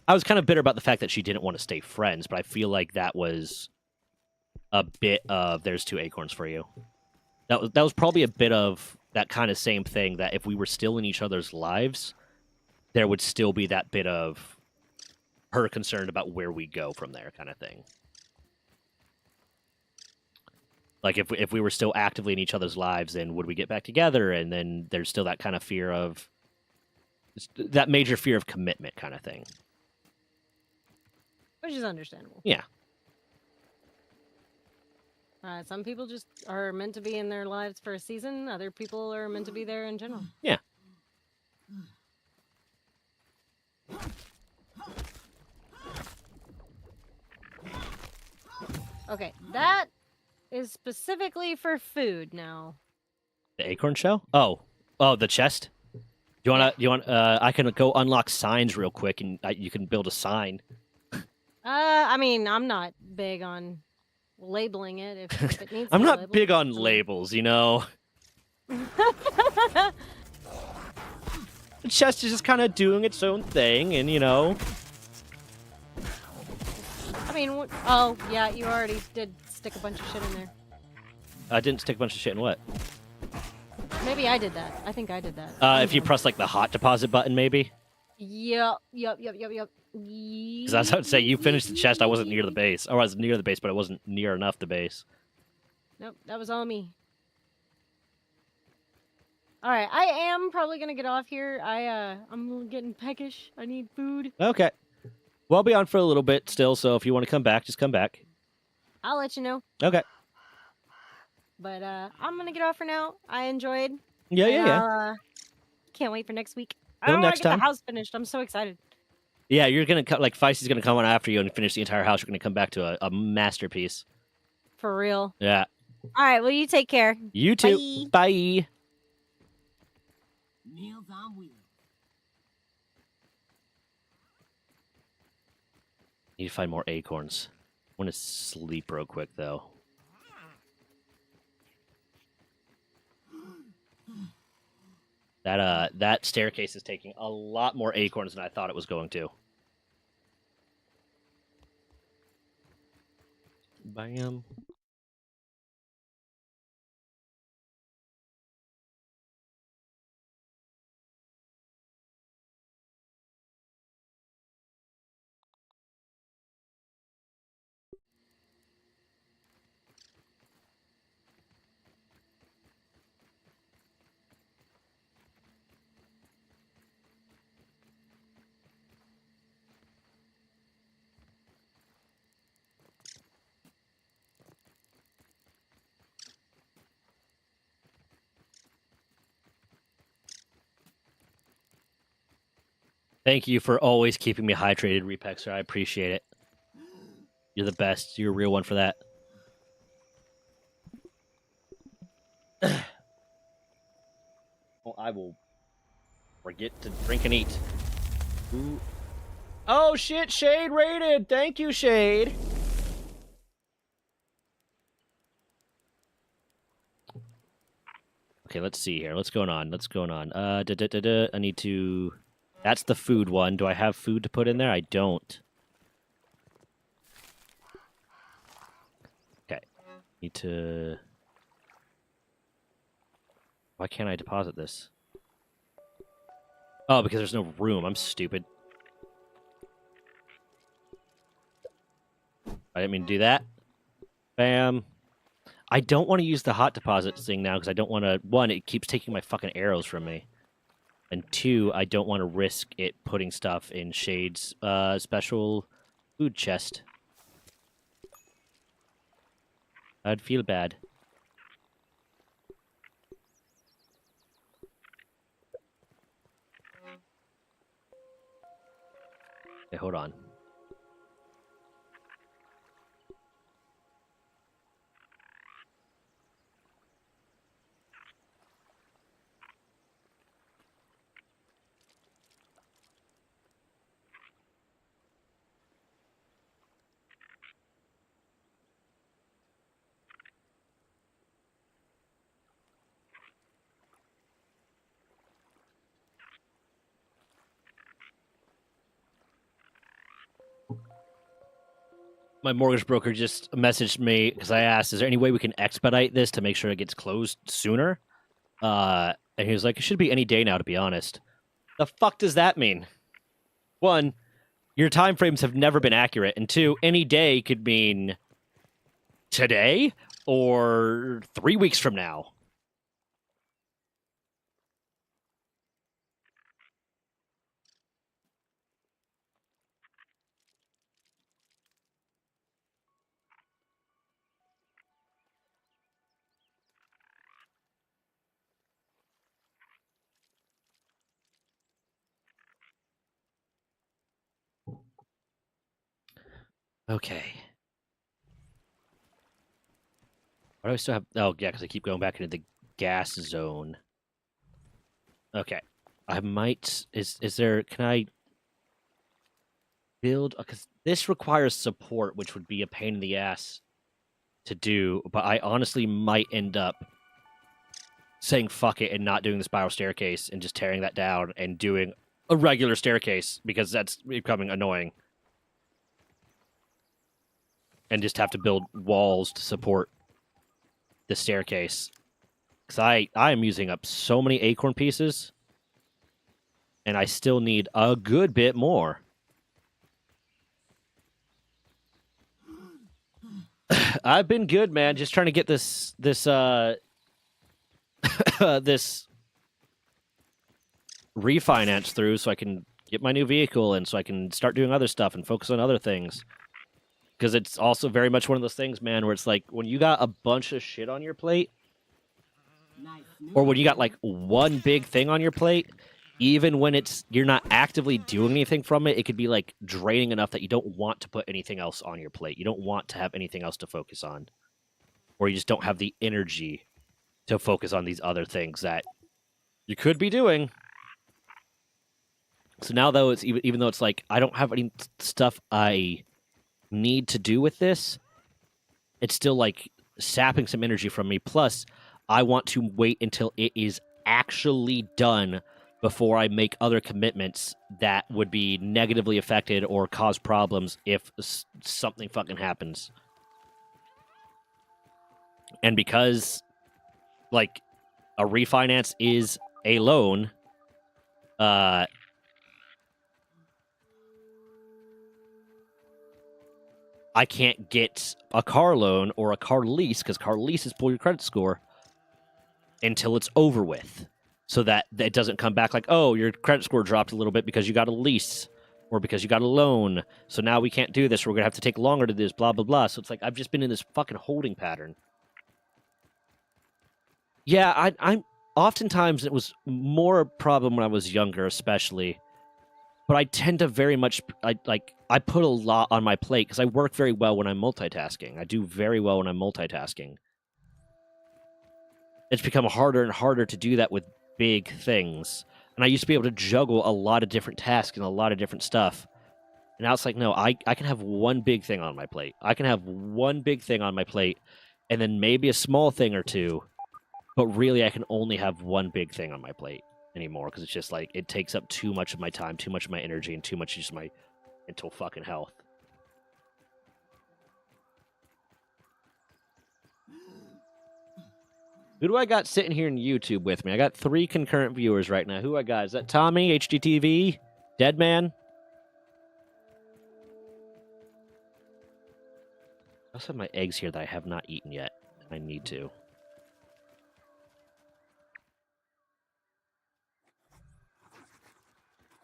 I was kind of bitter about the fact that she didn't want to stay friends, but I feel like that was a bit of there's two acorns for you. That was probably a bit of that kind of same thing, that if we were still in each other's lives, there would still be that bit of her concerned about where we go from there kind of thing. Like if we were still actively in each other's lives, then would we get back together? And then there's still that kind of fear of, that major fear of commitment kind of thing. Which is understandable. Yeah. Some people just are meant to be in their lives for a season. Other people are meant to be there in general. Yeah. Okay, that is specifically for food now. The acorn shell? Oh, the chest. Do you want? I can go unlock signs real quick, and you can build a sign. I mean, I'm not big on labeling it if it needs. I'm to be not labeled. big on labels, you know. The chest is just kind of doing its own thing, and you know. I mean, oh yeah, you already did stick a bunch of shit in there. I didn't stick a bunch of shit in what? Maybe I did that. I think I did that. If you press like the hot deposit button, maybe. Yep. Because I was about to say, you finished the chest, I wasn't near the base. Or I was near the base, but I wasn't near enough the base. Nope, that was all me. All right, I am probably gonna get off here. I'm getting peckish. I need food. Okay. Well, I'll be on for a little bit still, so if you want to come back, just come back. I'll let you know. Okay. But I'm gonna get off for now. I enjoyed. Yeah, and yeah, yeah. Can't wait for next week. Till I want next to get time. the house finished. I'm so excited. Yeah, you're going to, like, Feisty's going to come on after you and finish the entire house. You're going to come back to a masterpiece. For real. Yeah. All right, well, you take care. You too. Bye. Meals on wheels. Need to find more acorns. I want to sleep real quick, though. That staircase is taking a lot more acorns than I thought it was going to. Bam. Thank you for always keeping me hydrated, Repexer. I appreciate it. You're the best. You're a real one for that. Well, I will forget to drink and eat. Ooh. Oh, shit. Shade raided. Thank you, Shade. Okay, let's see here. What's going on? I need to... That's the food one. Do I have food to put in there? I don't. Okay. Need to... Why can't I deposit this? Oh, because there's no room. I'm stupid. I didn't mean to do that. Bam. I don't want to use the hot deposit thing now because I don't want to... One, it keeps taking my fucking arrows from me. And two, I don't want to risk it putting stuff in Shade's special food chest. I'd feel bad. Okay, hold on. My mortgage broker just messaged me because I asked, is there any way we can expedite this to make sure it gets closed sooner? And he was like, it should be any day now, to be honest. The fuck does that mean? One, your time frames have never been accurate. And two, any day could mean today or 3 weeks from now. Okay. Why do I still have... Oh, yeah, because I keep going back into the gas zone. Okay. I might... Is there... Can I build... Because this requires support, which would be a pain in the ass to do, but I honestly might end up saying fuck it and not doing the spiral staircase and just tearing that down and doing a regular staircase because that's becoming annoying. And just have to build walls to support the staircase. Because I am using up so many acorn pieces. And I still need a good bit more. I've been good, man. Just trying to get this this refinance through so I can get my new vehicle and so I can start doing other stuff and focus on other things. Because it's also very much one of those things, man, where it's like when you got a bunch of shit on your plate, Nice. or when you got like one big thing on your plate, even when you're not actively doing anything from it, it could be like draining enough that you don't want to put anything else on your plate. You don't want to have anything else to focus on. Or you just don't have the energy to focus on these other things that you could be doing. So now though it's even though it's like I don't have any stuff I need to do with this, it's still like sapping some energy from me. Plus, I want to wait until it is actually done before I make other commitments that would be negatively affected or cause problems if something fucking happens. And because, like, a refinance is a loan, I can't get a car loan or a car lease, because car leases pull your credit score until it's over with. So that it doesn't come back like, oh, your credit score dropped a little bit because you got a lease or because you got a loan. So now we can't do this. We're going to have to take longer to do this, blah, blah, blah. So it's like I've just been in this fucking holding pattern. Yeah, I'm oftentimes it was more a problem when I was younger, especially. But I tend to very much, I put a lot on my plate because I work very well when I'm multitasking. I do very well when I'm multitasking. It's become harder and harder to do that with big things. And I used to be able to juggle a lot of different tasks and a lot of different stuff. And now it's like, no, I can have one big thing on my plate. I can have one big thing on my plate and then maybe a small thing or two. But really, I can only have one big thing on my plate anymore because it's just like it takes up too much of my time, too much of my energy, and too much of just my mental fucking health. Who do I got sitting here in YouTube with me? I got 3 concurrent viewers right now. Who I got? Is that Tommy, HGTV, Deadman? I also have my eggs here that I have not eaten yet. I need to.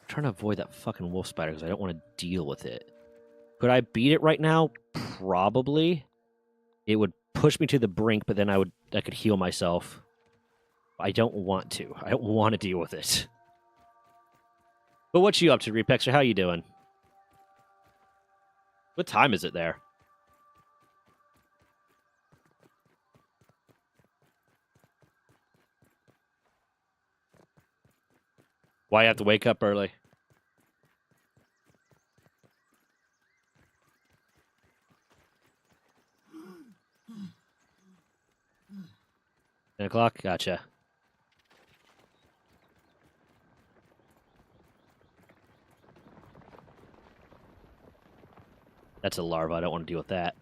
I'm trying to avoid that fucking wolf spider because I don't want to deal with it. Could I beat it right now? Probably. It would push me to the brink, but then I could heal myself. I don't want to. I don't want to deal with it. But what you up to, Repexer? How you doing? What time is it there? Why you have to wake up early? 10 o'clock? Gotcha. That's a larva. I don't want to deal with that.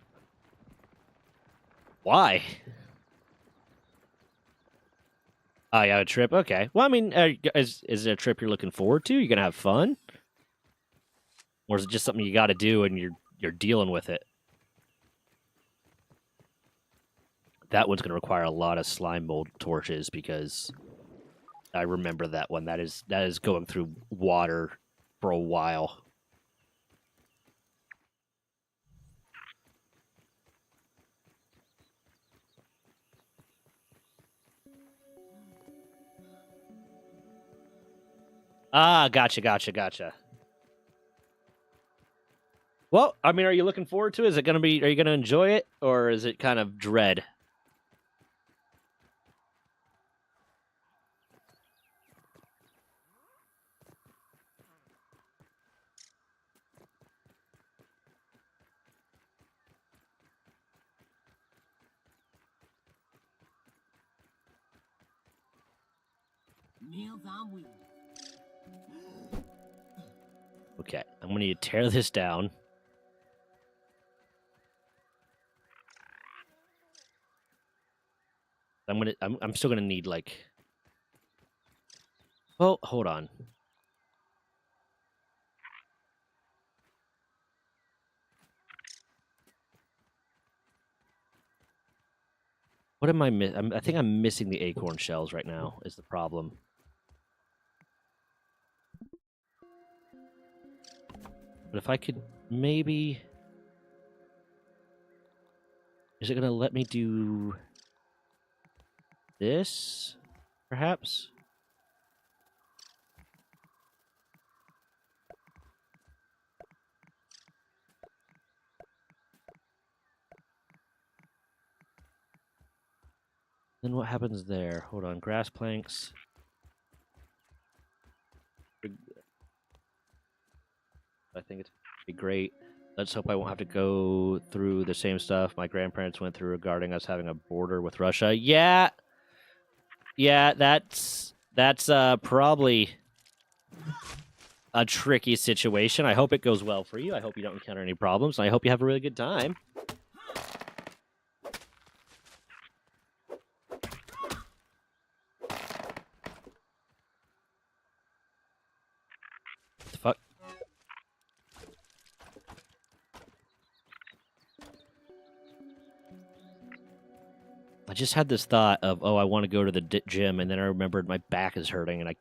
Why? Oh, yeah, a trip? Okay. Well, I mean, is it a trip you're looking forward to? You gonna have fun? Or is it just something you gotta do and you're dealing with it? That one's gonna require a lot of slime mold torches because I remember that one. That is going through water for a while. Ah, gotcha. Well, I mean, are you looking forward to it? Is it gonna be? Are you gonna enjoy it, or is it kind of dread? Meals on wheels. Okay, I'm gonna need to tear this down. I'm still gonna need like. Well, hold on. What am I missing? I think I'm missing the acorn shells right now is the problem. But if I could maybe... Is it going to let me do this, perhaps? Then what happens there? Hold on, grass planks. I think it's be great. Let's hope I won't have to go through the same stuff my grandparents went through regarding us having a border with Russia. Yeah, that's probably a tricky situation. I hope it goes well for you. I hope you don't encounter any problems. And I hope you have a really good time. What the fuck? I just had this thought of, oh, I want to go to the gym, and then I remembered my back is hurting, and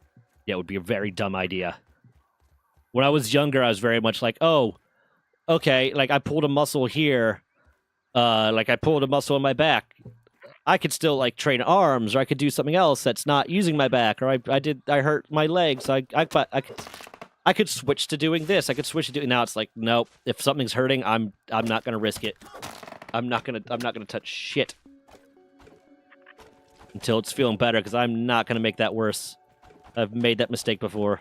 it would be a very dumb idea. When I was younger, I was very much like, oh, okay, like I pulled a muscle here, like I pulled a muscle in my back. I could still like train arms, or I could do something else that's not using my back, or I hurt my legs. I could switch to doing this. I could switch to doing. Now it's like, nope. If something's hurting, I'm not gonna risk it. I'm not gonna touch shit until it's feeling better, because I'm not gonna make that worse. I've made that mistake before.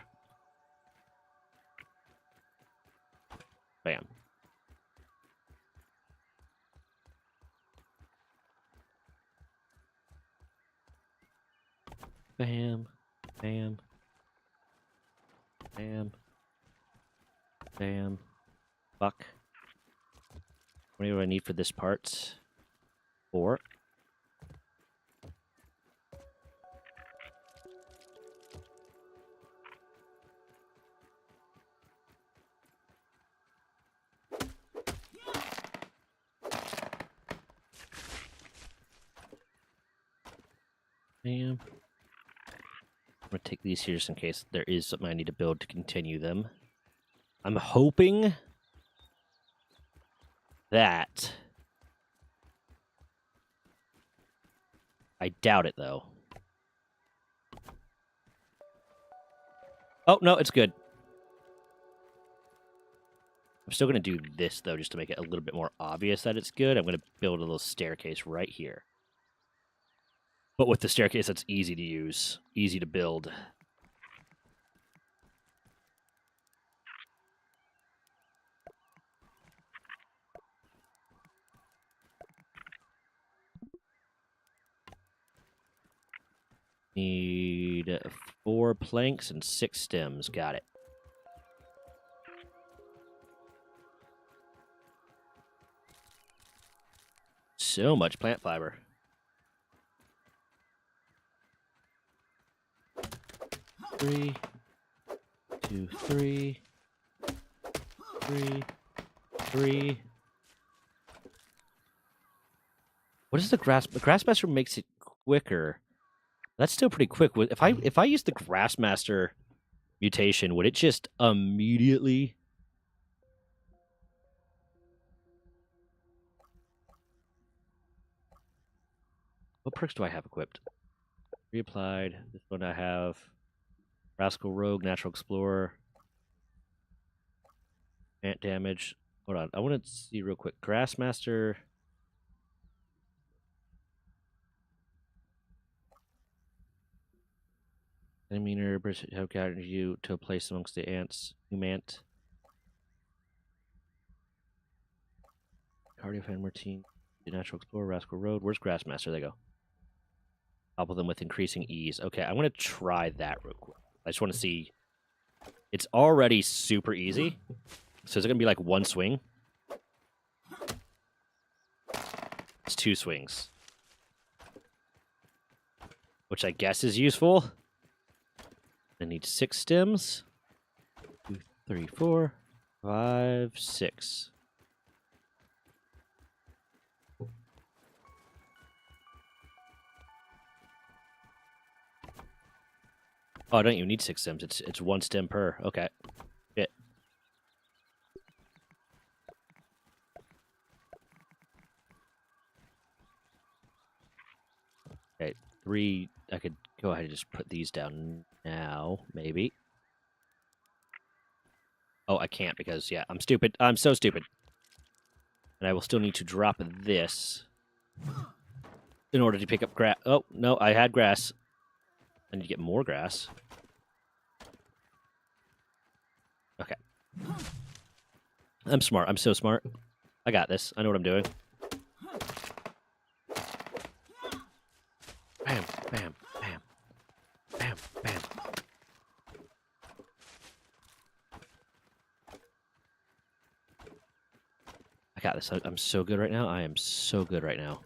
Bam. Bam. Bam. Bam. Bam. Fuck. What do I need for this part? 4. Bam. I'm going to take these here just in case there is something I need to build to continue them. I'm hoping that... I doubt it, though. Oh, no, it's good. I'm still going to do this, though, just to make it a little bit more obvious that it's good. I'm going to build a little staircase right here. But with the staircase, that's easy to use, easy to build. Need 4 planks and 6 stems. Got it. So much plant fiber. 3, 2, 3, 3, 3. What is the grass? The Grassmaster makes it quicker. That's still pretty quick. If I use the Grassmaster mutation, would it just immediately? What perks do I have equipped? Reapplied. This one I have. Rascal Rogue, Natural Explorer. Ant damage. Hold on. I want to see real quick. Grassmaster. Meaner, have guided you to a place amongst the ants. Humant. Cardio Fan Martine. Natural Explorer, Rascal Road. Where's Grassmaster? There they go. Topple them with increasing ease. Okay, I'm going to try that real quick. I just want to see. It's already super easy. So is it going to be like 1 swing? It's 2 swings. Which I guess is useful. I need 6 stems. 2, 3, 4, 5, 6. Oh, I don't even need 6 stems. It's 1 stem per. Okay. Shit. Okay, 3. I could go ahead and just put these down now, maybe. Oh, I can't because, yeah, I'm stupid. I'm so stupid. And I will still need to drop this in order to pick up grass. Oh, no, I had grass. I need to get more grass. Okay. I'm smart. I'm so smart. I got this. I know what I'm doing. Bam, bam, bam. Bam, bam. I got this. I'm so good right now. I am so good right now.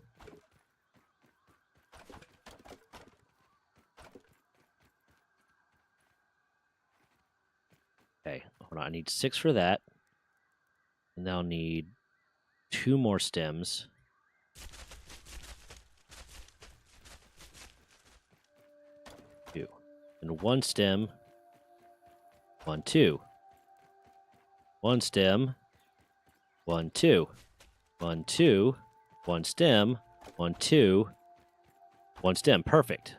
Okay, hold on. I need 6 for that. And now I'll need 2 more stems. Two. And 1 stem. 1, 2. 1 stem. 1, 2. 1, 2. 1 stem. 1, 2. 1 stem. Perfect.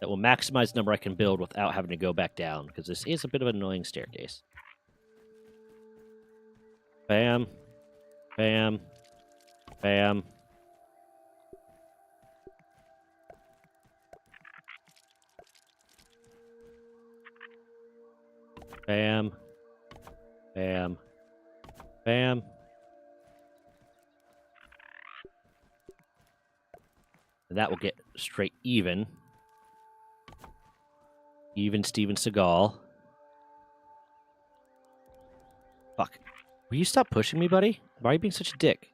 That will maximize the number I can build without having to go back down, because this is a bit of an annoying staircase. Bam. Bam. Bam. Bam. Bam. Bam. And that will get straight even. Even Steven Seagal. Fuck. Will you stop pushing me, buddy? Why are you being such a dick?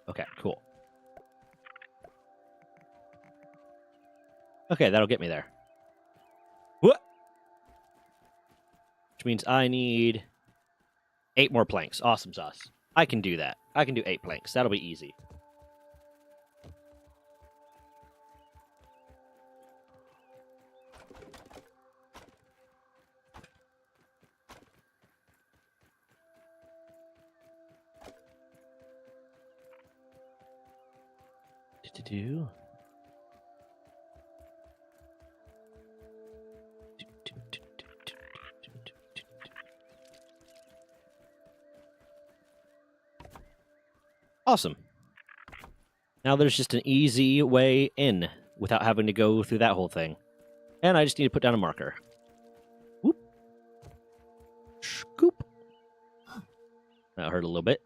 Okay, cool. Okay, that'll get me there. What? Which means I need 8 more planks. Awesome sauce. I can do that. I can do 8 planks. That'll be easy. Do. Awesome. Now there's just an easy way in without having to go through that whole thing. And I just need to put down a marker. Whoop. Scoop. That hurt a little bit.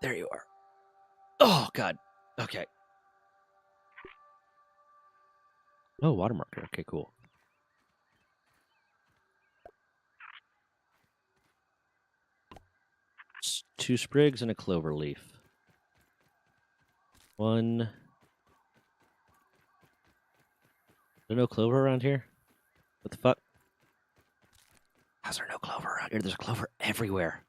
There you are. Oh, God. Okay. Oh, water marker. Okay, cool. It's 2 sprigs and a clover leaf. 1. There's no clover around here? What the fuck? How's there no clover around here? There's a clover everywhere.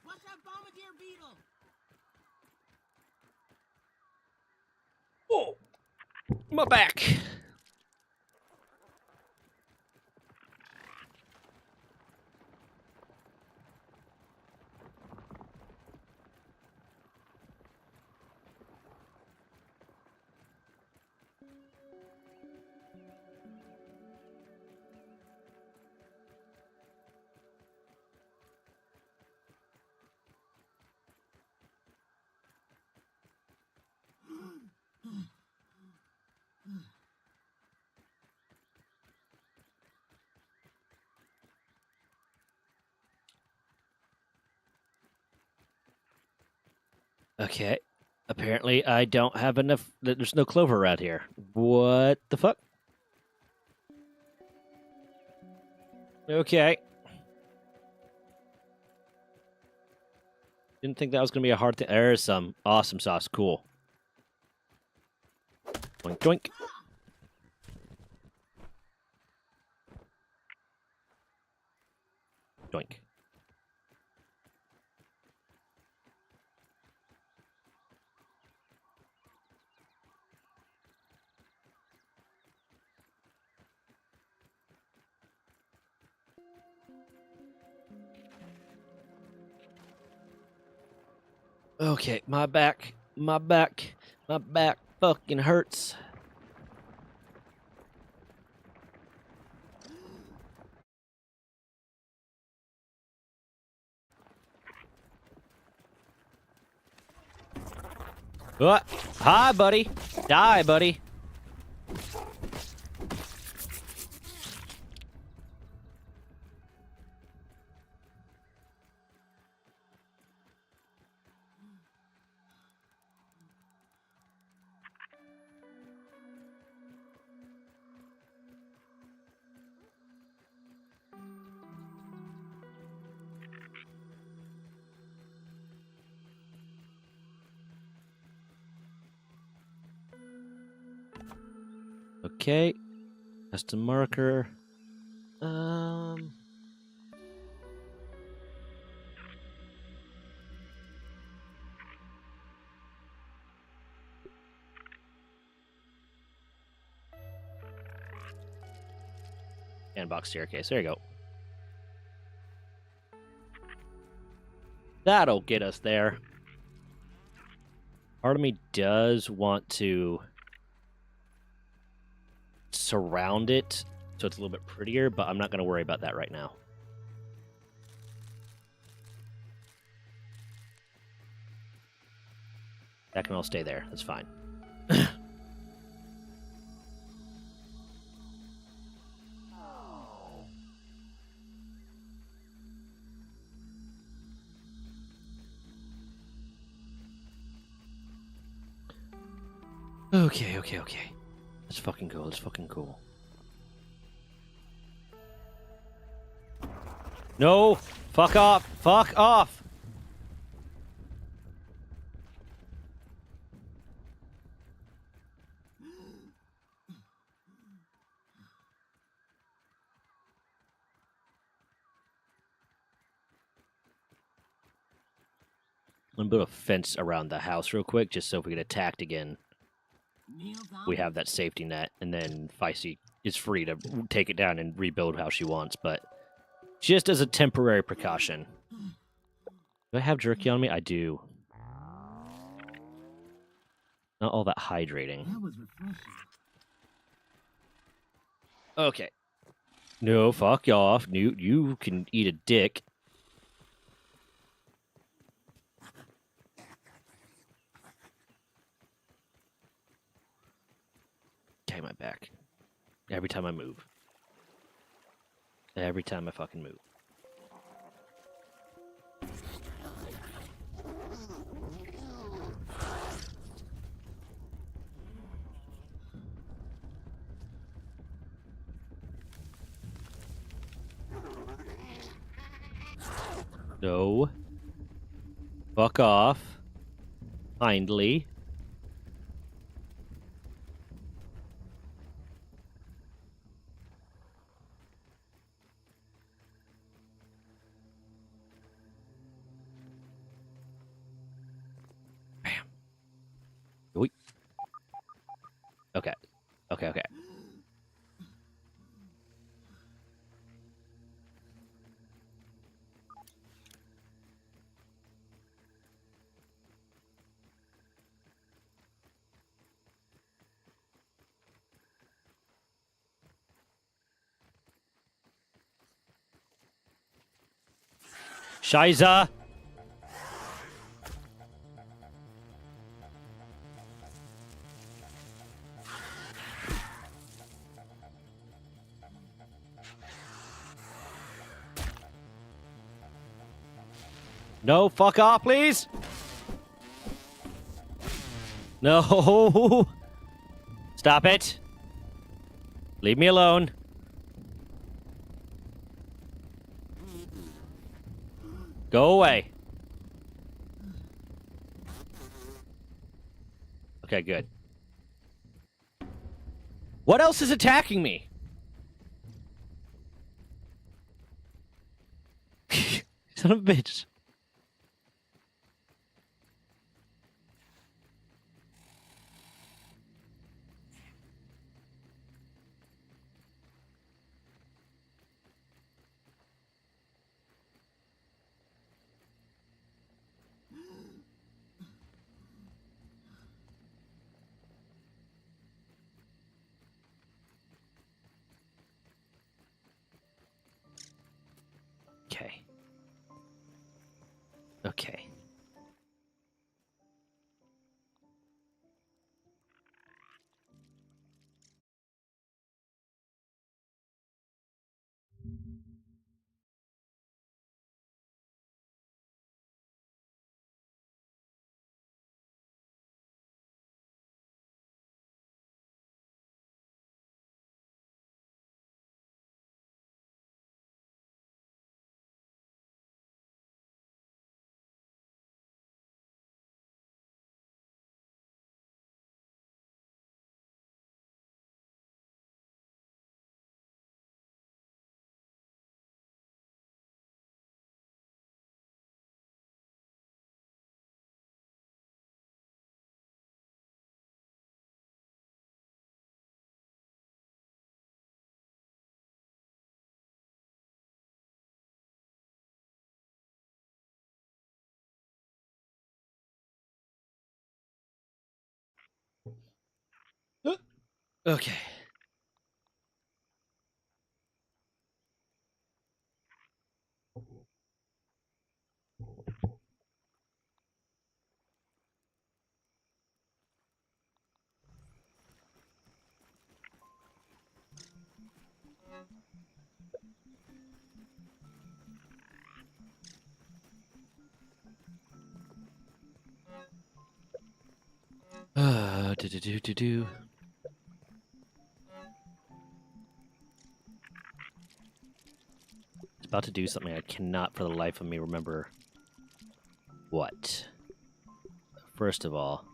Watch that bombardier beetle! Oh, my back. Okay. Apparently, I don't have enough. There's no clover around here. What the fuck? Okay. Didn't think that was going to be a hard thing. There's some awesome sauce. Cool. Doink, doink. Doink. Okay, my back fucking hurts. What? Hi, buddy. Die, buddy. Okay. Custom marker. Sandbox staircase. There you go. That'll get us there. Part of me does want to surround it so it's a little bit prettier, but I'm not going to worry about that right now. That can all stay there. That's fine. Okay. Let's fucking go. No! Fuck off! I'm gonna build a fence around the house real quick, just so if we get attacked again, we have that safety net, and then Feisty is free to take it down and rebuild how she wants, but just as a temporary precaution. Do I have jerky on me? I do. Not all that hydrating. That was refreshing. Okay. No, fuck off. You can eat a dick. Okay, my back. Every time I move. Every time I fucking move. No. Fuck off. Kindly. Bam. Wait. Okay. Shiza! No, fuck off, please! No! Stop it! Leave me alone. Go away. Okay, good. What else is attacking me? Son of a bitch. Okay. Okay. Okay. Do. It's about to do something I cannot for the life of me remember what. First of all,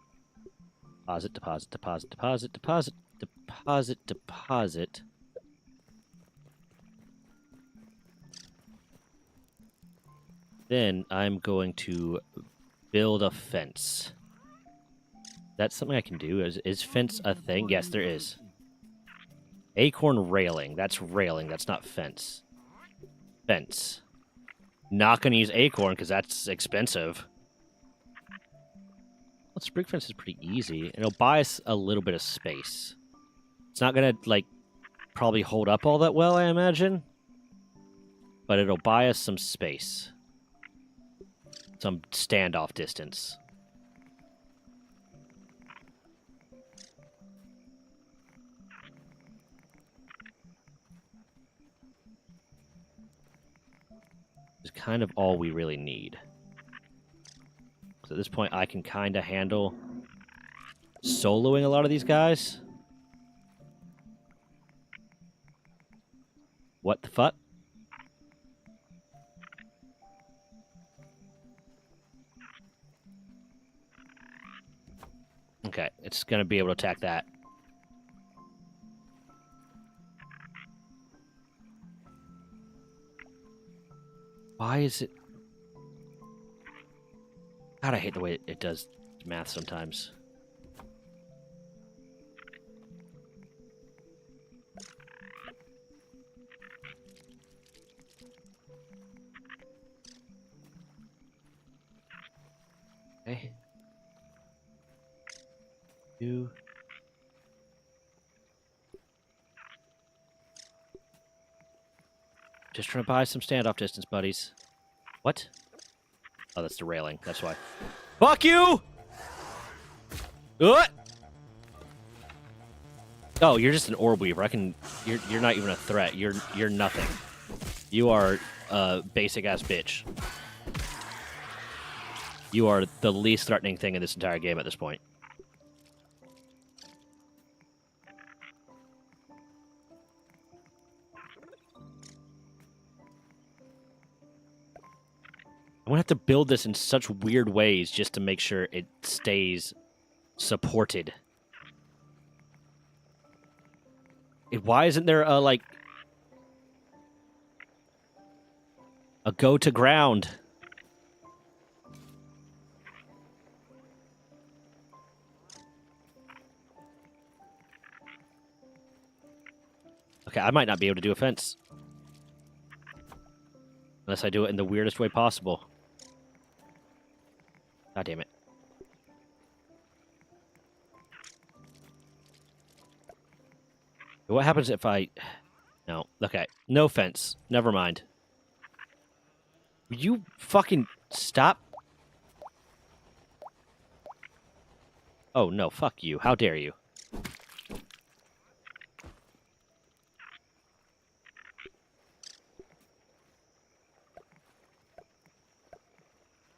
deposit, deposit, deposit, deposit, deposit, deposit, deposit. Then I'm going to build a fence. That's something I can do. Is fence a thing? Yes, there is. Acorn railing. That's railing. That's not fence. Fence. Not going to use acorn because that's expensive. Well, sprig fence is pretty easy. And it'll buy us a little bit of space. It's not going to, like, probably hold up all that well, I imagine. But it'll buy us some space. Some standoff distance. Is kind of all we really need. So at this point, I can kind of handle soloing a lot of these guys. What the fuck? Okay, it's going to be able to attack that. Why is it... God, I hate the way it does math sometimes. Okay. Two. Just trying to buy some standoff distance, buddies. What? Oh, that's the railing. That's why. Fuck you! What? Oh, you're just an orb weaver. I can. You're not even a threat. You're nothing. You are a basic ass bitch. You are the least threatening thing in this entire game at this point. I'm gonna have to build this in such weird ways just to make sure it stays supported. Why isn't there a, like, a go to ground? Okay, I might not be able to do a fence. Unless I do it in the weirdest way possible. God damn it. What happens if I... No. Okay. No fence. Never mind. Will you fucking stop? Oh, no. Fuck you. How dare you?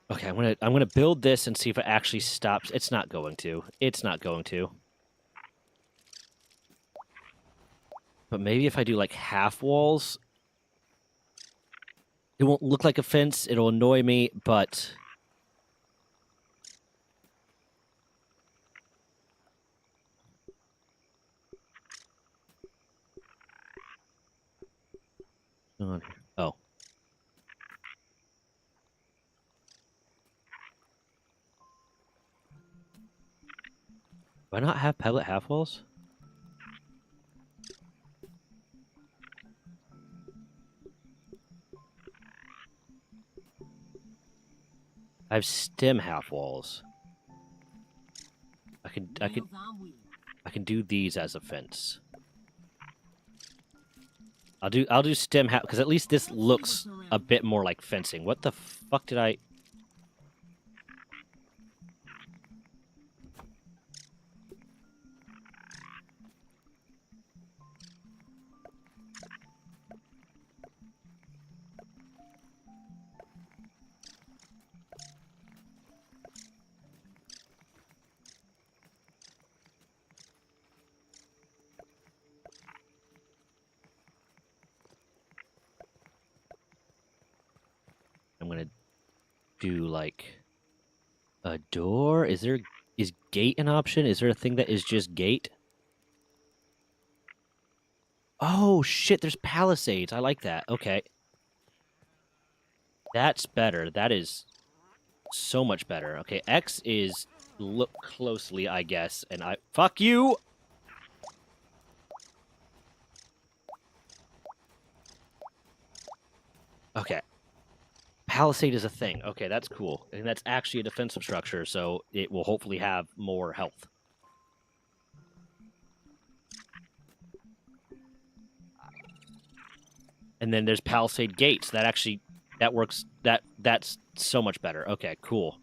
Okay, I'm gonna build this and see if it actually stops. It's not going to. It's not going to. But maybe if I do like half walls, it won't look like a fence. It'll annoy me, but oh. Do I not have pellet half walls? I have stem half walls. I can do these as a fence. I'll do stem half because at least this looks a bit more like fencing. What the fuck did I? I'm gonna do like a door. Is gate an option? Is there a thing that is just gate? Oh shit, there's palisades. I like that. Okay. That's better. That is so much better. Okay, X is look closely, I guess, and I fuck you. Okay. Palisade is a thing. Okay, that's cool. And that's actually a defensive structure, so it will hopefully have more health. And then there's palisade gates. That works. That's so much better. Okay, cool.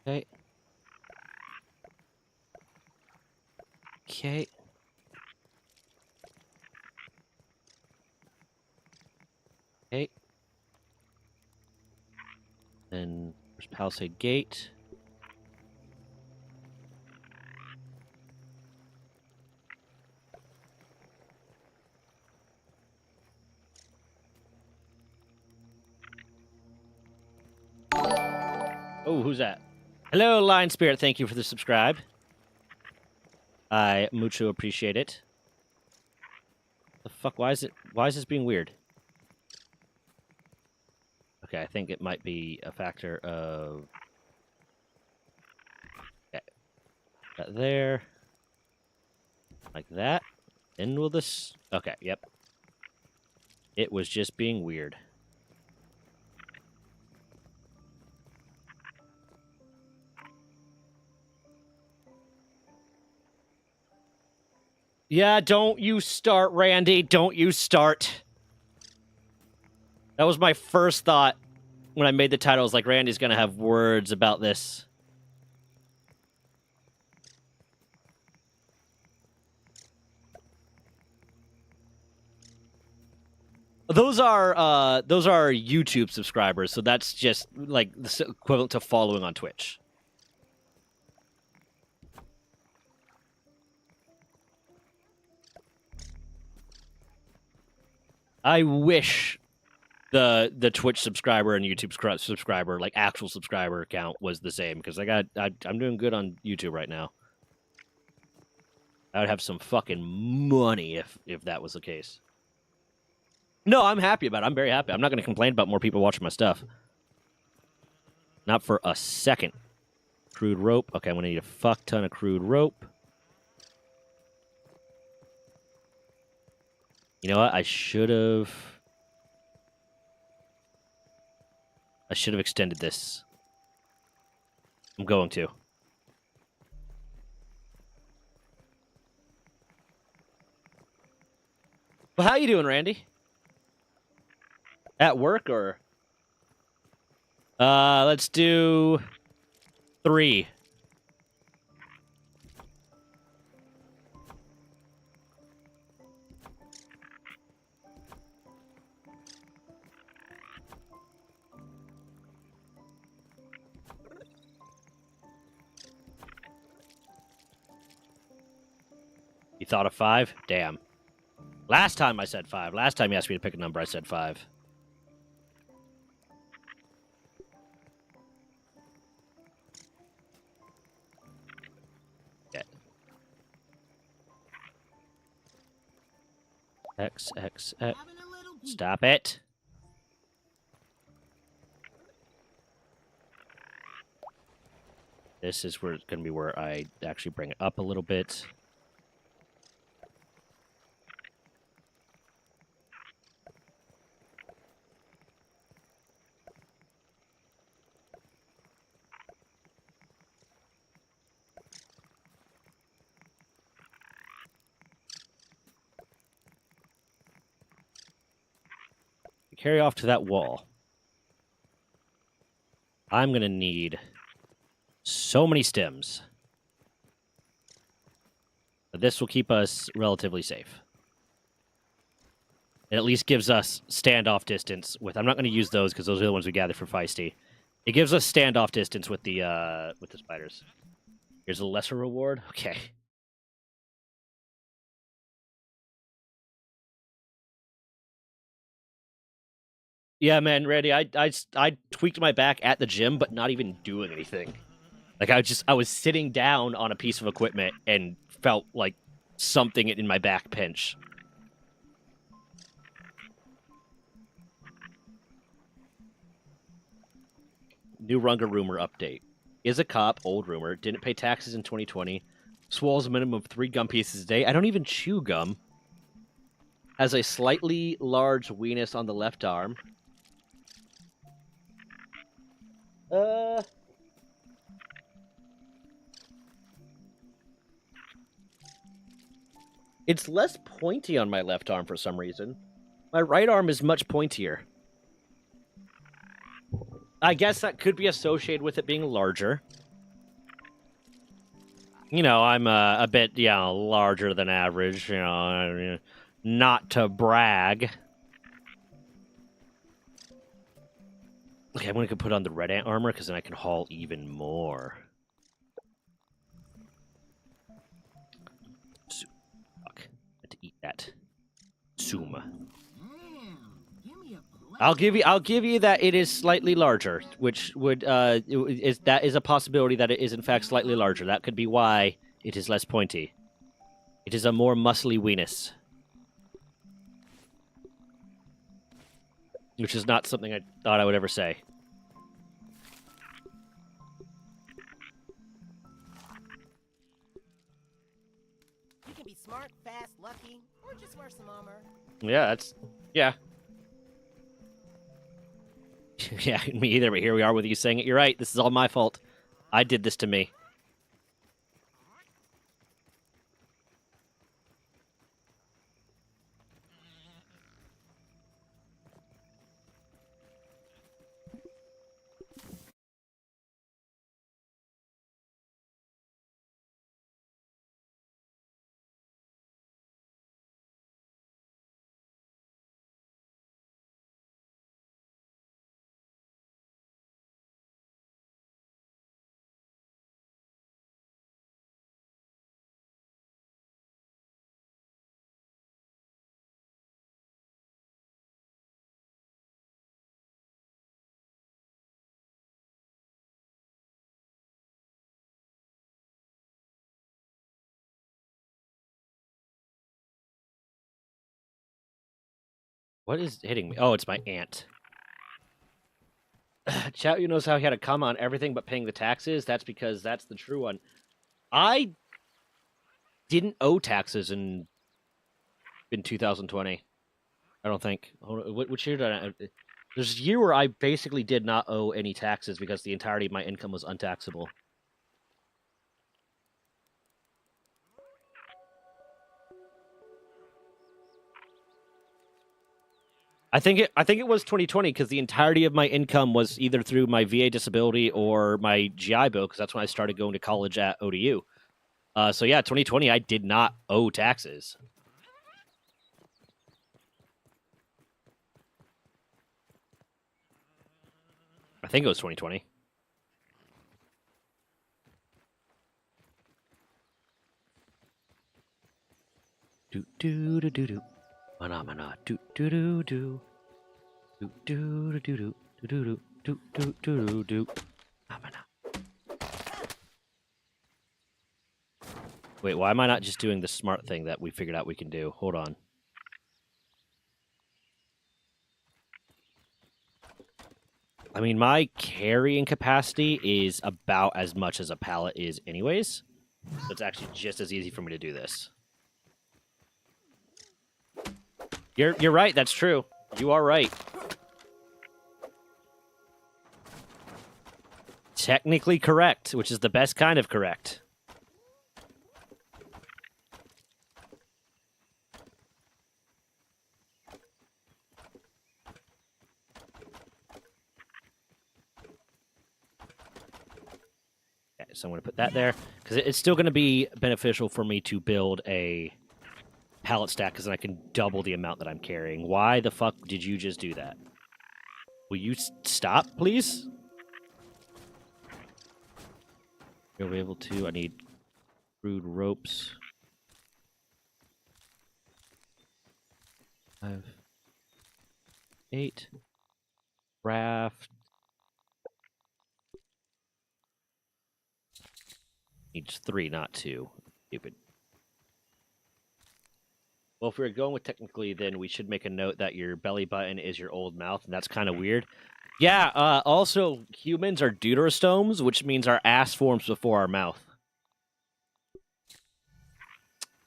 Okay. Okay. Okay. Then there's palisade gate. Oh, who's that? Hello, Lion Spirit. Thank you for the subscribe. I mucho appreciate it. The fuck? Why is this being weird? Okay, I think it might be a factor of... Okay. That there. Like that. And will this... Okay, yep. It was just being weird. Yeah, don't you start, Randy. Don't you start. That was my first thought when I made the title. I was like, Randy's gonna have words about this. Those are YouTube subscribers, so that's just like the equivalent to following on Twitch. I wish the Twitch subscriber and YouTube subscriber, like actual subscriber count, was the same, because I'm doing good on YouTube right now. I would have some fucking money if that was the case. No, I'm happy about it. I'm very happy. I'm not going to complain about more people watching my stuff. Not for a second. Crude rope. Okay, I'm going to need a fuck ton of crude rope. You know what? I should have extended this. I'm going to. Well, how you doing, Randy? At work or? Let's do 3. You thought of 5? Damn. Last time I said 5. Last time you asked me to pick a number, I said 5. Yeah. X. Stop it. This is where it's going to be where I actually bring it up a little bit. Carry off to that wall. I'm going to need so many stems. But this will keep us relatively safe. It at least gives us standoff distance with... I'm not going to use those because those are the ones we gathered for Feisty. It gives us standoff distance with the spiders. Here's a lesser reward. Okay. Yeah, man, Randy, I tweaked my back at the gym, but not even doing anything. Like, I was sitting down on a piece of equipment and felt like something in my back pinch. New Runga rumor update. Is a cop, old rumor, didn't pay taxes in 2020, swallows a minimum of 3 gum pieces a day. I don't even chew gum. Has a slightly large weenus on the left arm. It's less pointy on my left arm for some reason. My right arm is much pointier. I guess that could be associated with it being larger. You know, I'm a bit, larger than average, not to brag. Okay, I'm going to put on the red ant armor, because then I can haul even more. Fuck. I had to eat that. Suma. I'll give you that it is slightly larger, which would that is a possibility that it is in fact slightly larger. That could be why it is less pointy. It is a more muscly weenus. Which is not something I thought I would ever say. You can be smart, fast, lucky, or just wear some armor. Yeah, yeah. Yeah, me either, but here we are with you saying it. You're right, this is all my fault. I did this to me. What is hitting me? Oh, it's my aunt. Chat, you knows how he had a comma on everything but paying the taxes. That's because that's the true one. I didn't owe taxes in 2020. I don't think. Which year did I? There's a year where I basically did not owe any taxes because the entirety of my income was untaxable. I think it was 2020 because the entirety of my income was either through my VA disability or my GI Bill because that's when I started going to college at ODU. So yeah, 2020 I did not owe taxes. I think it was 2020. Do do do do do. Mana mana do do do do. Do do do do do do do do do do do. Mana. Wait, why am I not just doing the smart thing that we figured out we can do? Hold on. I mean, my carrying capacity is about as much as a pallet is anyways. So it's actually just as easy for me to do this. You're right, that's true. You are right. Technically correct, which is the best kind of correct. Okay, so I'm going to put that there, because it's still going to be beneficial for me to build a pallet stack, because then I can double the amount that I'm carrying. Why the fuck did you just do that? Will you stop, please? You'll be able to. I need crude ropes. 5, 8. Craft. Needs 3, not 2. Stupid. Well, if we were going with technically, then we should make a note that your belly button is your old mouth, and that's kind of weird. Yeah, also, humans are deuterostomes, which means our ass forms before our mouth.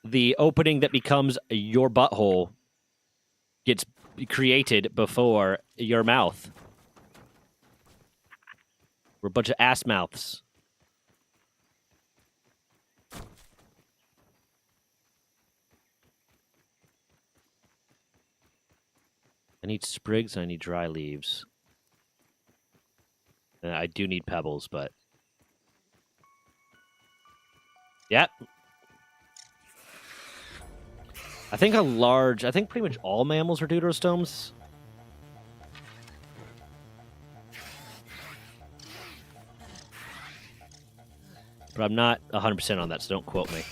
The opening that becomes your butthole gets created before your mouth. We're a bunch of ass mouths. I need sprigs and I need dry leaves. And I do need pebbles, but... Yep. I think pretty much all mammals are deuterostomes. But I'm not 100% on that, so don't quote me.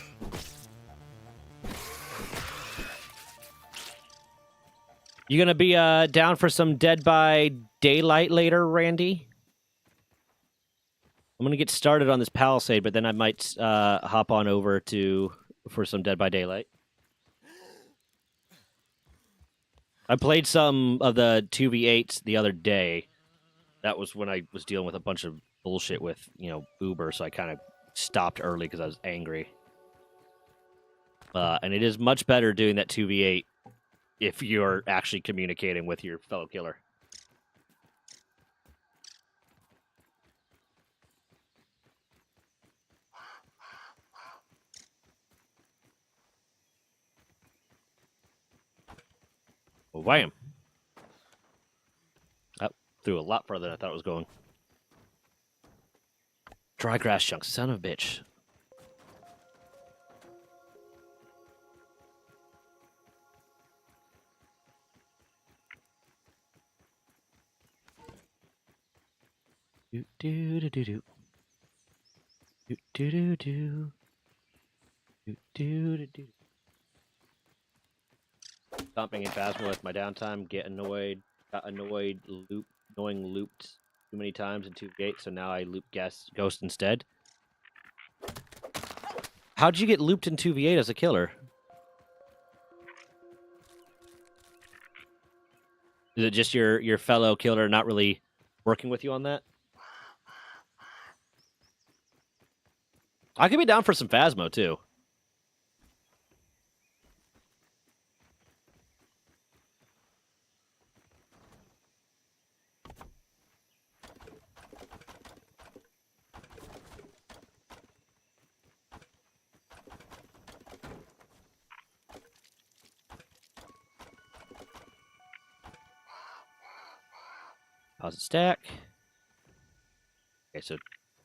You gonna be down for some Dead by Daylight later, Randy? I'm gonna get started on this Palisade, but then I might hop on over for some Dead by Daylight. I played some of the 2v8s the other day. That was when I was dealing with a bunch of bullshit with, Uber, so I kind of stopped early because I was angry. And it is much better doing that 2v8 if you're actually communicating with your fellow killer. Well, wham! That threw a lot further than I thought it was going. Dry grass chunks, son of a bitch. Do do do do do. Do do do do. Do do do do. Stomping and Phasma with my downtime, got annoyed, looped too many times in 2v8, so now I loop Ghost instead. How'd you get looped in 2v8 as a killer? Is it just your fellow killer not really working with you on that? I could be down for some Phasmo too. Deposit stack. Okay, so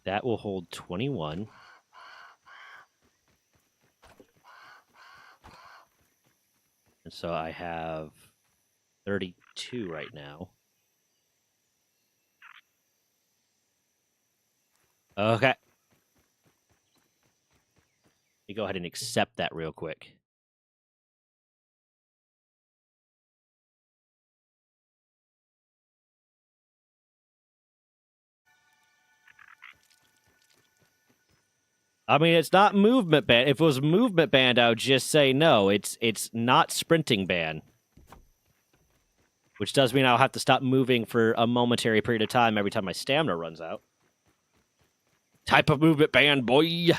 that will hold 21. And so I have 32 right now. Okay. Let me go ahead and accept that real quick. I mean, it's not movement ban. If it was movement banned, I would just say no. It's not sprinting ban. Which does mean I'll have to stop moving for a momentary period of time every time my stamina runs out. Type of movement ban, boy.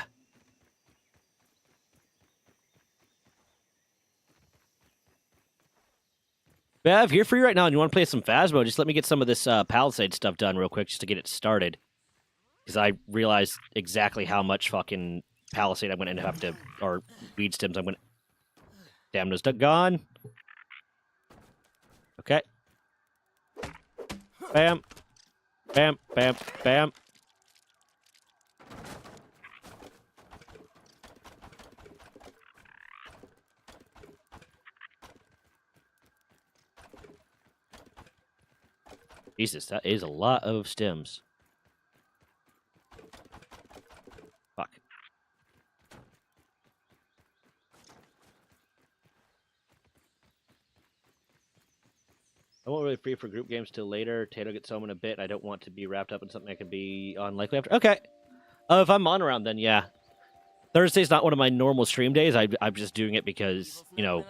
Bev, here for you right now, and you want to play some Phasmo, just let me get some of this Palisade stuff done real quick just to get it started. Because I realized exactly how much fucking Palisade I'm going to have to, or weed stems I'm going to... Damn, those gone. Okay. Bam. Bam, bam, bam. Jesus, that is a lot of stems. Fuck. I won't really free for group games till later. Tato gets home in a bit. I don't want to be wrapped up in something I could be on likely after. Okay. If I'm on around, then yeah. Thursday's not one of my normal stream days. I'm just doing it because, you know,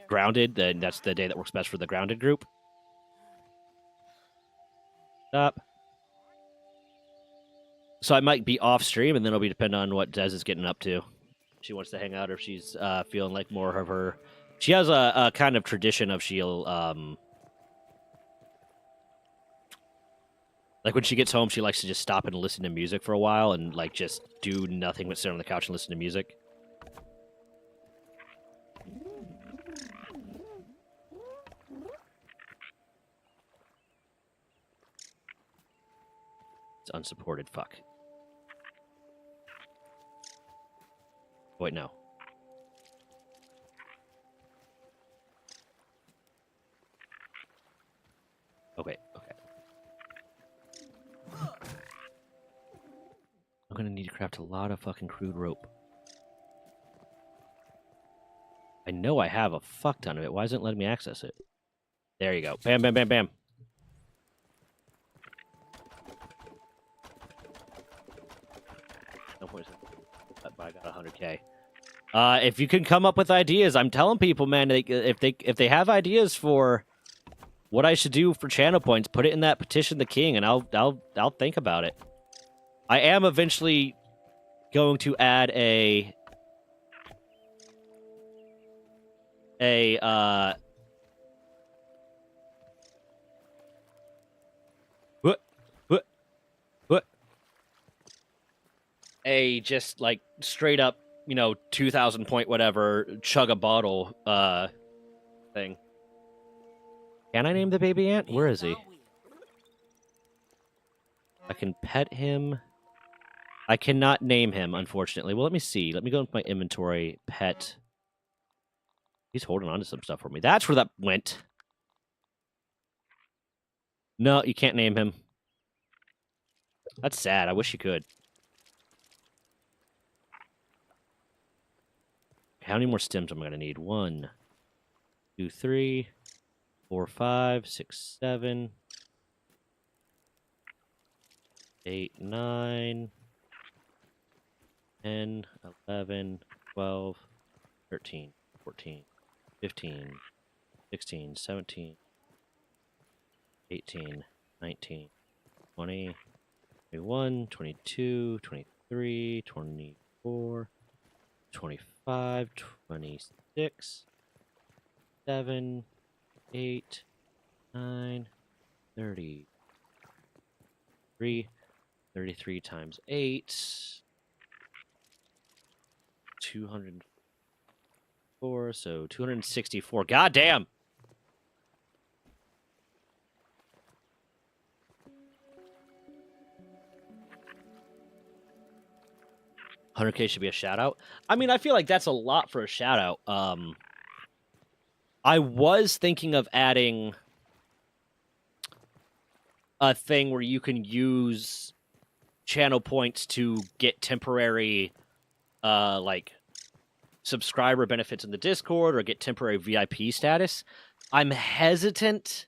Grounded, and that's the day that works best for the Grounded group. Stop. So I might be off stream, and then it'll be dependent on what Des is getting up to. If she wants to hang out, or if she's feeling like more of her... She has a kind of tradition of she'll... Like, when she gets home, she likes to just stop and listen to music for a while and, like, just do nothing but sit on the couch and listen to music. It's unsupported. Fuck. Wait, no. Okay, okay. I'm gonna need to craft a lot of fucking crude rope. I know I have a fuck ton of it. Why isn't it letting me access it? There you go. Bam, bam, bam, bam. No point. But I got 100K. If you can come up with ideas, I'm telling people, man, if they have ideas for what I should do for channel points, put it in that petition the king, and I'll think about it. I am eventually going to add a just like straight up, you know, 2,000 point whatever chug a bottle thing. Can I name the baby ant? Where is he? I can pet him. I cannot name him, unfortunately. Well, let me see. Let me go into my inventory. Pet. He's holding on to some stuff for me. That's where that went. No, you can't name him. That's sad. I wish you could. How many more stems am I going to need? 1, 2, 3, 4, 5, 6, 7, 8, 9, 10, 11, 12, 13, 14, 15, 16, 17, 18, 19, 20, 21, 22, 23, 24, 25, 26, 7, 8, 9, 30. 33 times 8. 204, so 264. God damn! 100K should be a shout out. I mean, I feel like that's a lot for a shout out. I was thinking of adding a thing where you can use channel points to get temporary like subscriber benefits in the Discord or get temporary VIP status. I'm hesitant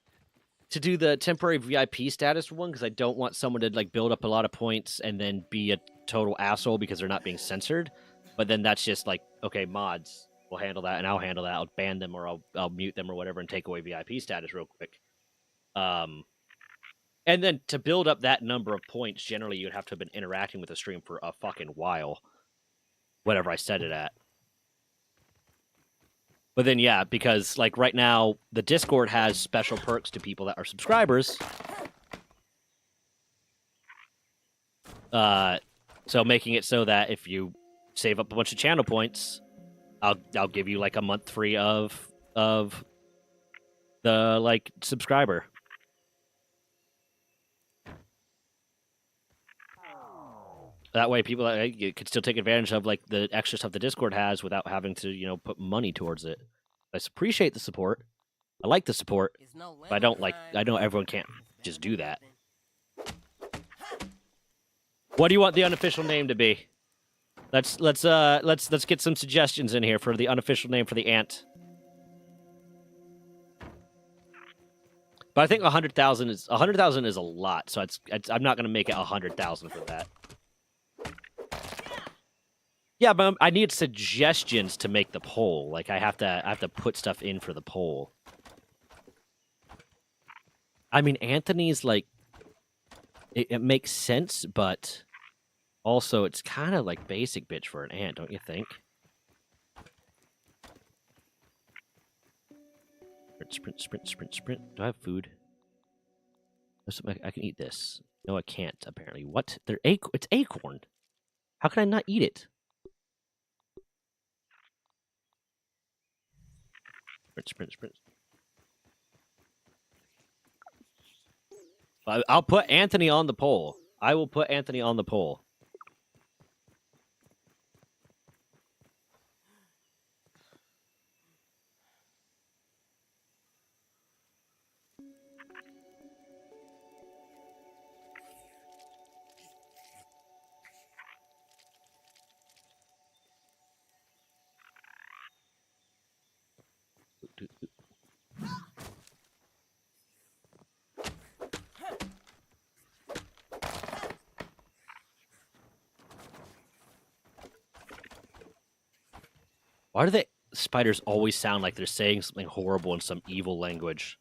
to do the temporary VIP status one because I don't want someone to like build up a lot of points and then be a total asshole because they're not being censored. But then that's just like, okay, mods will handle that and I'll handle that. I'll ban them or I'll mute them or whatever and take away VIP status real quick. And then to build up that number of points, generally you'd have to have been interacting with the stream for a fucking while. Whatever I set it at. But then, yeah, because, like, right now, the Discord has special perks to people that are subscribers. So making it so that if you save up a bunch of channel points, I'll give you, like, a month free of the, like, subscriber. That way, people could still take advantage of like the extra stuff the Discord has without having to, you know, put money towards it. I appreciate the support. I like the support, but I don't like. I know everyone can't just do that. What do you want the unofficial name to be? Let's get some suggestions in here for the unofficial name for the ant. But I think 100,000 is a lot, so I'm not gonna make it 100,000 for that. Yeah, but I need suggestions to make the poll. Like I have to put stuff in for the poll. I mean, Anthony's like it makes sense, but also it's kind of like basic bitch for an ant, don't you think? Sprint, sprint, sprint, sprint. Do I have food? I can eat this. No, I can't. Apparently, what? It's acorn. How can I not eat it? Sprint, sprint, sprint. I'll put Anthony on the poll. I will put Anthony on the poll. Why do the spiders always sound like they're saying something horrible in some evil language?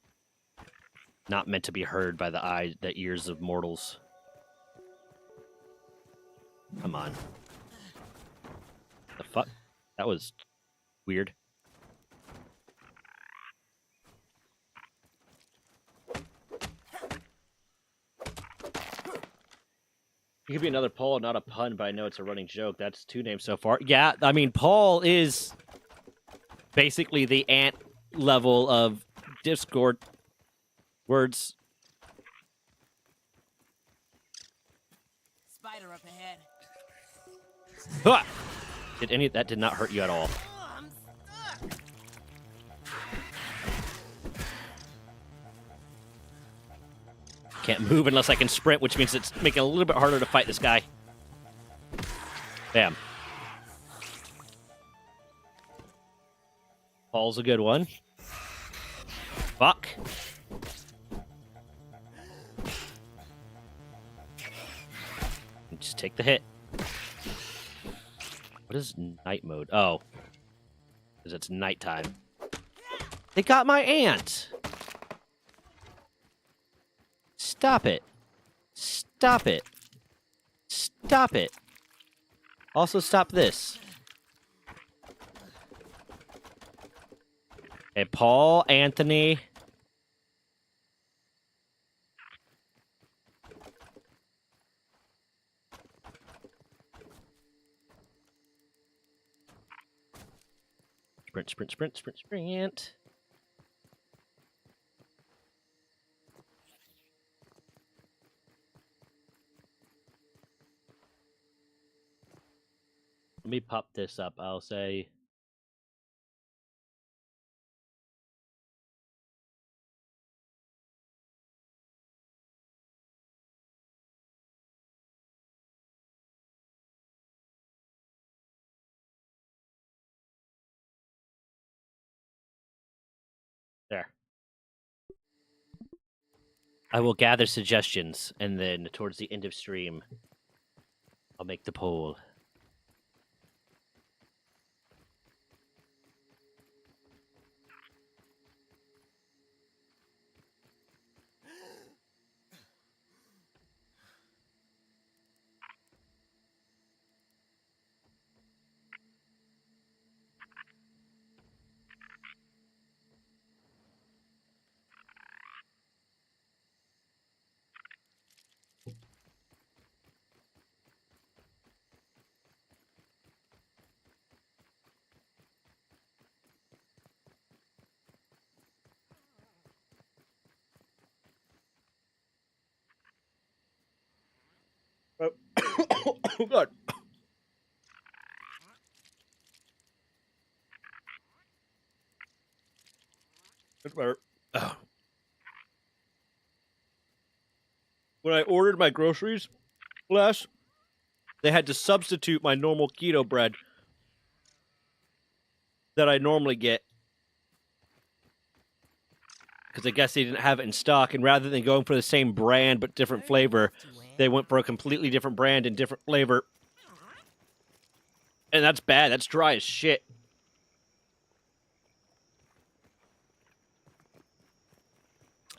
Not meant to be heard by the ears of mortals. Come on. The fuck? That was weird. It could be another Paul, not a pun, but I know it's a running joke. That's 2 names so far. Yeah, I mean, Paul is basically the ant level of Discord words. Spider up ahead. Ah! That did not hurt you at all. Oh, I'm stuck. Can't move unless I can sprint, which means it's making it a little bit harder to fight this guy. Bam. Paul's a good one. Fuck. Just take the hit. What is night mode? Oh. Because it's nighttime. They got my ant! Stop it. Stop it. Stop it. Also, stop this. Hey, Paul, Anthony. Sprint, sprint, sprint, sprint, sprint. Let me pop this up. I'll say... There. I will gather suggestions, and then towards the end of stream, I'll make the poll. Oh, God. That's better. When I ordered my groceries last, they had to substitute my normal keto bread that I normally get. Because I guess they didn't have it in stock, and rather than going for the same brand but different flavor, they went for a completely different brand and different flavor. And that's bad. That's dry as shit.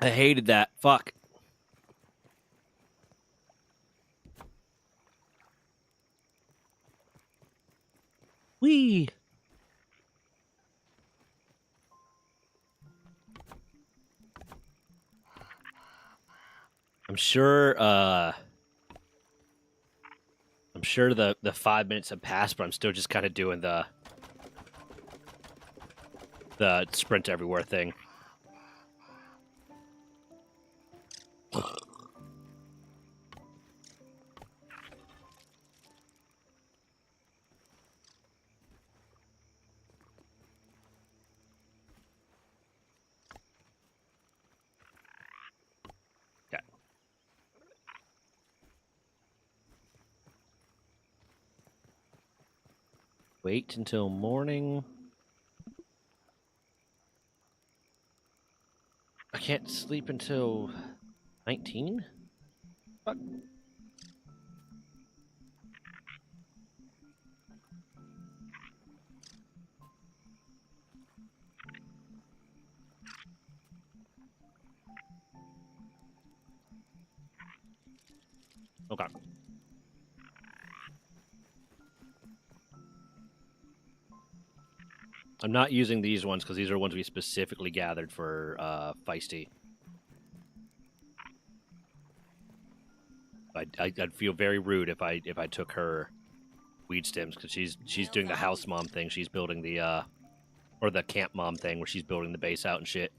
I hated that. Fuck. Wee. I'm sure the 5 minutes have passed, but I'm still just kind of doing the sprint everywhere thing. Okay. Wait until morning. I can't sleep until 19? Fuck. Okay. I'm not using these ones because these are ones we specifically gathered for Feisty. I'd feel very rude if I took her weed stems because she's doing the house mom thing. She's building the or the camp mom thing where she's building the base out and shit.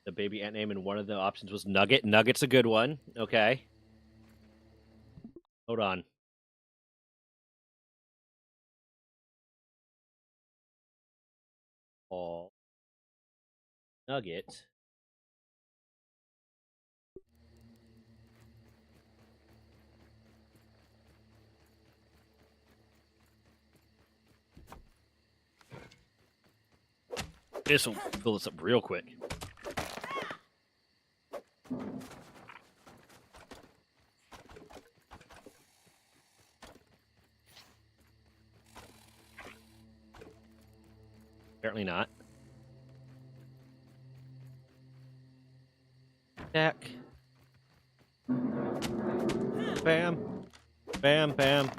The baby ant name and one of the options was Nugget. Nugget's a good one. Okay. Hold on. Oh. Nugget. This will fill this up real quick. Apparently not. Bam. Bam, bam.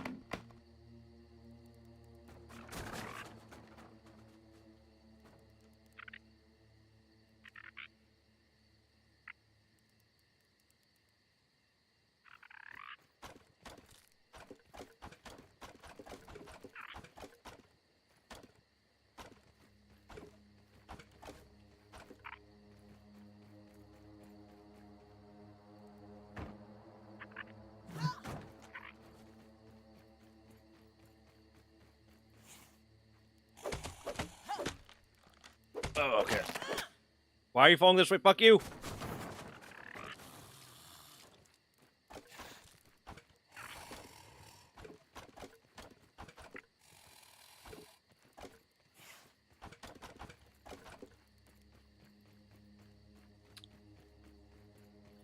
Oh, okay. Why are you falling this way? Fuck you!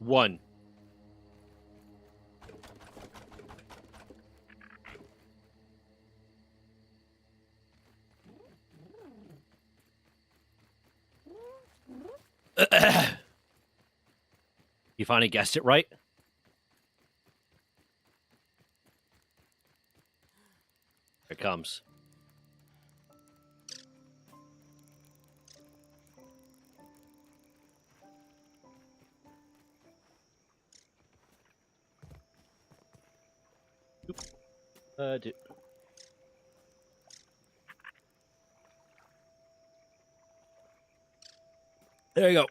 One. You finally guessed it right? Here it comes. Dude. There you go.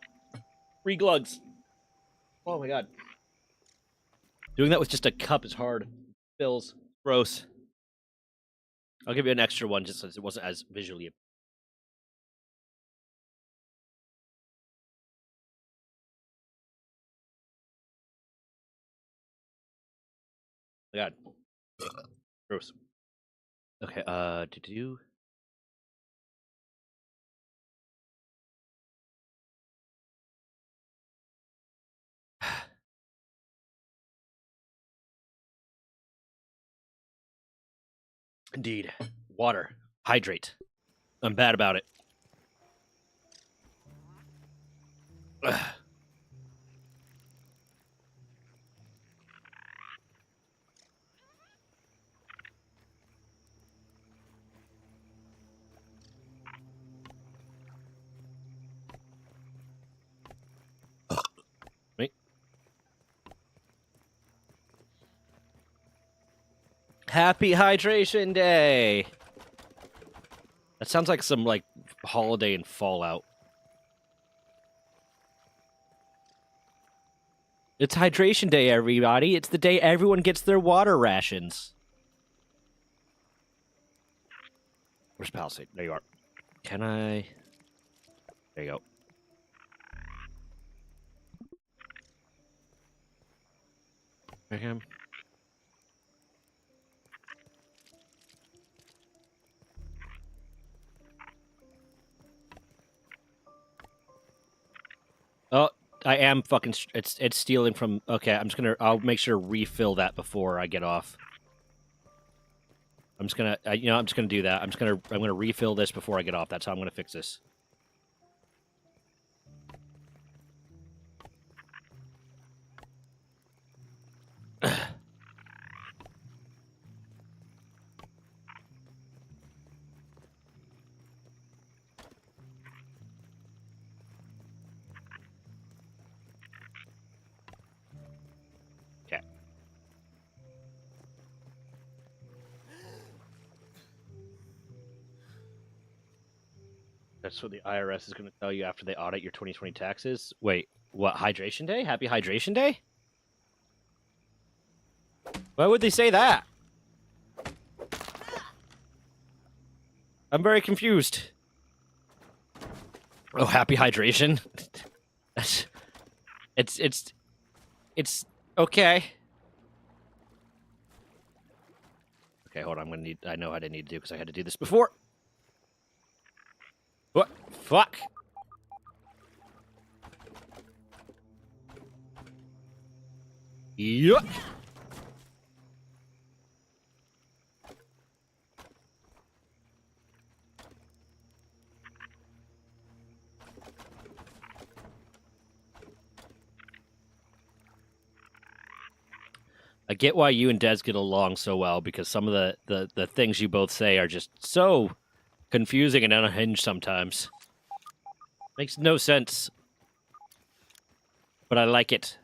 3 glugs. Oh my god. Doing that with just a cup is hard. Bills. Gross. I'll give you an extra one just since it wasn't as visually. Oh my god. Gross. Okay, do. Indeed. Water. Hydrate. I'm bad about it. Ugh. Me? Happy Hydration Day! That sounds like some, like, holiday in Fallout. It's Hydration Day, everybody. It's the day everyone gets their water rations. Where's Palisade? There you are. Can I... There you go. Pick him. Oh, I am fucking... It's stealing from... Okay, I'm just gonna... I'll make sure to refill that before I get off. I'm just gonna... I'm just gonna do that. I'm gonna refill this before I get off. That's how I'm gonna fix this. Okay. That's what the IRS is going to tell you after they audit your 2020 taxes. Wait, what? Hydration Day? Happy Hydration Day? Why would they say that? I'm very confused. Oh, happy hydration? It's okay. Okay, hold on. I know what I need to do because I had to do this before. What? Fuck. Yuck. I get why you and Des get along so well because some of the things you both say are just so confusing and unhinged sometimes. Makes no sense. But I like it.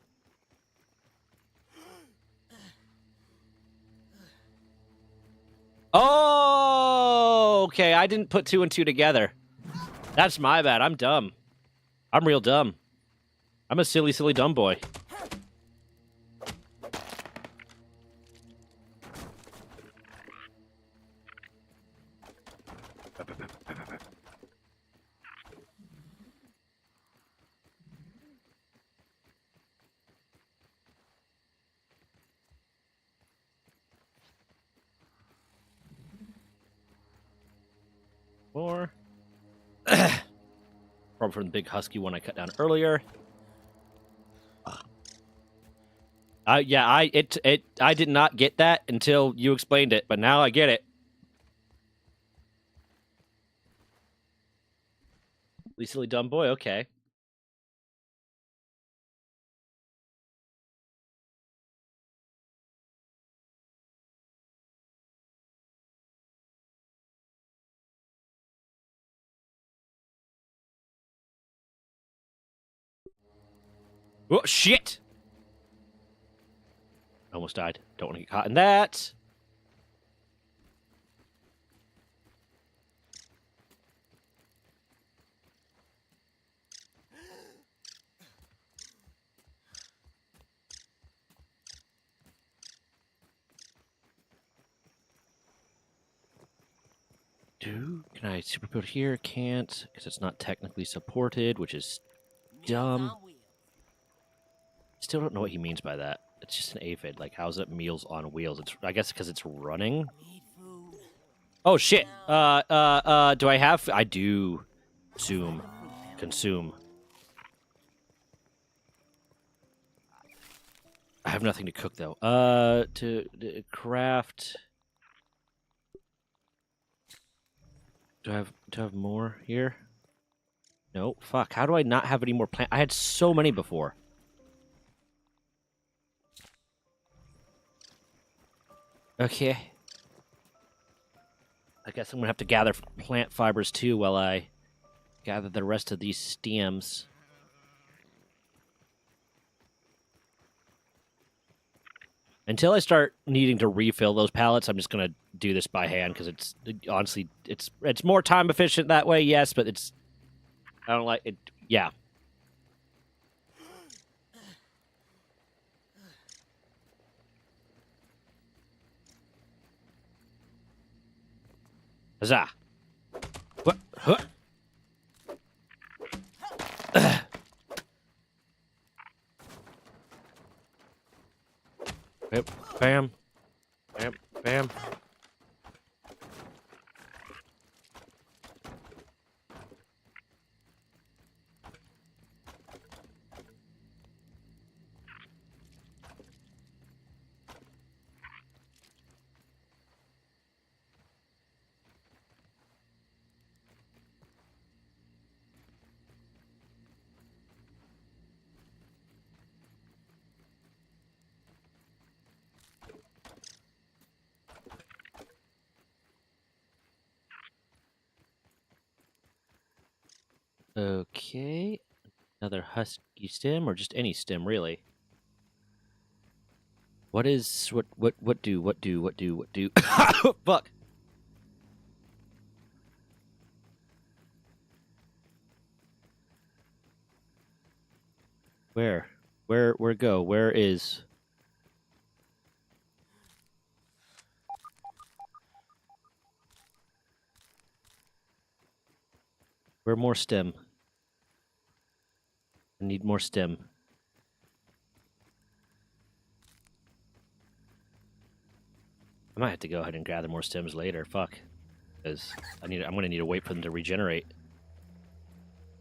Oh, okay. I didn't put 2 and 2 together. That's my bad. I'm dumb. I'm real dumb. I'm a silly, silly dumb boy. More. Probably from the big husky one I cut down earlier. I did not get that until you explained it, but now I get it. Silly dumb boy, okay. Oh shit! Almost died. Don't want to get caught in that. Can I super build here? Can't, because it's not technically supported, which is dumb. Still don't know what he means by that. It's just an aphid. Like, how's it meals on wheels? It's, I guess because it's running. Oh shit! Do I have? I do. Consume. I have nothing to cook though. To craft. Do I have more here? No. Fuck. How do I not have any more plant? I had so many before. Okay. I guess I'm gonna have to gather plant fibers too while I gather the rest of these stems. Until I start needing to refill those pallets, I'm just gonna do this by hand because honestly it's more time efficient that way. Yes, but I don't like it. Yeah. Huzzah! What? Huh? Yep. Bam. Bam. Bam. Okay. Another husky stem, or just any stem, really. What do? Fuck. Where go? Where is? Where more stem? I need more stem. I might have to go ahead and gather more stems later. Fuck. Because I'm gonna need to wait for them to regenerate.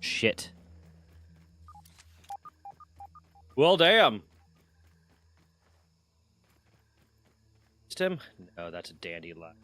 Shit. Well, damn. Stem? No, that's a dandelion.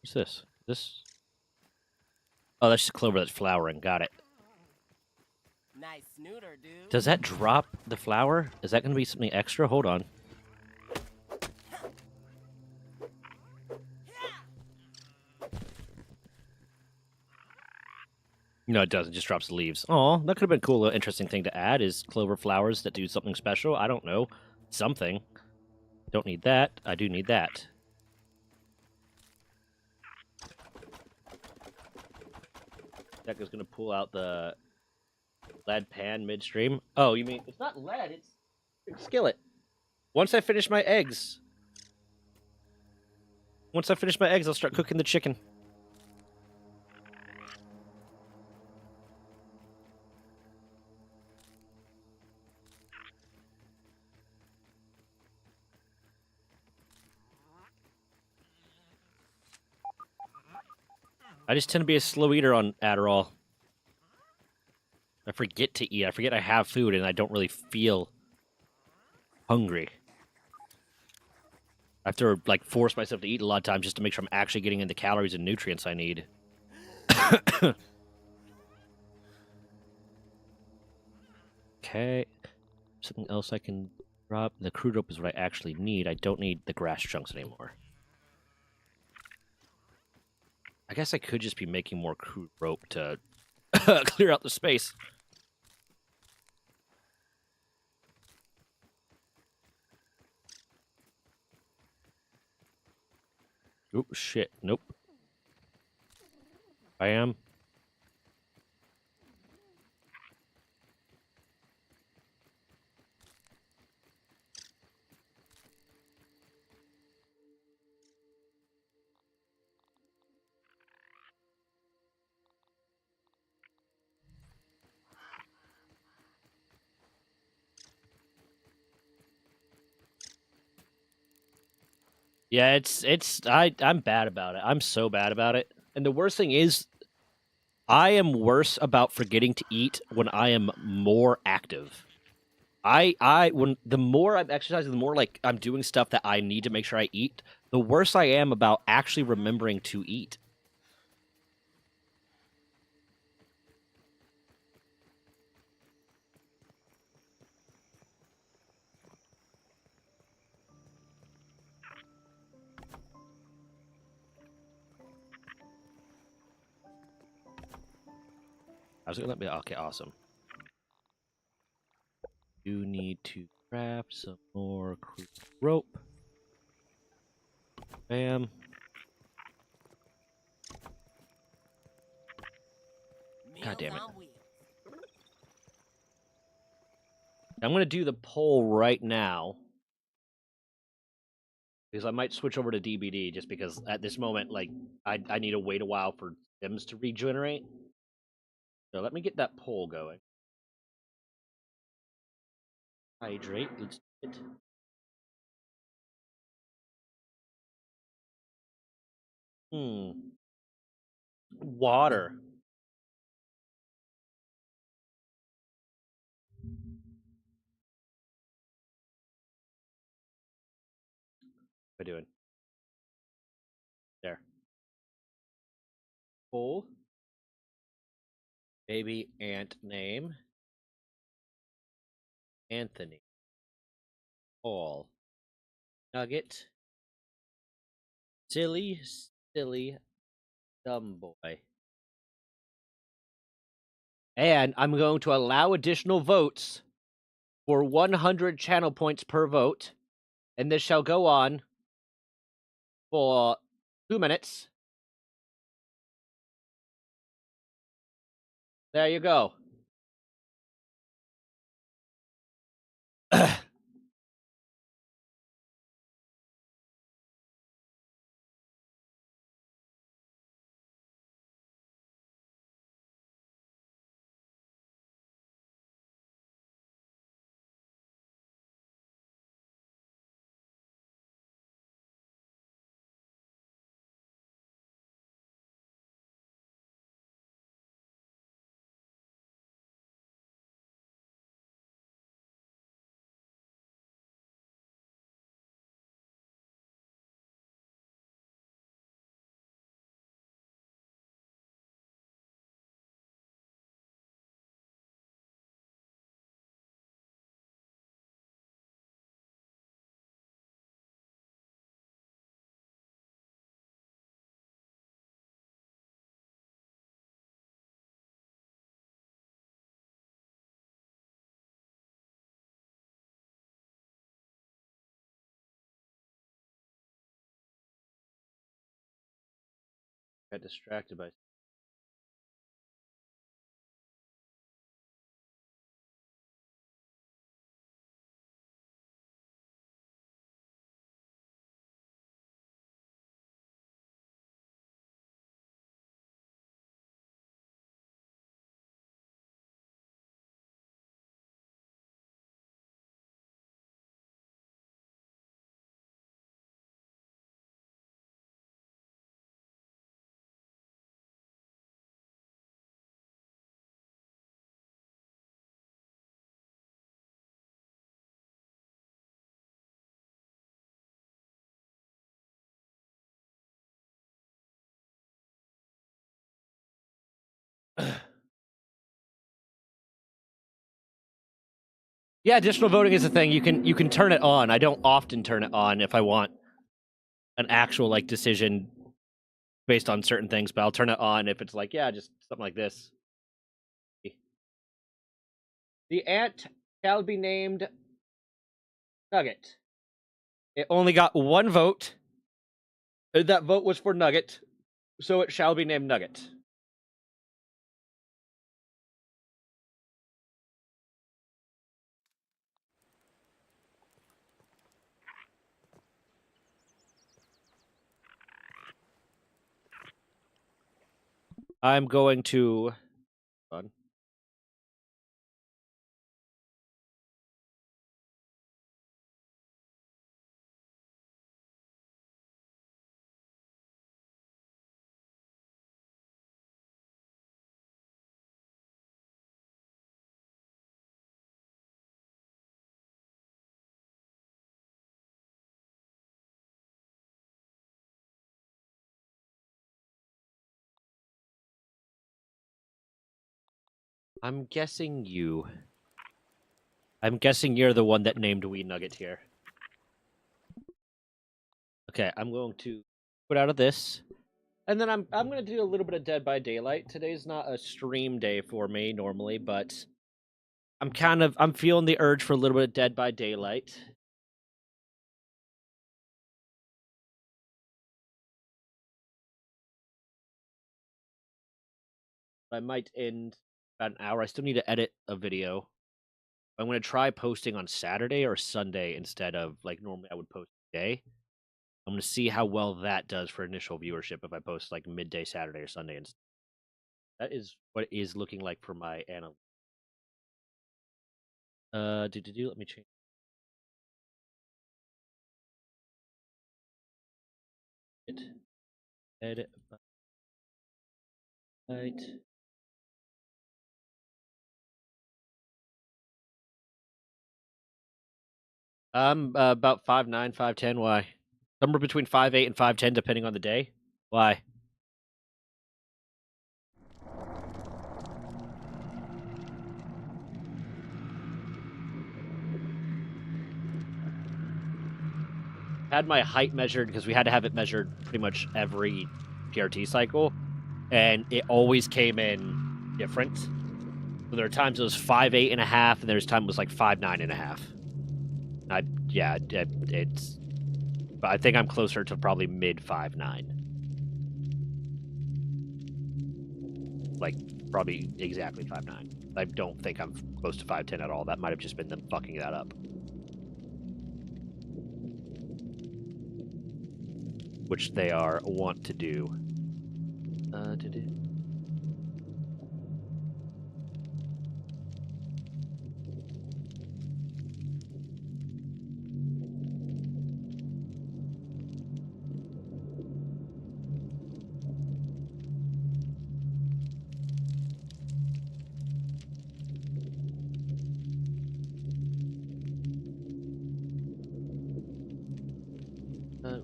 What's this? This? Oh, that's just clover that's flowering. Got it. Nice snooter, dude. Does that drop the flower? Is that going to be something extra? Hold on. No, it doesn't. It just drops the leaves. Oh, that could have been a cool, little interesting thing to add is clover flowers that do something special. I don't know. Something. Don't need that. I do need that. That is going to pull out the lead pan midstream. Oh, you mean it's not lead, it's skillet. Once I finish my eggs, I'll start cooking the chicken. I just tend to be a slow eater on Adderall. I forget to eat. I forget I have food, and I don't really feel hungry. I have to like force myself to eat a lot of times just to make sure I'm actually getting in the calories and nutrients I need. Okay. Something else I can drop. The crude rope is what I actually need. I don't need the grass chunks anymore. I guess I could just be making more crude rope to clear out the space. Oh, shit. Nope. I am. Yeah, I'm bad about it. I'm so bad about it. And the worst thing is I am worse about forgetting to eat when I am more active. When the more I'm exercising, the more like I'm doing stuff that I need to make sure I eat, the worse I am about actually remembering to eat. I was gonna let me. Okay, awesome. You need to grab some more crude rope. Bam. God damn it. I'm gonna do the poll right now because I might switch over to DBD just because at this moment, like, I need to wait a while for gems to regenerate. So let me get that poll going. Hydrate. Let's do it. Water. What am I doing? There. Poll. Baby ant name. Anthony. Paul. Nugget. Silly, dumb boy. And I'm going to allow additional votes for 100 channel points per vote. And this shall go on for 2 minutes. There you go. Got distracted by. Yeah, additional voting is a thing. You can turn it on. I don't often turn it on if I want an actual like decision based on certain things, but I'll turn it on if it's like, yeah, just something like this. The ant shall be named Nugget. It only got one vote. That vote was for Nugget, so it shall be named Nugget. I'm going to. Hold on. I'm guessing you. I'm guessing you're the one that named Wee Nugget here. Okay, I'm going to put out of this. And then I'm gonna do a little bit of Dead by Daylight. Today's not a stream day for me normally, but I'm feeling the urge for a little bit of Dead by Daylight. I might end about an hour. I still need to edit a video. I'm gonna try posting on Saturday or Sunday instead of like normally I would post today. I'm gonna see how well that does for initial viewership if I post like midday Saturday or Sunday. And that is what it is looking like for my analytics. Let me change. Edit. Right. I'm about 5'9", 5'10". Why? Somewhere between 5'8" and 5'10", depending on the day. Why? Had my height measured because we had to have it measured pretty much every PRT cycle, and it always came in different. So there are times it was 5'8" and a half, and there's times it was like 5'9" and a half. It's. But I think I'm closer to probably mid 5'9". Like probably exactly 5'9". I don't think I'm close to 5'10" at all. That might have just been them fucking that up. Which they are want to do.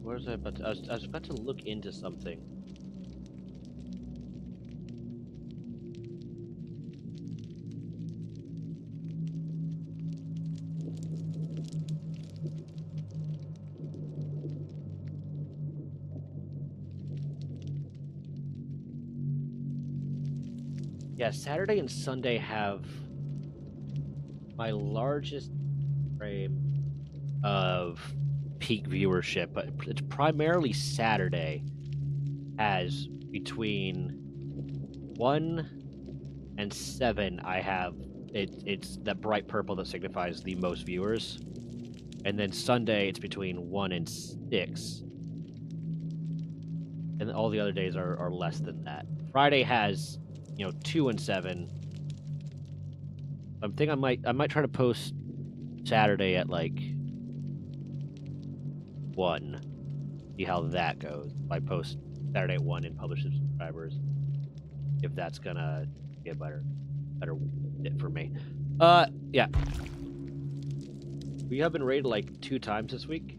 Where was I about to? I was about to look into something. Yeah, Saturday and Sunday have my largest frame of peak viewership, but it's primarily Saturday has between 1 and 7, I have it's that bright purple that signifies the most viewers. And then Sunday, it's between 1 and 6. And all the other days are less than that. Friday has, 2 and 7. I think I might try to post Saturday at like 1. See how that goes. If I post Saturday at 1 and publish the subscribers, if that's gonna be a better fit for me. Yeah. We have been raided like 2 times this week.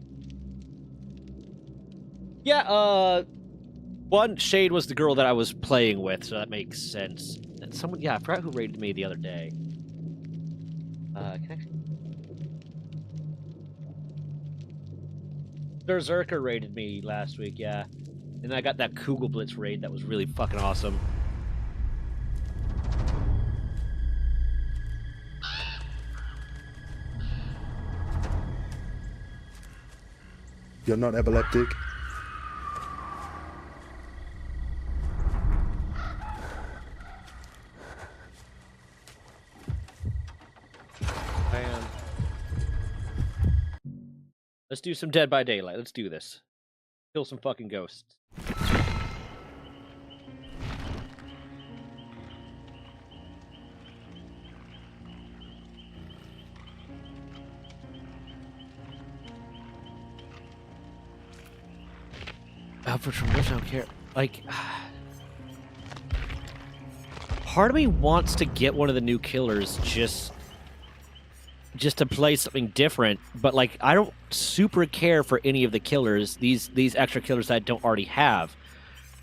Yeah, one, Shade was the girl that I was playing with, so that makes sense. And someone, yeah, I forgot who raided me the other day. Berserker raided me last week, yeah. And I got that Kugel Blitz raid that was really fucking awesome. You're not epileptic. I am. Let's do some Dead by Daylight. Let's do this. Kill some fucking ghosts. Alfred from Wish, I don't care. Like, part of me wants to get one of the new killers just to play something different, but like I don't super care for any of the killers. These extra killers that I don't already have.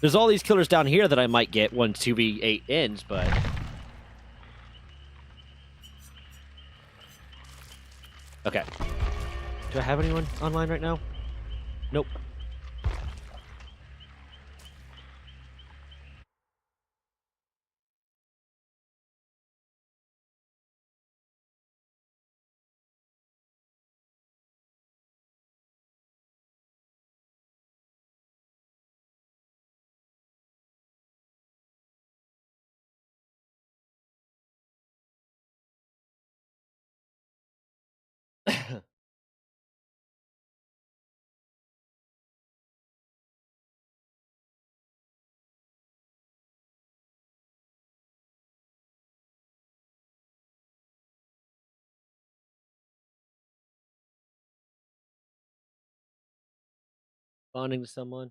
There's all these killers down here that I might get when 2v8 ends, but okay. Do I have anyone online right now? Nope. Bonding to someone.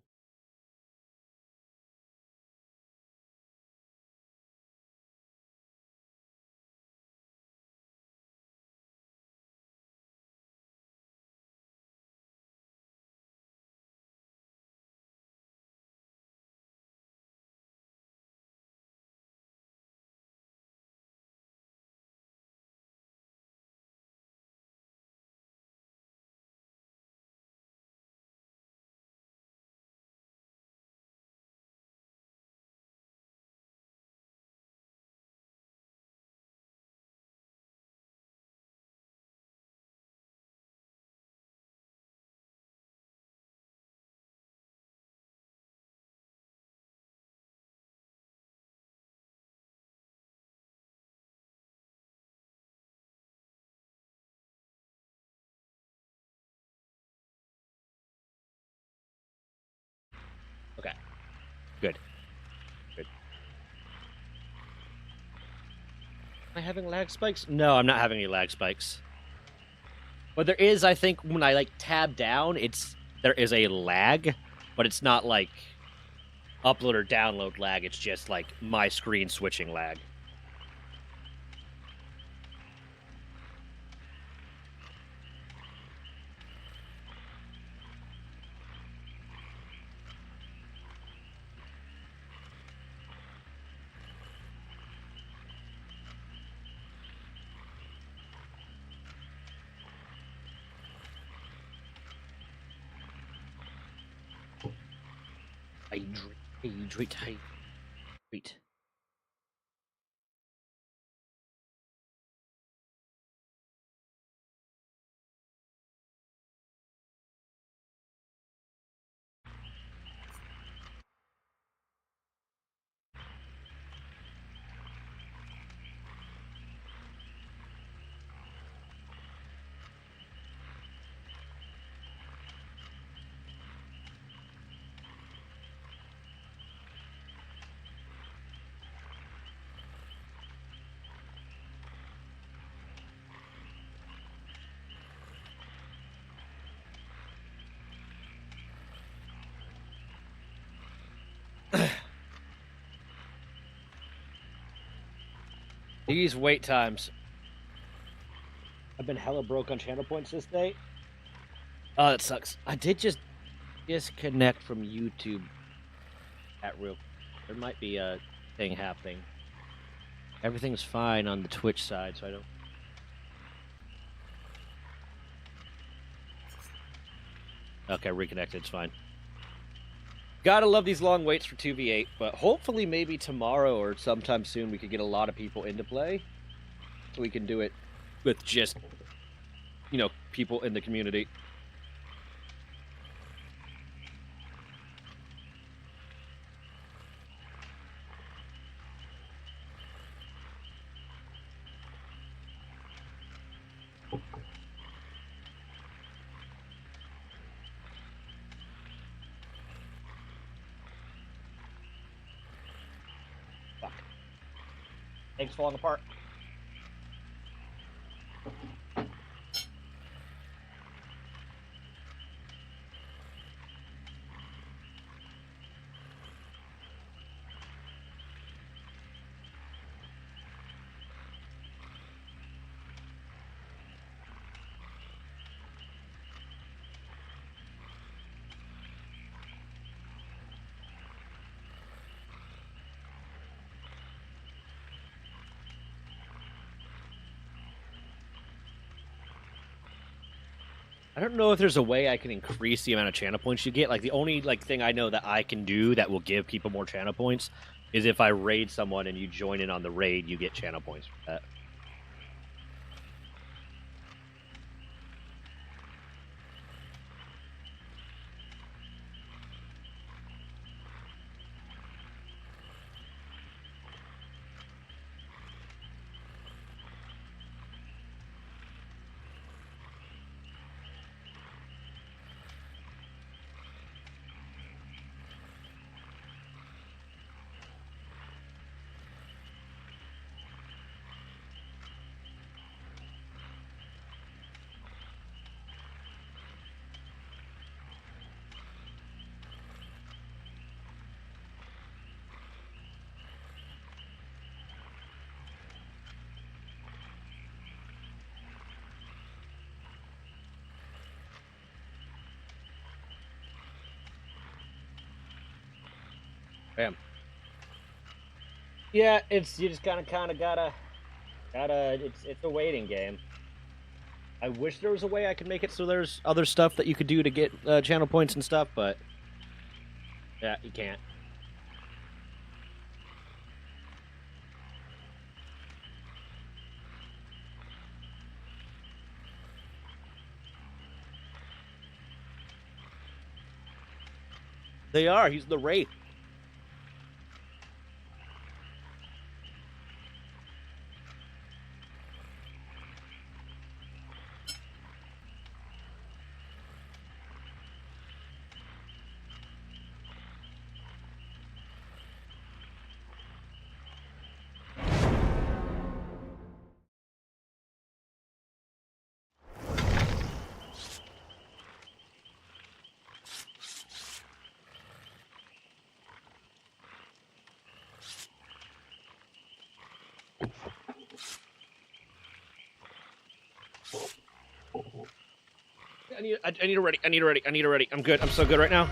Okay. Good. Good. Am I having lag spikes? No, I'm not having any lag spikes. But there is, I think, when I like tab down, there is a lag, but it's not like upload or download lag. It's just like my screen switching lag. Hydrate. These wait times. I've been hella broke on channel points this day. Oh, that sucks. I did just disconnect from YouTube at real. There might be a thing happening. Everything's fine on the Twitch side, so I don't. Okay, reconnected. It's fine. Gotta love these long waits for 2v8, but hopefully maybe tomorrow or sometime soon we could get a lot of people into play. So we can do it with just, you know, people in the community. Fuck. Things falling apart. I don't know if there's a way I can increase the amount of channel points you get. Like, the only thing I know that I can do that will give people more channel points is if I raid someone and you join in on the raid, you get channel points for that. Bam. Yeah, you just kind of gotta. It's a waiting game. I wish there was a way I could make it so there's other stuff that you could do to get channel points and stuff, but yeah, you can't. They are. He's the Wraith. I need a ready. I'm good. I'm so good right now.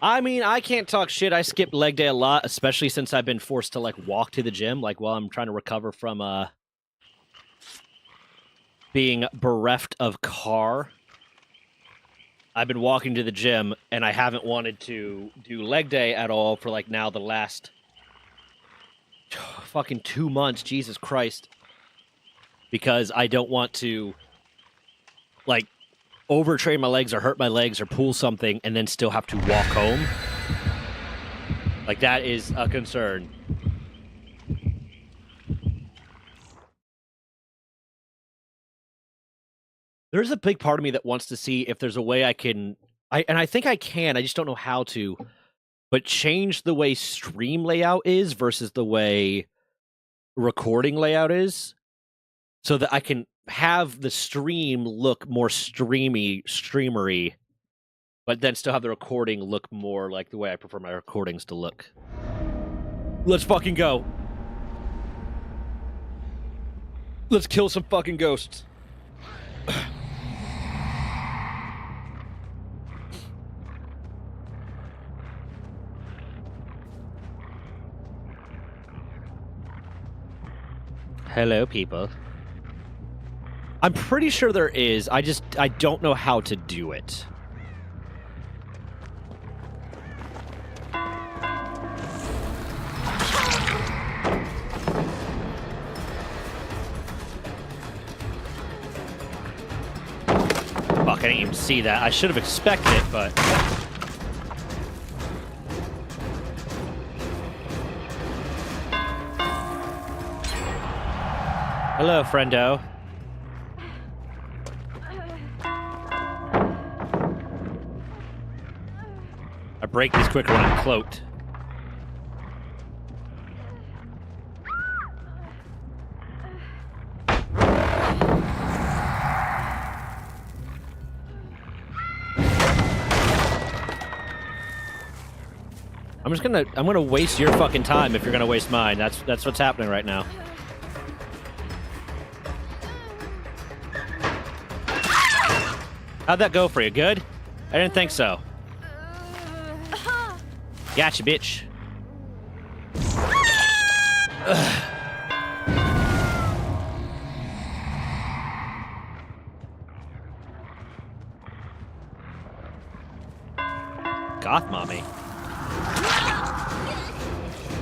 I mean, I can't talk shit. I skip leg day a lot, especially since I've been forced to walk to the gym, while I'm trying to recover from being bereft of car. I've been walking to the gym, and I haven't wanted to do leg day at all for now the last fucking 2 months. Jesus Christ. Because I don't want to overtrain my legs or hurt my legs or pull something and then still have to walk home. That is a concern. There's a big part of me that wants to see if there's a way I can, and I think I can, I just don't know how to, but change the way stream layout is versus the way recording layout is, so that I can have the stream look more streamery but then still have the recording look more like the way I prefer my recordings to look. Let's fucking go. Let's kill some fucking ghosts. Hello, people. I'm pretty sure there is. I don't know how to do it. Fuck, I didn't even see that. I should have expected it, but... Hello, friendo. I break these quicker when I'm cloaked. I'm gonna waste your fucking time if you're gonna waste mine. That's what's happening right now. How'd that go for you? Good? I didn't think so. Gotcha, bitch. Goth mommy.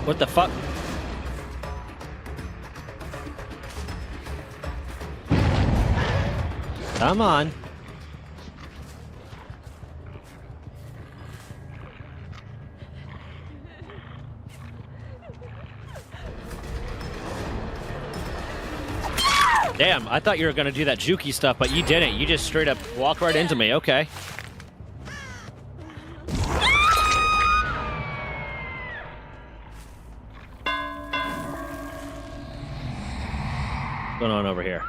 What the fuck? Come on. Damn, I thought you were gonna do that jukey stuff, but you didn't. You just straight up walked right into me. Okay. What's going on over here?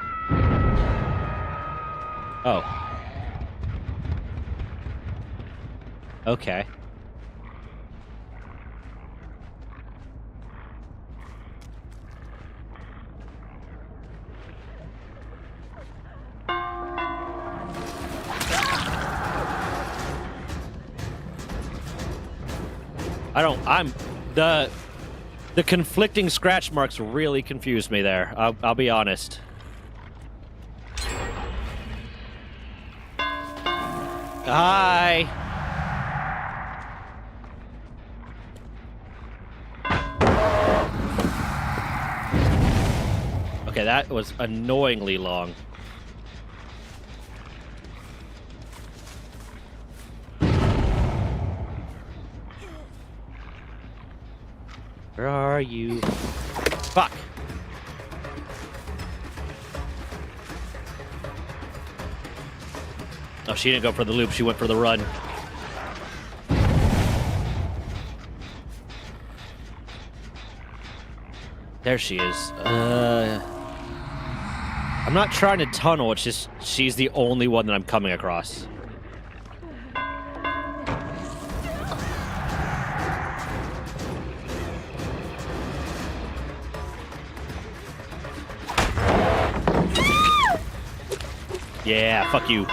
Oh. Okay. The conflicting scratch marks really confused me there. I'll be honest. Hi. Okay, that was annoyingly long. Where are you? Fuck. Oh, she didn't go for the loop. She went for the run. There she is. I'm not trying to tunnel. It's just she's the only one that I'm coming across. Yeah, fuck you.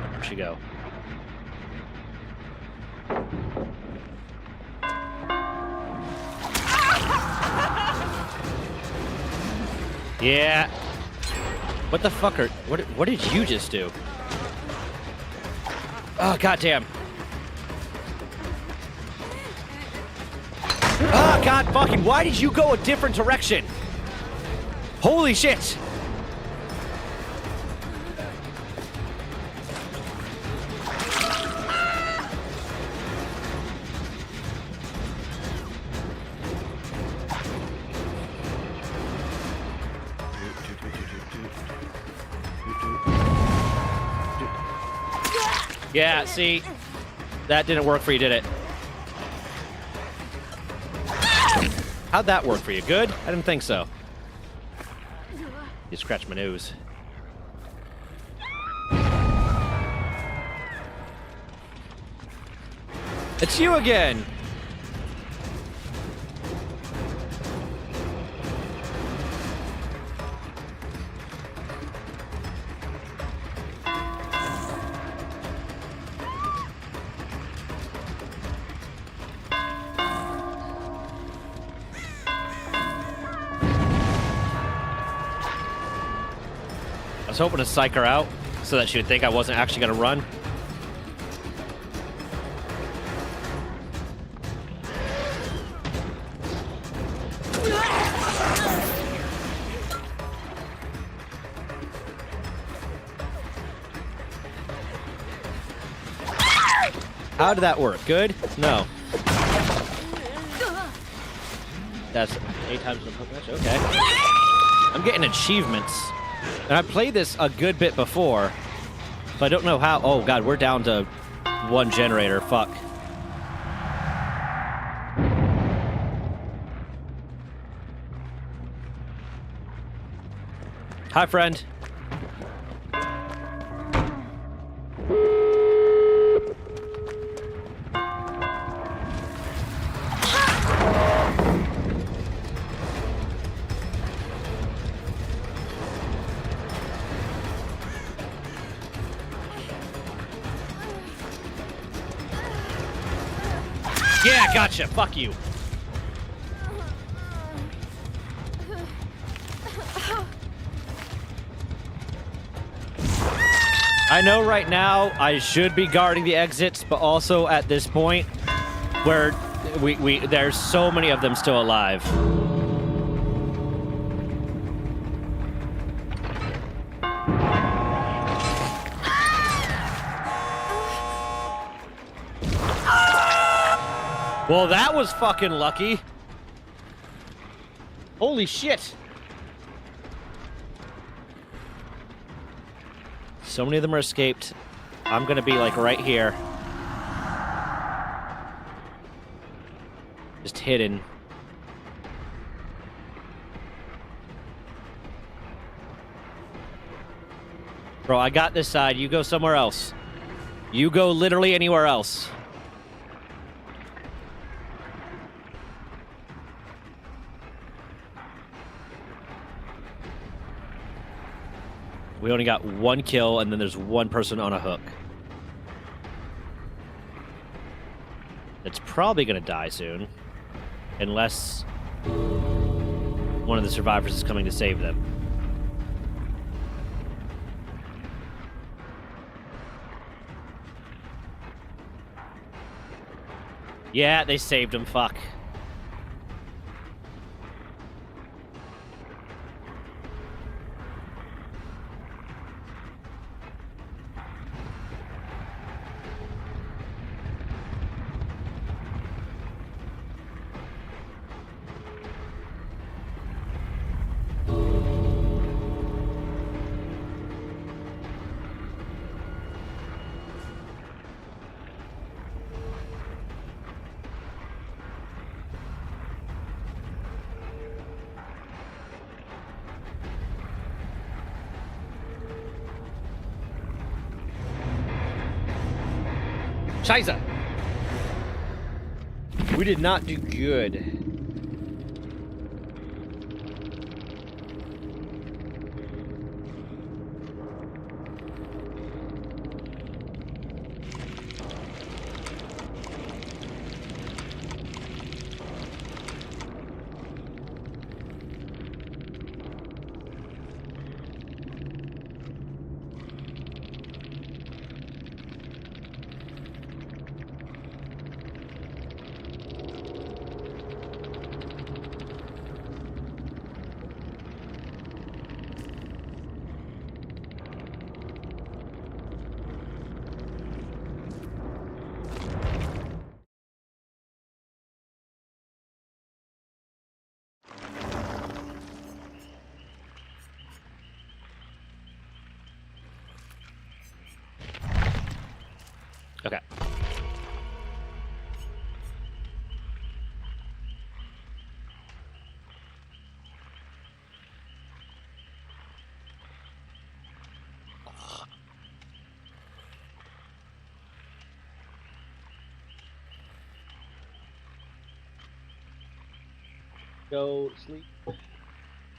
Where'd she go? Yeah. What the fuck are... What did you just do? Oh, goddamn. Oh, god fucking, why did you go a different direction? Holy shit. Yeah, see? That didn't work for you, did it? How'd that work for you? Good? I didn't think so. You scratched my nose. It's you again! I was hoping to psych her out so that she would think I wasn't actually going to run. How did that work? Good? No. That's 8 times the match. Okay. I'm getting achievements. And I played this a good bit before, but I don't know how. Oh, God, we're down to 1 generator. Fuck. Hi, friend. Yeah, gotcha. Fuck you. I know right now I should be guarding the exits, but also at this point where there's so many of them still alive. Well, that was fucking lucky. Holy shit. So many of them are escaped. I'm gonna be like right here. Just hidden. Bro, I got this side. You go somewhere else. You go literally anywhere else. We only got 1 kill, and then there's 1 person on a hook. It's probably going to die soon. Unless one of the survivors is coming to save them. Yeah, they saved him. Fuck. Scheiße! We did not do good. Okay. Go sleep.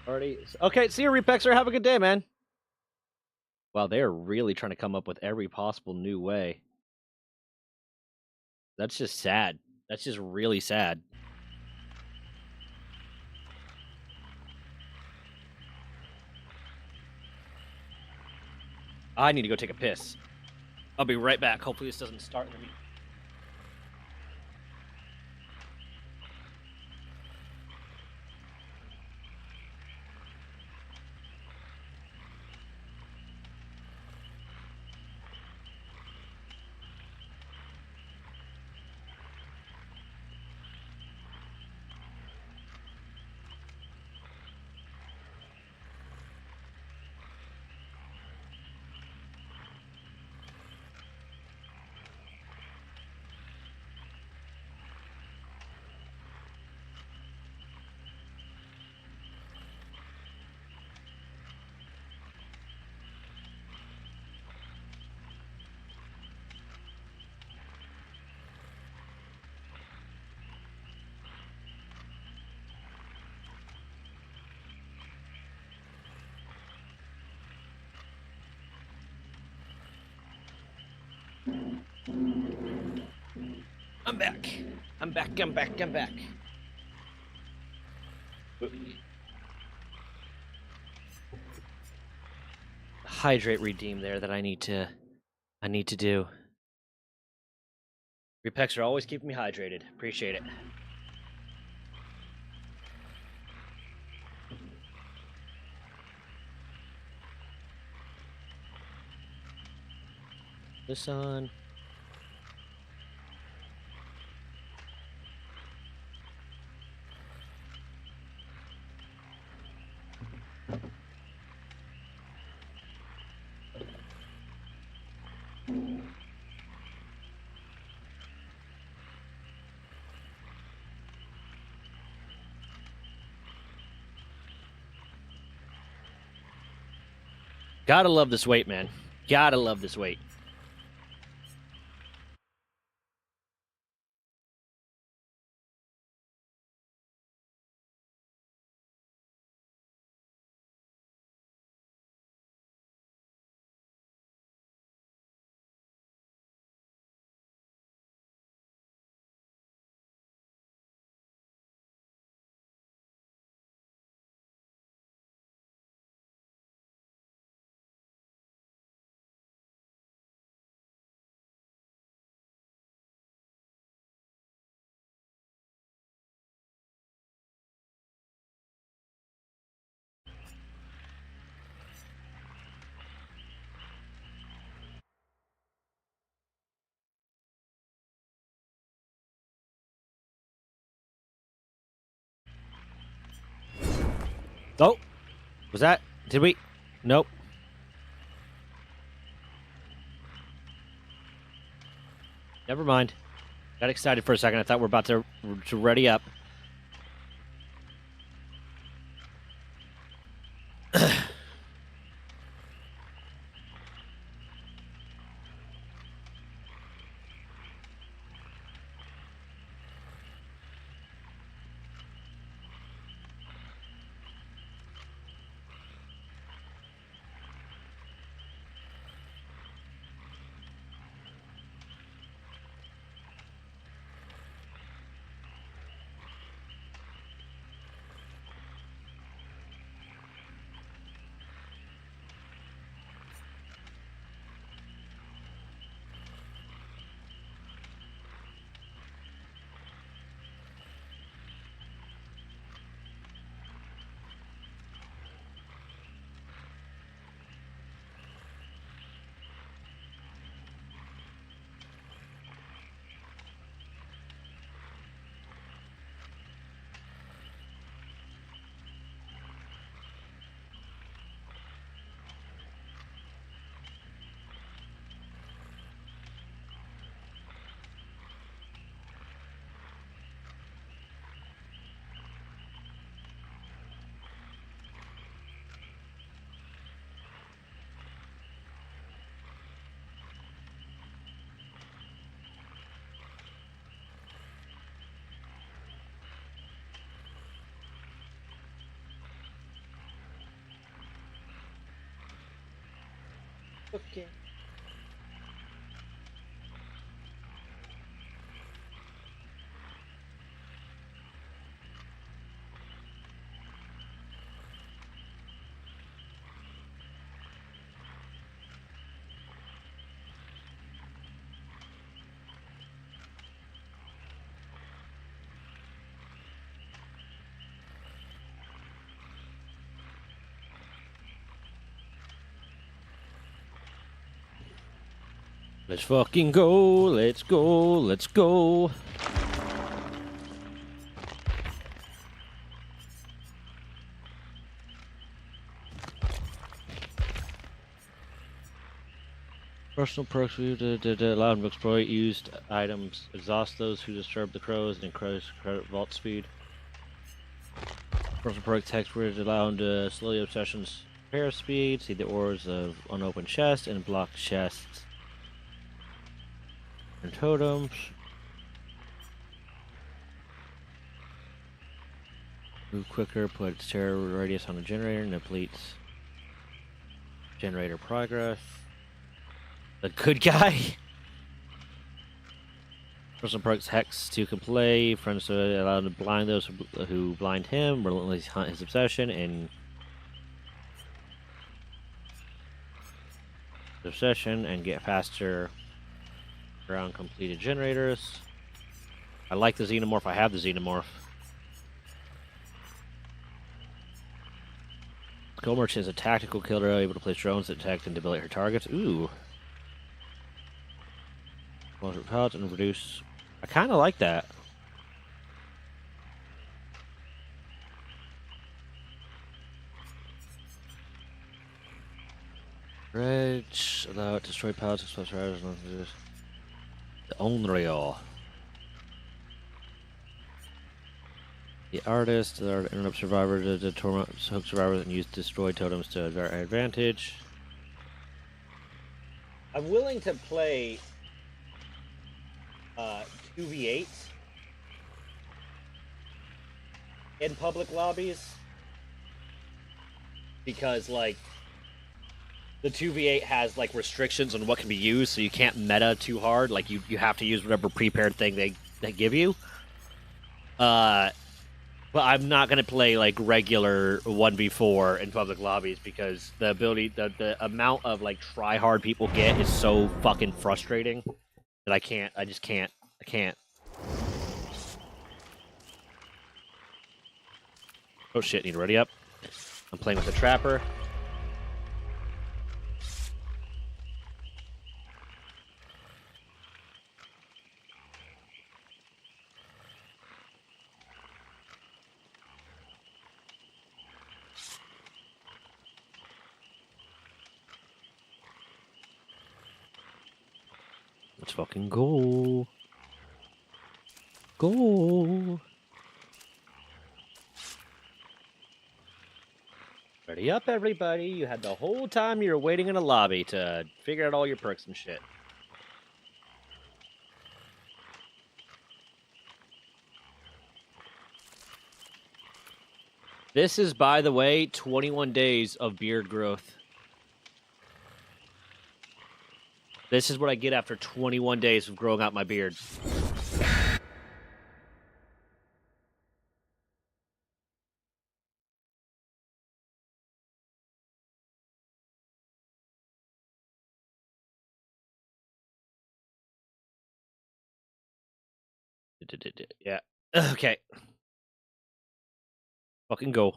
Already. Okay, see you, Repexer. Have a good day, man. Wow, they are really trying to come up with every possible new way. That's just sad. That's just really sad. I need to go take a piss. I'll be right back. Hopefully this doesn't start in a minute. I'm back. I'm back. I'm back. I'm back. Hydrate redeem there that I need to do. Repex are always keeping me hydrated. Appreciate it. This on. Gotta love this weight, man. Gotta love this weight. Oh, was that? Did we? Nope. Never mind. Got excited for a second. I thought we're about to ready up. Okay. Let's fucking go. Let's go. Let's go. Personal perks allow them to exploit used items, exhaust those who disturb the crows, and increase credit vault speed. Personal perk text words allow them to slowly obsessions repair speed, see the ores of unopened chests, and block chests and totems. Move quicker, put terror radius on the generator, and depletes generator progress. The good guy. Personal perks Hex to can play. Friends allow him to blind those who blind him, relentlessly hunt his obsession, and get faster around completed generators. I like the Xenomorph. I have the Xenomorph. Skull Merchant is a tactical killer able to place drones that detect and debilate her targets. Ooh. Repelled and reduce. I kind of like that. Reg, allow it to destroy pallets, explosive riders, the Onryo. The artist, the interrupt survivor to torment hook survivors and use destroy totems to their advantage. I'm willing to play 2v8 in public lobbies because like the 2v8 has like restrictions on what can be used, so you can't meta too hard. Like you have to use whatever prepared thing they give you. But I'm not gonna play like regular 1v4 in public lobbies because the ability, the amount of like try hard people get is so fucking frustrating that I can't. I just can't. I can't. Oh shit! Need to ready up. I'm playing with the trapper. Let's fucking go. Go. Ready up, everybody. You had the whole time you were waiting in a lobby to figure out all your perks and shit. This is, by the way, 21 days of beard growth. This is what I get after 21 days of growing out my beard. Yeah. Okay. Fucking go.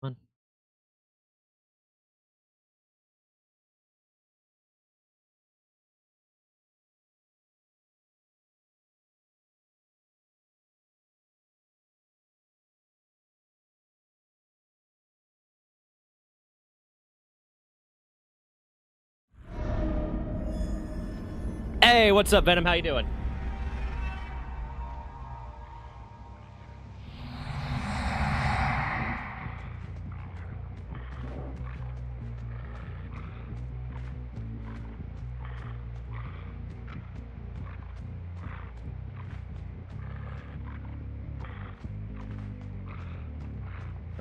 Come on. Hey, what's up, Venom? How you doing?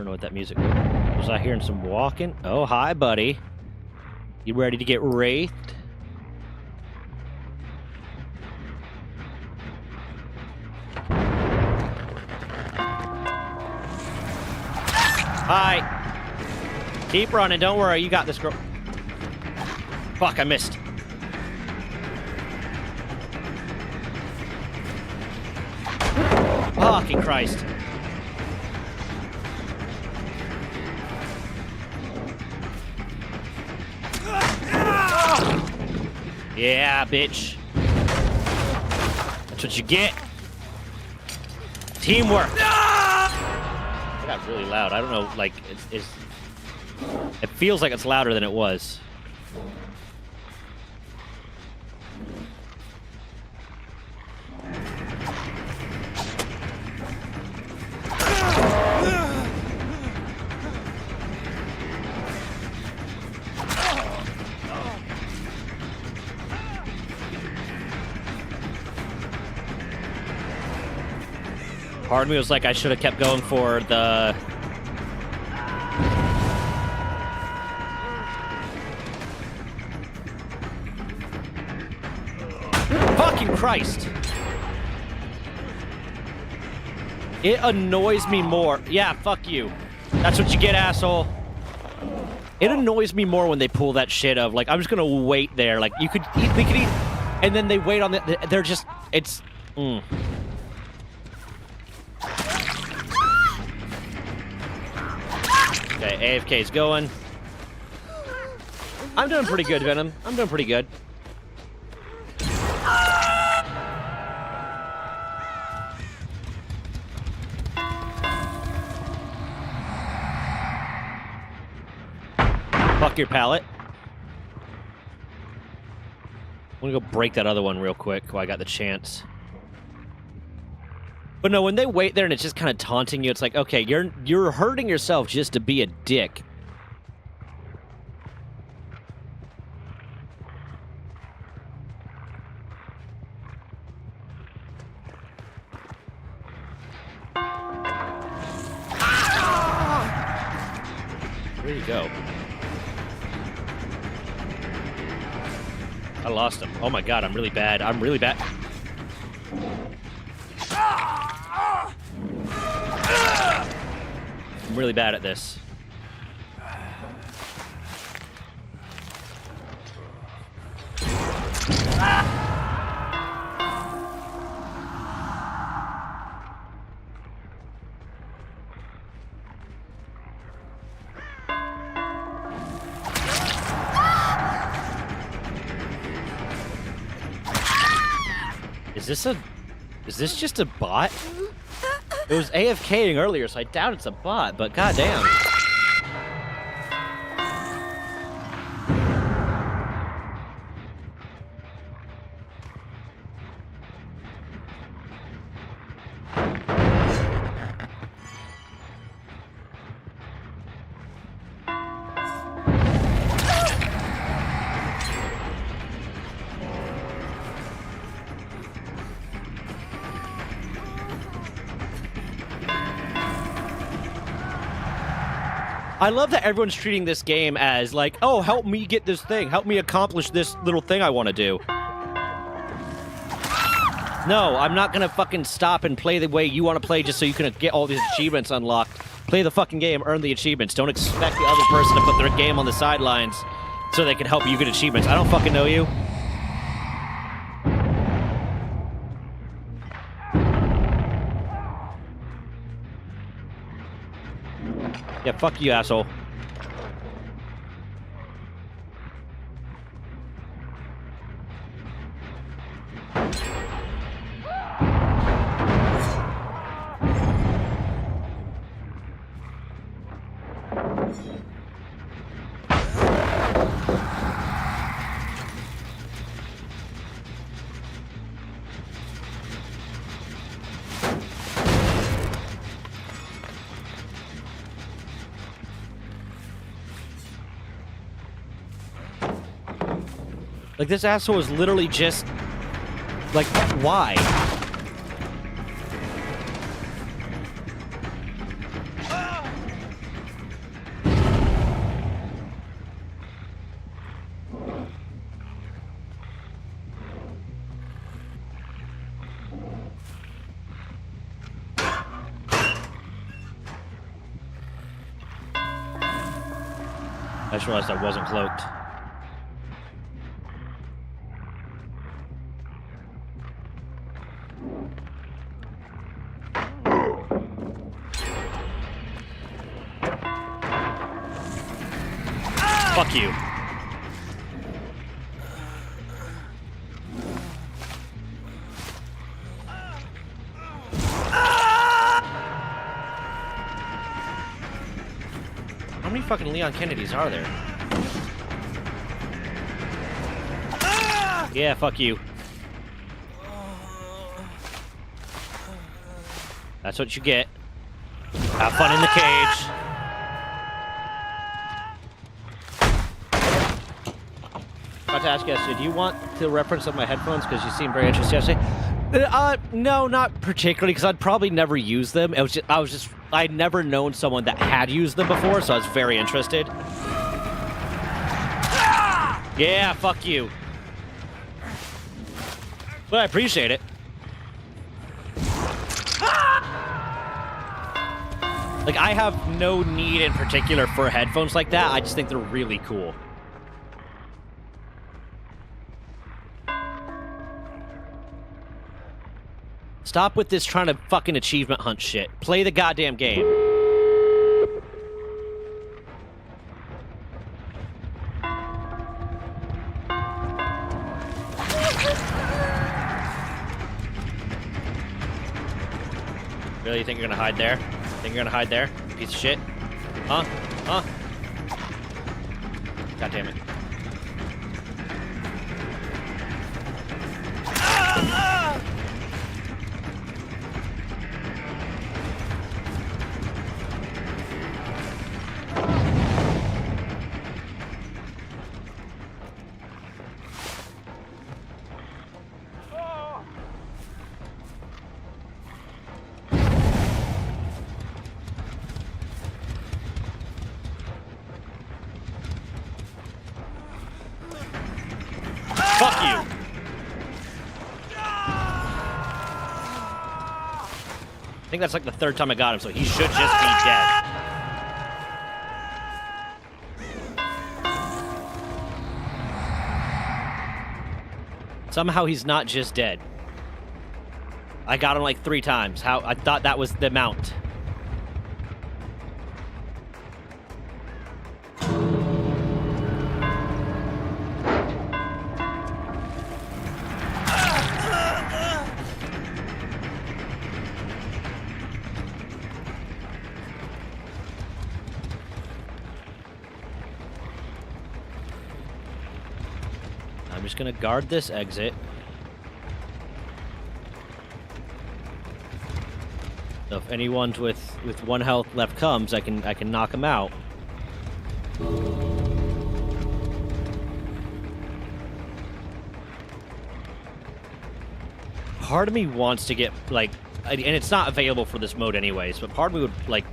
don't know what that music was. Was I hearing some walking? Oh, hi, buddy. You ready to get wraithed? Hi. Keep running. Don't worry. You got this, girl. Fuck, I missed. Fucking Christ. Yeah, bitch. That's what you get. Teamwork. It got really loud. I don't know, like, it feels like it's louder than it was. Part of me was like, I should have kept going for the... Fucking Christ! It annoys me more. Yeah, fuck you. That's what you get, asshole. It annoys me more when they pull that shit of, like, I'm just gonna wait there. Like, we could eat, and then they wait on the... They're just... It's... Okay, AFK's going. I'm doing pretty good, Venom. I'm doing pretty good. Fuck your pallet. I'm gonna go break that other one real quick while I got the chance. But no, when they wait there and it's just kind of taunting you, it's like, okay, you're hurting yourself just to be a dick. Where'd he go? I lost him. Oh my god, I'm really bad. I'm really bad. I'm really bad at this. Is this just a bot? It was AFKing earlier, so I doubt it's a bot, but goddamn. I love that everyone's treating this game as like, oh, help me get this thing. Help me accomplish this little thing I want to do. No, I'm not going to fucking stop and play the way you want to play just so you can get all these achievements unlocked. Play the fucking game, earn the achievements. Don't expect the other person to put their game on the sidelines so they can help you get achievements. I don't fucking know you. Yeah, fuck you, asshole. Like, this asshole is literally just... Like, why? I just realized I wasn't cloaked. Fuck you. How many fucking Leon Kennedys are there? Yeah, fuck you. That's what you get. Have fun in the cage. About to ask you, so do you want to reference some of my headphones because you seem very interested yesterday? No, not particularly, because I'd probably never use them. I'd never known someone that had used them before, so I was very interested. Yeah, fuck you. But I appreciate it. Like, I have no need in particular for headphones like that. I just think they're really cool. Stop with this trying to fucking achievement hunt shit. Play the goddamn game. Really, you think you're gonna hide there? Think you're gonna hide there? Piece of shit? Huh? Huh? God damn it. Fuck you! I think that's like the third time I got him, so he should just be dead. Somehow he's not just dead. I got him like 3 times. How? I thought that was the amount. I'm just gonna guard this exit. So if anyone with 1 health left comes, I can knock him out. Part of me wants to get like, and it's not available for this mode anyways, but part of me would like,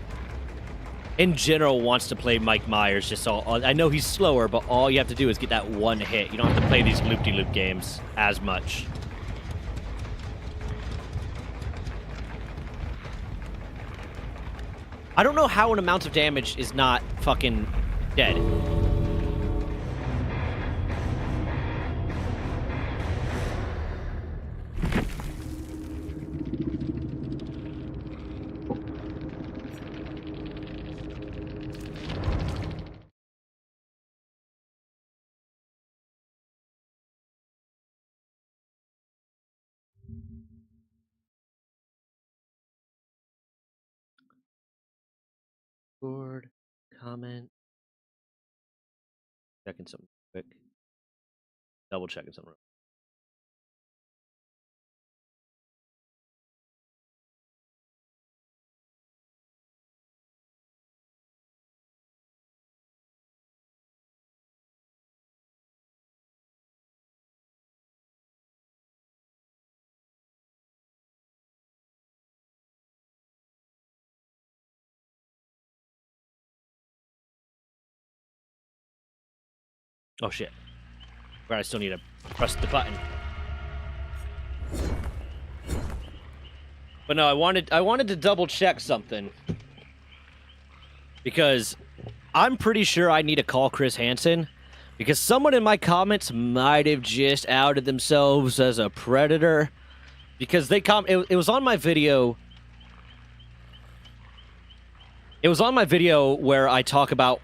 in general, wants to play Mike Myers. Just so I know he's slower, but all you have to do is get that 1 hit. You don't have to play these loop-de-loop games as much. I don't know how an amount of damage is not fucking dead. Board, comment. Checking something quick. Double checking something. Oh shit. Right, I still need to press the button. But no, I wanted to double check something. Because I'm pretty sure I need to call Chris Hansen because someone in my comments might have just outed themselves as a predator because they it was on my video. It was on my video where I talk about,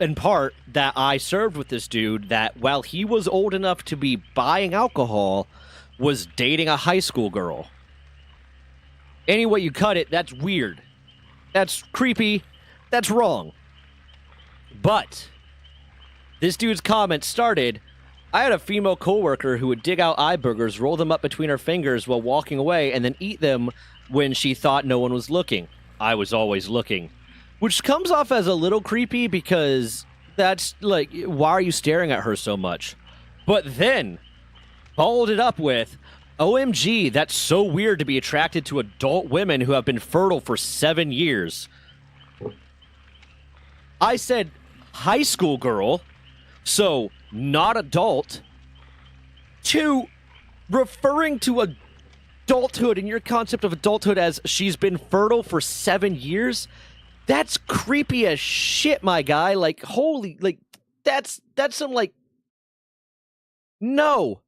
in part, that I served with this dude that while he was old enough to be buying alcohol, was dating a high school girl. Any way you cut it, that's weird. That's creepy. That's wrong. But this dude's comment started, I had a female coworker who would dig out eye burgers, roll them up between her fingers while walking away, and then eat them when she thought no one was looking. I was always looking. Which comes off as a little creepy because that's like, why are you staring at her so much? But then, followed it up with, OMG, that's so weird to be attracted to adult women who have been fertile for 7 years. I said high school girl, so not adult, to referring to adulthood and your concept of adulthood as she's been fertile for 7 years. That's creepy as shit, my guy. Like, holy, like, that's some, like, no.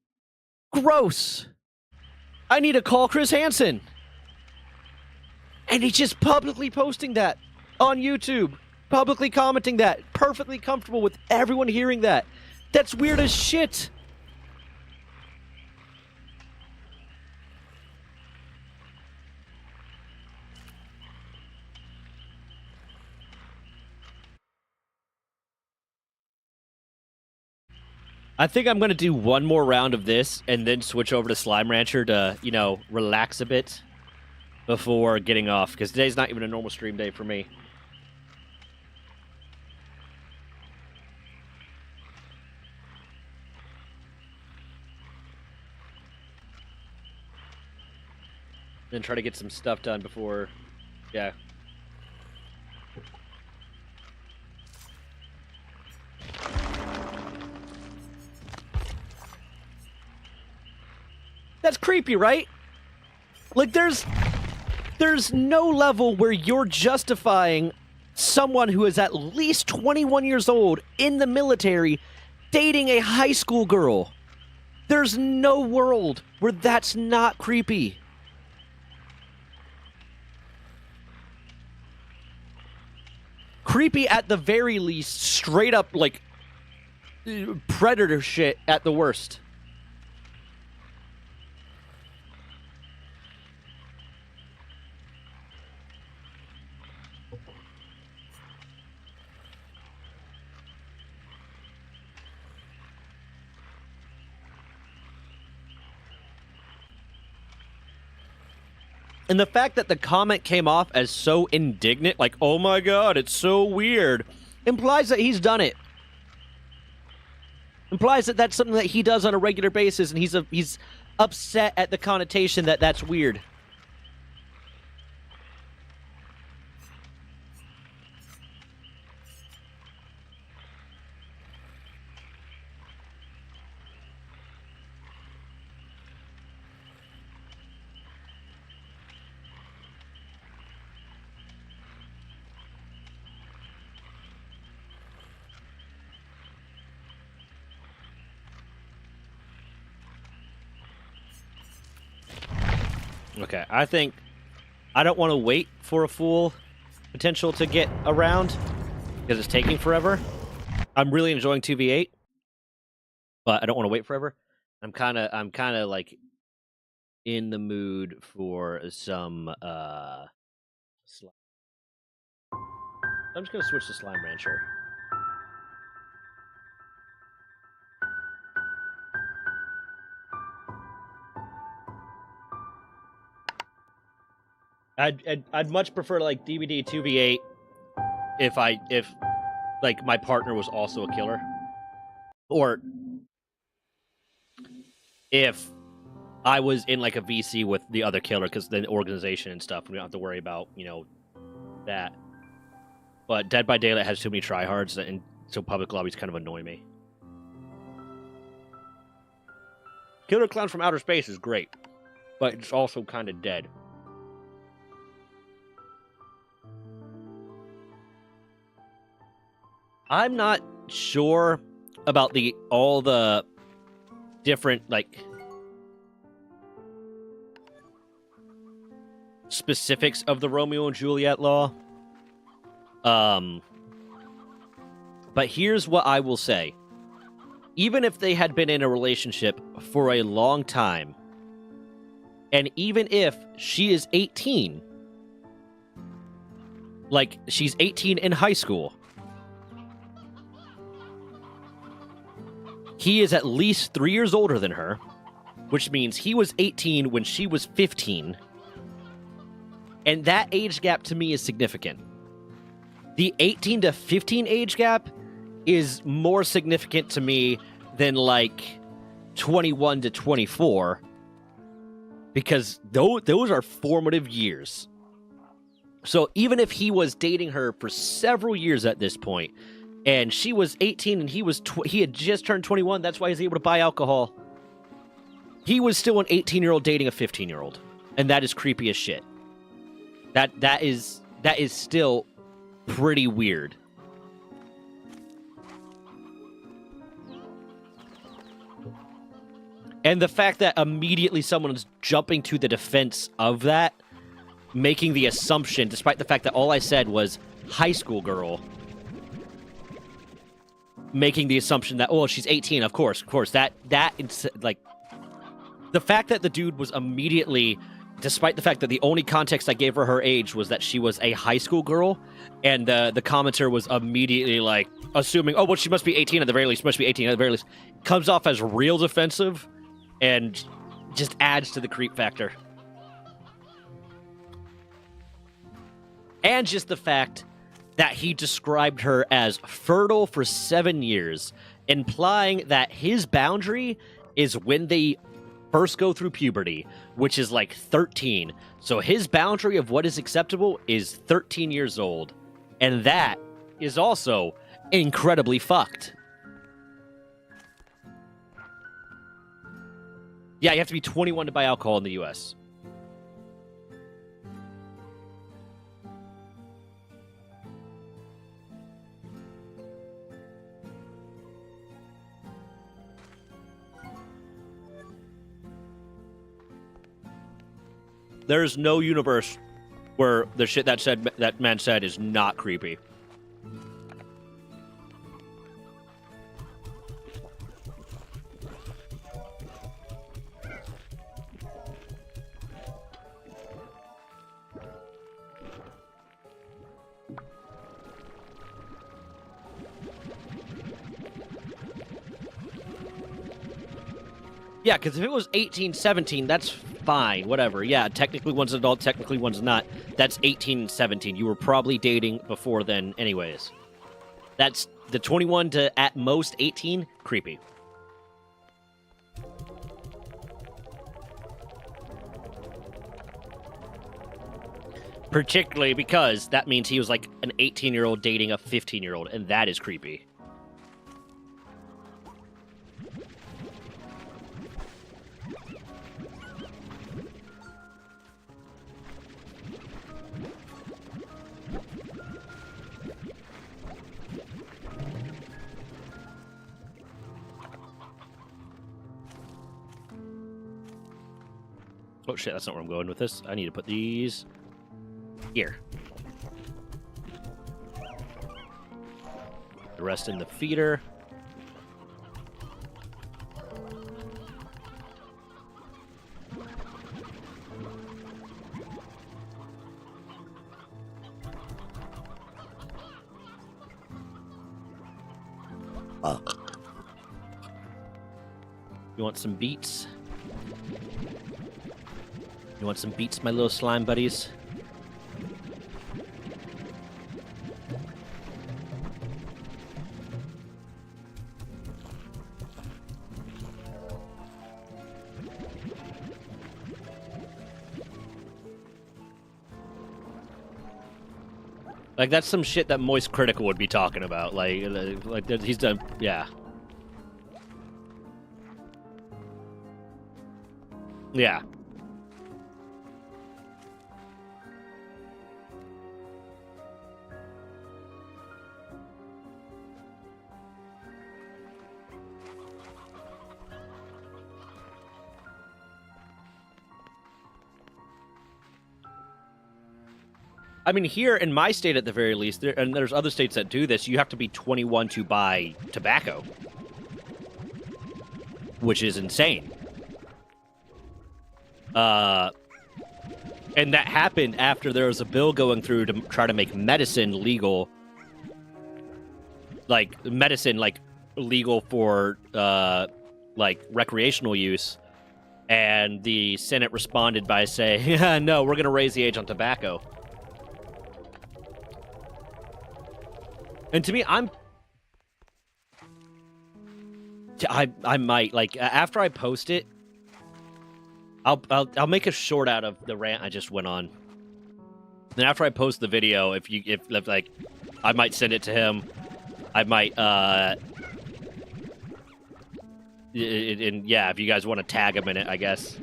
Gross. I need to call Chris Hansen. And he's just publicly posting that on YouTube. Publicly commenting that. Perfectly comfortable with everyone hearing that. That's weird as shit. I think I'm going to do one more round of this and then switch over to Slime Rancher to, you know, relax a bit before getting off, because today's not even a normal stream day for me. Then try to get some stuff done before, yeah. That's creepy, right? Like, there's no level where you're justifying someone who is at least 21 years old in the military dating a high school girl. There's no world where that's not creepy. Creepy at the very least, straight up, like, predator shit at the worst. And the fact that the comment came off as so indignant, like, oh my god, it's so weird, implies that he's done it. Implies that that's something that he does on a regular basis, and he's upset at the connotation that that's weird. Okay, I think I don't want to wait for a full potential to get around because it's taking forever. I'm really enjoying 2v8, but I don't want to wait forever. I'm kind of like in the mood for some slime. I'm just gonna switch to Slime Rancher. I'd much prefer like DVD 2v8 if like my partner was also a killer, or if I was in like a VC with the other killer, because the organization and stuff, we don't have to worry about, you know, that. But Dead by Daylight has too many tryhards, and so public lobbies kind of annoy me. Killer Clown from Outer Space is great, but it's also kind of dead. I'm not sure about all the different like specifics of the Romeo and Juliet law. But here's what I will say. Even if they had been in a relationship for a long time, and even if she is 18, like she's 18 in high school, he is at least 3 years older than her, which means he was 18 when she was 15. And that age gap to me is significant. The 18 to 15 age gap is more significant to me than like 21 to 24, because those are formative years. So even if he was dating her for several years at this point, and she was 18 and he had just turned 21, that's why he's able to buy alcohol. He was still an 18-year-old dating a 15-year-old, and that is creepy as shit. That is still pretty weird. And the fact that immediately someone's jumping to the defense of that, making the assumption, despite the fact that all I said was high school girl, making the assumption that, oh, she's 18, of course, like, the fact that the dude was immediately, despite the fact that the only context I gave her age was that she was a high school girl, and the commenter was immediately, like, assuming, oh, well, she must be 18 at the very least, must be 18 at the very least, comes off as real defensive, and just adds to the creep factor. And just the fact that he described her as fertile for 7 years, implying that his boundary is when they first go through puberty, which is like 13. So his boundary of what is acceptable is 13 years old. And that is also incredibly fucked. Yeah, you have to be 21 to buy alcohol in the U.S. There's no universe where the shit that man said is not creepy. Yeah, because if it was 18, 17, that's fine, whatever. Yeah, technically one's an adult, technically one's not. That's 18 and 17. You were probably dating before then anyways. That's the 21 to at most 18, creepy. Particularly because that means he was like an 18-year-old dating a 15-year-old, and that is creepy. Oh shit, that's not where I'm going with this. I need to put these here. The rest in the feeder. You want some beets? You want some beets, my little slime buddies? Like, that's some shit that Moist Critical would be talking about. Like he's done, yeah. Yeah. I mean, here in my state, at the very least, and there's other states that do this, you have to be 21 to buy tobacco, which is insane. And that happened after there was a bill going through to try to make medicine legal. Like, medicine, like, legal for, like, recreational use. And the Senate responded by saying, no, we're going to raise the age on tobacco. And to me, I might, like, after I post it, I'll make a short out of the rant I just went on. Then after I post the video, if like, I might send it to him. I might, and yeah, if you guys want to tag him in it, I guess.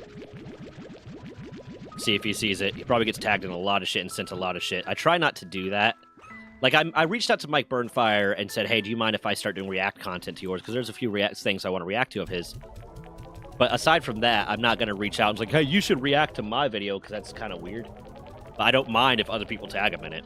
See if he sees it. He probably gets tagged in a lot of shit and sent a lot of shit. I try not to do that. Like, I reached out to Mike Burnfire and said, hey, do you mind if I start doing React content to yours? Because there's a few things I want to react to of his. But aside from that, I'm not going to reach out and be like, hey, you should react to my video, because that's kind of weird. But I don't mind if other people tag him in it.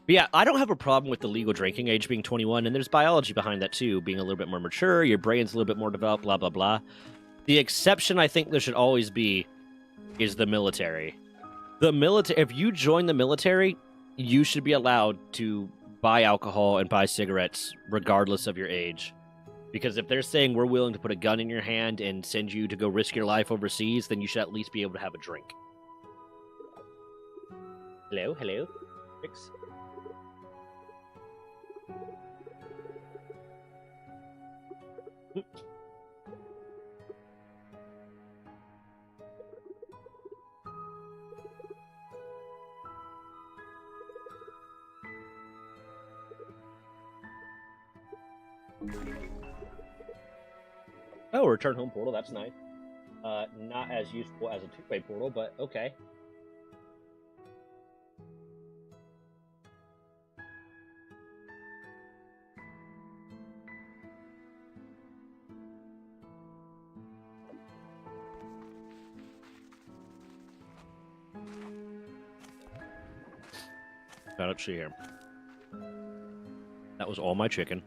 But yeah, I don't have a problem with the legal drinking age being 21, and there's biology behind that too, being a little bit more mature, your brain's a little bit more developed, blah, blah, blah. The exception I think there should always be is the military. The military, if you join the military, you should be allowed to buy alcohol and buy cigarettes regardless of your age. Because if they're saying we're willing to put a gun in your hand and send you to go risk your life overseas, then you should at least be able to have a drink. Hello, hello. Fix. Oh, return home portal, that's nice. Not as useful as a two-way portal, but okay. Let's see here. That was all my chicken.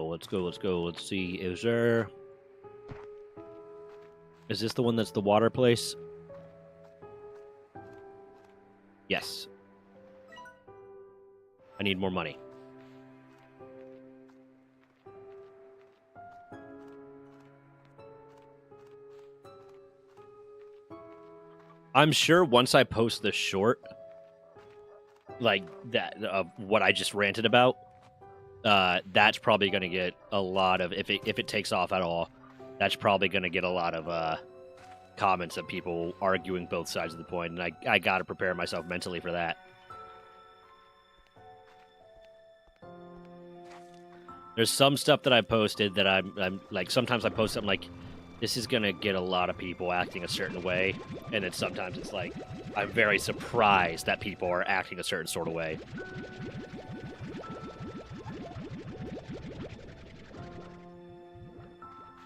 Let's go, let's go. Let's see, is this the one that's the water place? Yes. I need more money. I'm sure once I post this short, like that, what I just ranted about, that's probably going to get a lot of, if it takes off at all, that's probably going to get a lot of comments of people arguing both sides of the point, and I got to prepare myself mentally for that. There's some stuff that I posted that I'm like, sometimes I post something like, this is going to get a lot of people acting a certain way, and then sometimes it's like, I'm very surprised that people are acting a certain sort of way.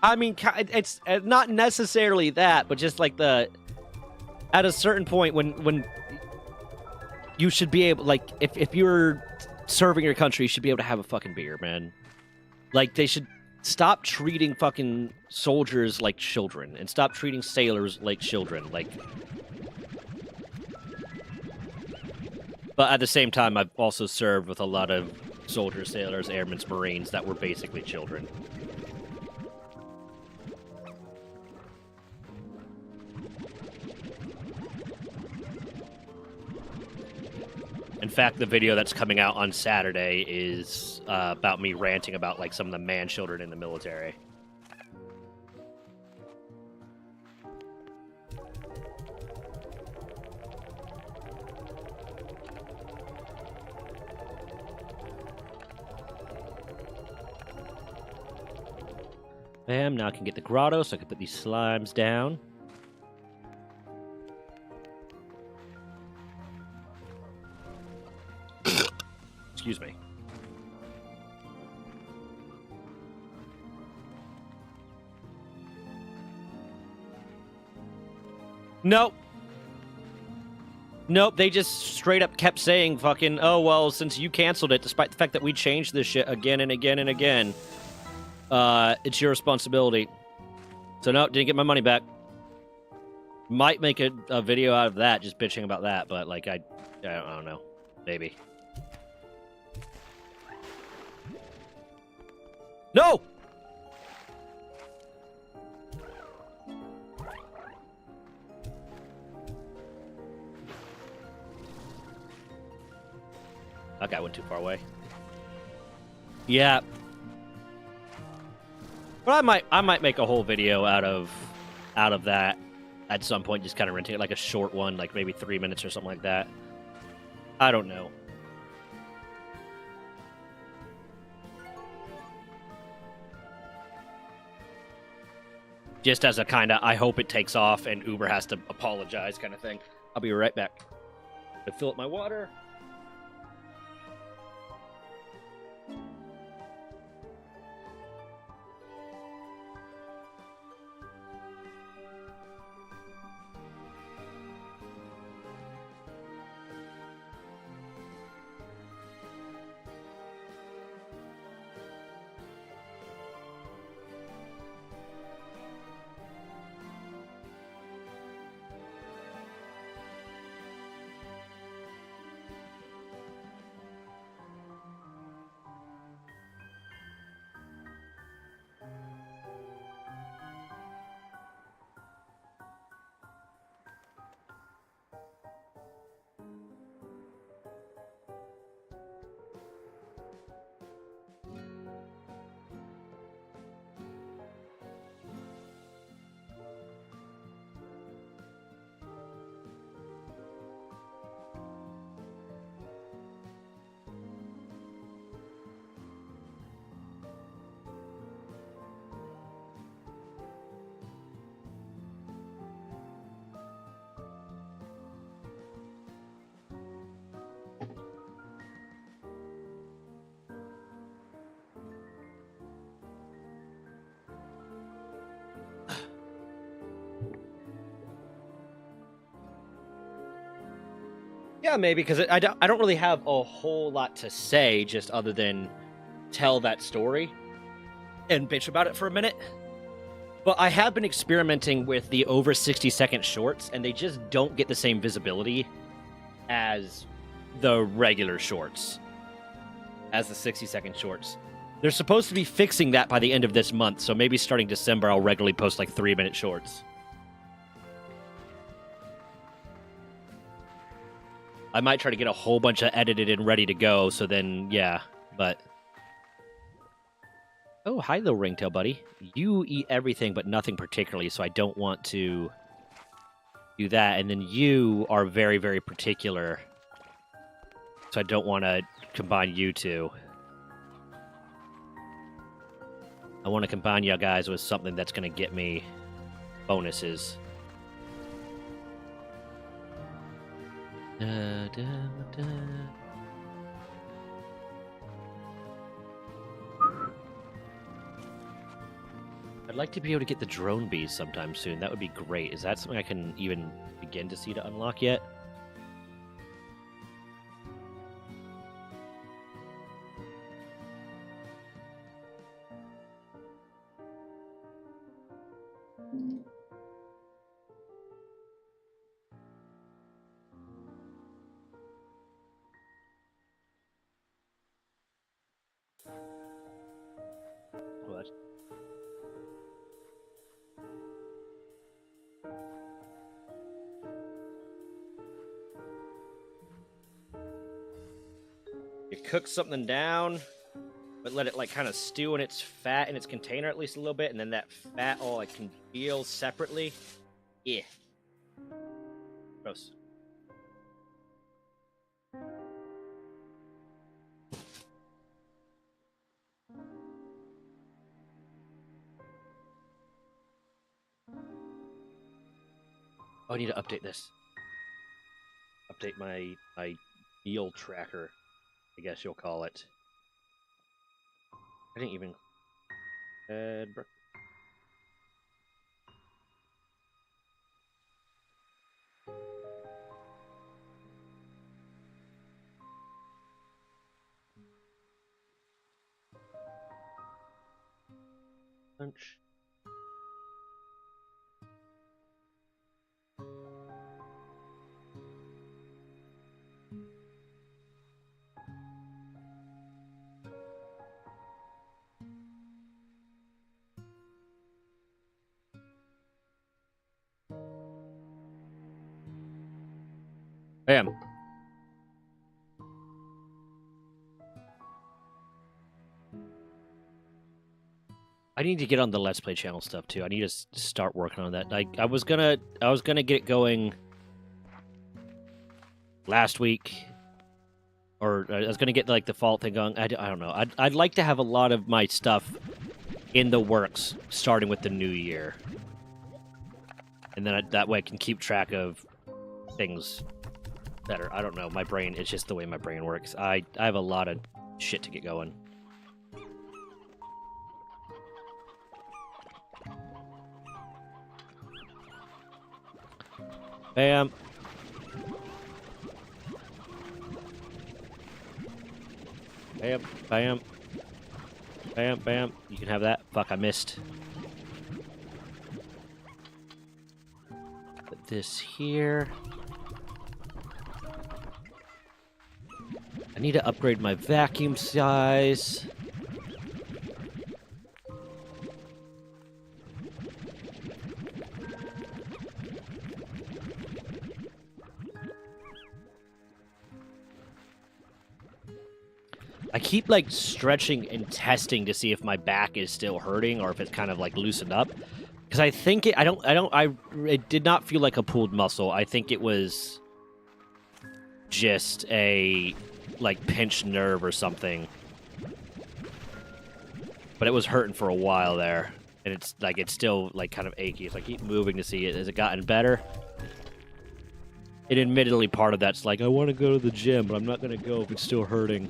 I mean, it's not necessarily that, but just like at a certain point when you should be able, like, if you're serving your country, you should be able to have a fucking beer, man. Like, they should stop treating fucking soldiers like children and stop treating sailors like children. Like, but at the same time, I've also served with a lot of soldiers, sailors, airmen, Marines that were basically children. In fact, the video that's coming out on Saturday is about me ranting about, like, some of the man-children in the military. Bam, now I can get the grotto so I can put these slimes down. Excuse me. Nope. Nope, they just straight up kept saying fucking, oh, well, since you canceled it, despite the fact that we changed this shit again and again and again, it's your responsibility. So no, didn't get my money back. Might make a video out of that, just bitching about that, but like, I don't know. Maybe. No! That guy went too far away. Yeah. But I might make a whole video out of that at some point, just kind of renting it, like a short one, like maybe 3 minutes or something like that. I don't know. Just as a kind of, I hope it takes off and Uber has to apologize kind of thing. I'll be right back. To fill up my water. Yeah, maybe, because I don't really have a whole lot to say, just other than tell that story and bitch about it for a minute. But I have been experimenting with the over 60-second shorts, and they just don't get the same visibility as the regular shorts, as the 60-second shorts. They're supposed to be fixing that by the end of this month, so maybe starting December, I'll regularly post like 3-minute shorts. I might try to get a whole bunch of edited and ready to go, so then, yeah, but... Oh, hi, little ringtail buddy. You eat everything, but nothing particularly, so I don't want to do that. And then you are very, very particular, so I don't want to combine you two. I want to combine you guys with something that's going to get me bonuses. Da, da, da. I'd like to be able to get the drone bees sometime soon. That would be great. Is that something I can even begin to see to unlock yet? What? You cook something down, but let it like kind of stew in its fat in its container at least a little bit, and then that fat all like congeals separately. Yeah. Gross. Oh, I need to update this. Update my meal tracker, I guess you'll call it. I didn't even. Lunch. Bam. I need to get on the Let's Play channel stuff too. I need to start working on that. I was gonna get it going last week, or I was gonna get like the fall thing going. I don't know. I'd like to have a lot of my stuff in the works starting with the new year, and then that way I can keep track of things better. I don't know. My brain, it's just the way my brain works. I have a lot of shit to get going. Bam. Bam, bam. Bam, bam. You can have that. Fuck, I missed. Put this here. I need to upgrade my vacuum size. I keep like stretching and testing to see if my back is still hurting or if it's kind of like loosened up. Because I think it did not feel like a pulled muscle. I think it was just a like pinched nerve or something. But it was hurting for a while there. And it's still like kind of achy. If I keep moving to see it, has it gotten better? And admittedly, part of that's like, I want to go to the gym, but I'm not going to go if it's still hurting.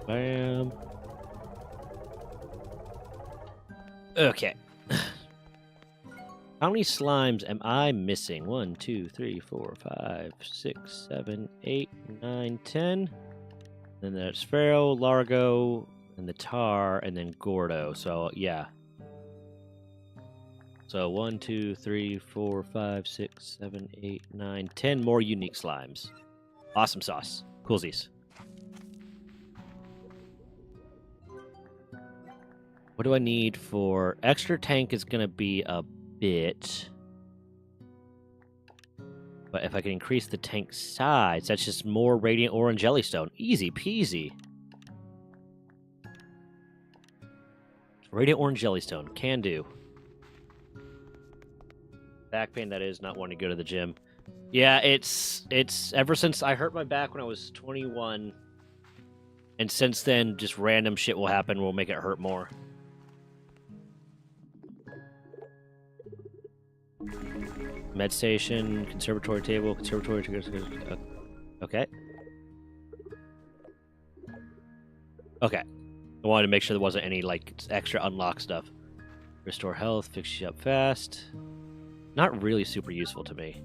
Bam. Okay. How many slimes am I missing? 1, 2, 3, 4, 5, 6, 7, 8, 9, 10. Then there's Pharaoh, Largo, and the Tar, and then Gordo. So, yeah. So, 1, 2, 3, 4, 5, 6, 7, 8, 9, 10 more unique slimes. Awesome sauce. Coolsies. What do I need for... Extra tank is going to be a bit. But if I can increase the tank size, that's just more Radiant Ore and Jellystone. Easy peasy. Radiant Ore and Jellystone. Can do. Back pain, that is, not wanting to go to the gym. Yeah, it's ever since I hurt my back when I was 21. And since then, just random shit will happen will make it hurt more. Med station, conservatory table, conservatory... Okay. Okay. I wanted to make sure there wasn't any, like, extra unlock stuff. Restore health, fix you up fast. Not really super useful to me.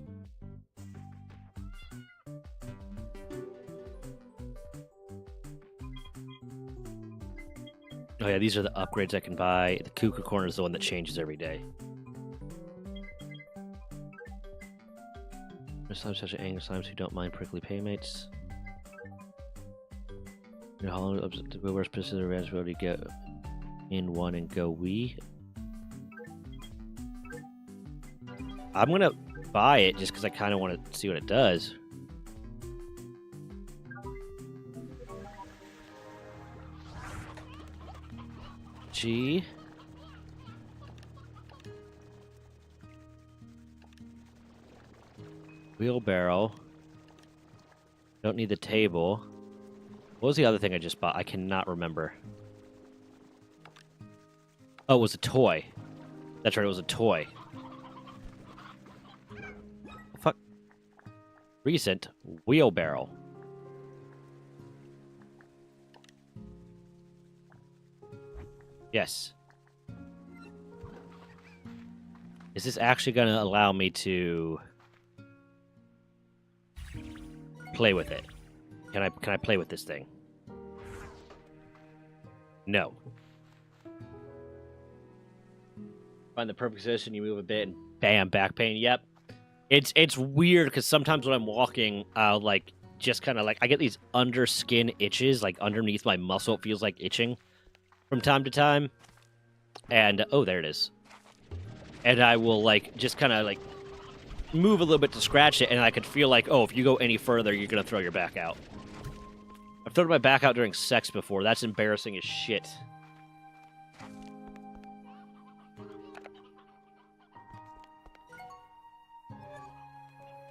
Oh yeah, these are the upgrades I can buy. The Cuckoo Corner is the one that changes every day. Slimes such as angry slimes who don't mind prickly paymates. You know how long the worst pieces of the raspberry get in one and go we. I'm gonna buy it just because I kind of want to see what it does. G. Wheelbarrow. Don't need the table. What was the other thing I just bought? I cannot remember. Oh, it was a toy. That's right, it was a toy. Fuck. Recent wheelbarrow. Yes. Is this actually going to allow me to play with it? Can I play with this thing? No. Find the perfect position, you move a bit, and bam, back pain. Yep. It's weird because sometimes when I'm walking, I'll like just kind of like I get these under skin itches, like underneath my muscle. It feels like itching from time to time. And oh, there it is. And I will like just kind of like move a little bit to scratch it, and I could feel like, oh, if you go any further, you're gonna throw your back out. I've thrown my back out during sex before. That's embarrassing as shit.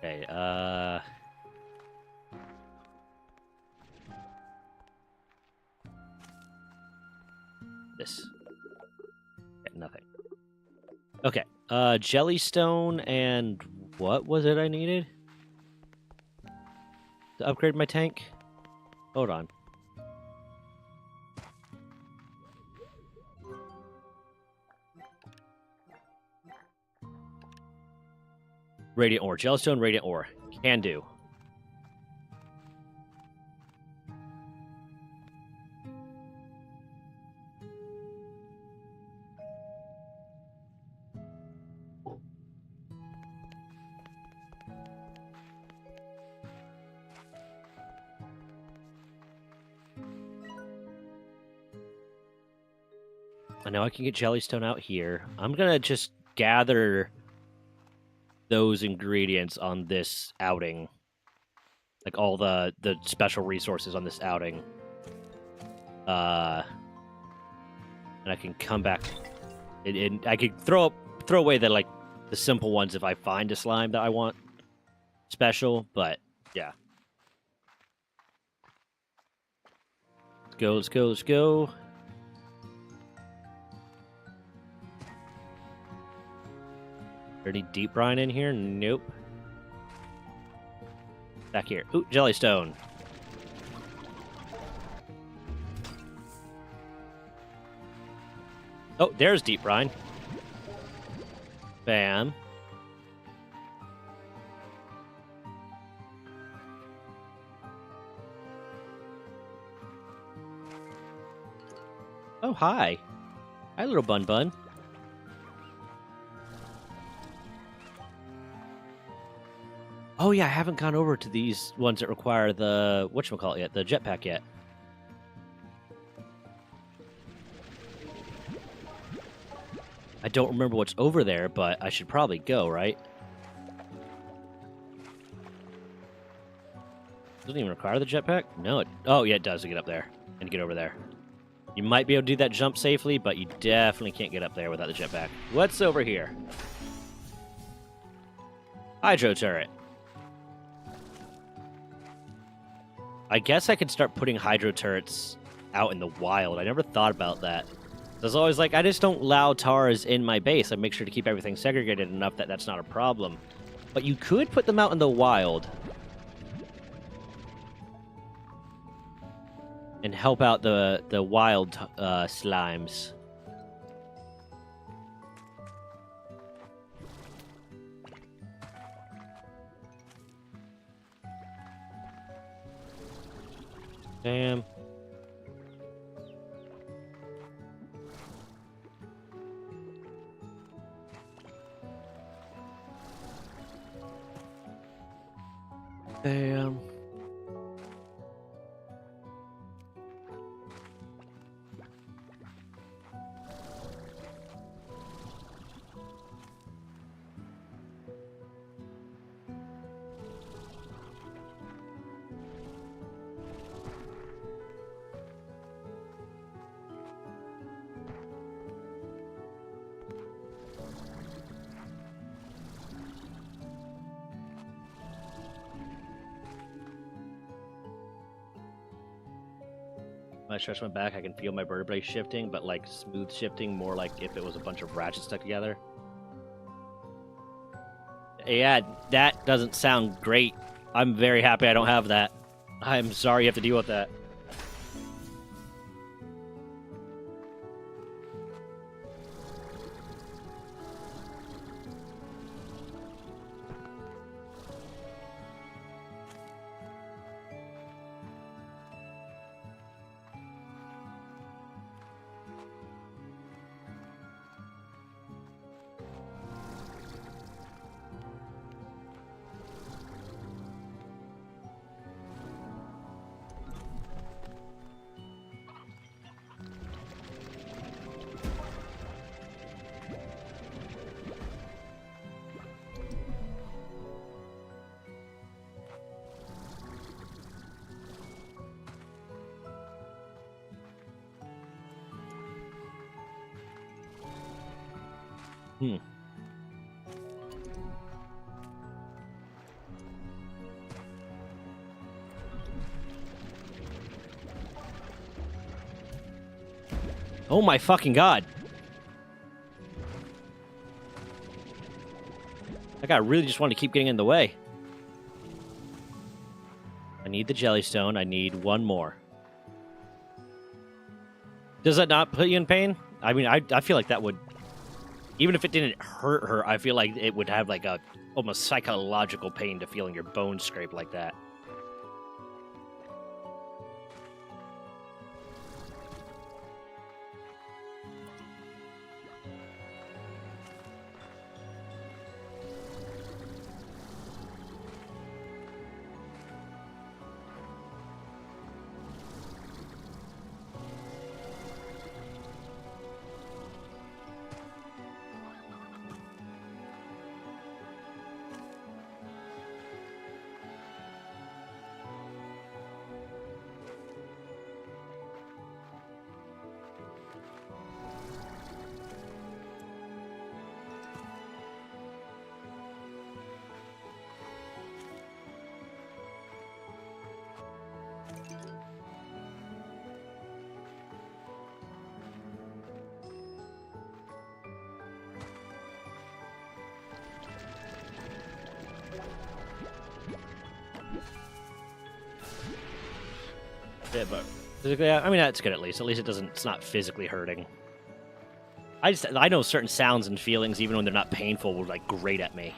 Okay, this. Okay, nothing. Okay, Jellystone and what was it I needed? To upgrade my tank? Hold on. Radiant ore. Jellystone, radiant ore. Can do. I know I can get Jellystone out here. I'm gonna just gather those ingredients on this outing. Like all the special resources on this outing. And I can come back and I could throw away the simple ones if I find a slime that I want special, but yeah. Let's go. Any deep brine in here? Nope. Back here. Ooh, Jellystone. Oh, there's deep brine. Bam. Oh, hi. Hi, little Bun Bun. Oh, yeah, I haven't gone over to these ones that require the, whatchamacallit yet, the jetpack yet. I don't remember what's over there, but I should probably go, right? Doesn't even require the jetpack? No, oh, yeah, it does to get up there and to get over there. You might be able to do that jump safely, but you definitely can't get up there without the jetpack. What's over here? Hydro turret. I guess I could start putting hydro turrets out in the wild. I never thought about that. I was always like, I just don't allow tars in my base. I make sure to keep everything segregated enough that that's not a problem. But you could put them out in the wild. And help out the wild slimes. Damn. Damn. When I stretch my back, I can feel my vertebrae shifting, but like smooth shifting, more like if it was a bunch of ratchets stuck together. Yeah, that doesn't sound great. I'm very happy I don't have that. I'm sorry you have to deal with that. Hmm. Oh my fucking god. That guy really just wanted to keep getting in the way. I need the Jellystone. I need one more. Does that not put you in pain? I mean, I feel like that would... Even if it didn't hurt her, I feel like it would have like a almost psychological pain to feeling your bones scrape like that. Yeah, but physically, I mean, that's good at least. At least it doesn't. It's not physically hurting. I know certain sounds and feelings, even when they're not painful, will like grate at me.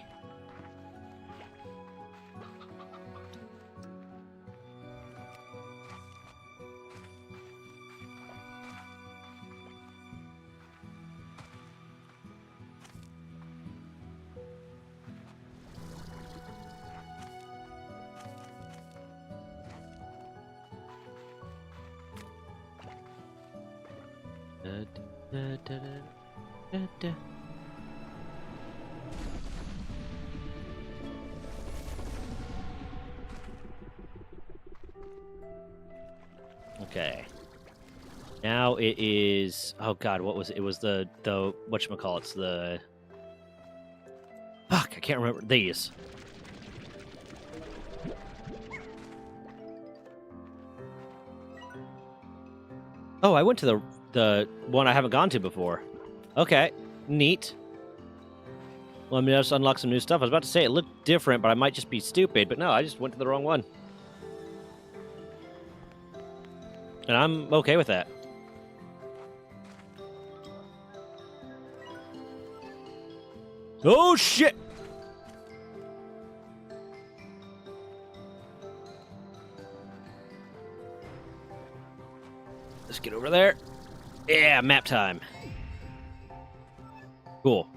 Okay. Now it is. Oh God, what was it? It was the whatchamacallits, the. Fuck, I can't remember these. Oh, I went to the one I haven't gone to before. Okay, neat. Well, I mean, I just unlocked some new stuff. I was about to say it looked different, but I might just be stupid. But no, I just went to the wrong one. And I'm okay with that. Oh, shit! Let's get over there. Yeah, map time. Cool.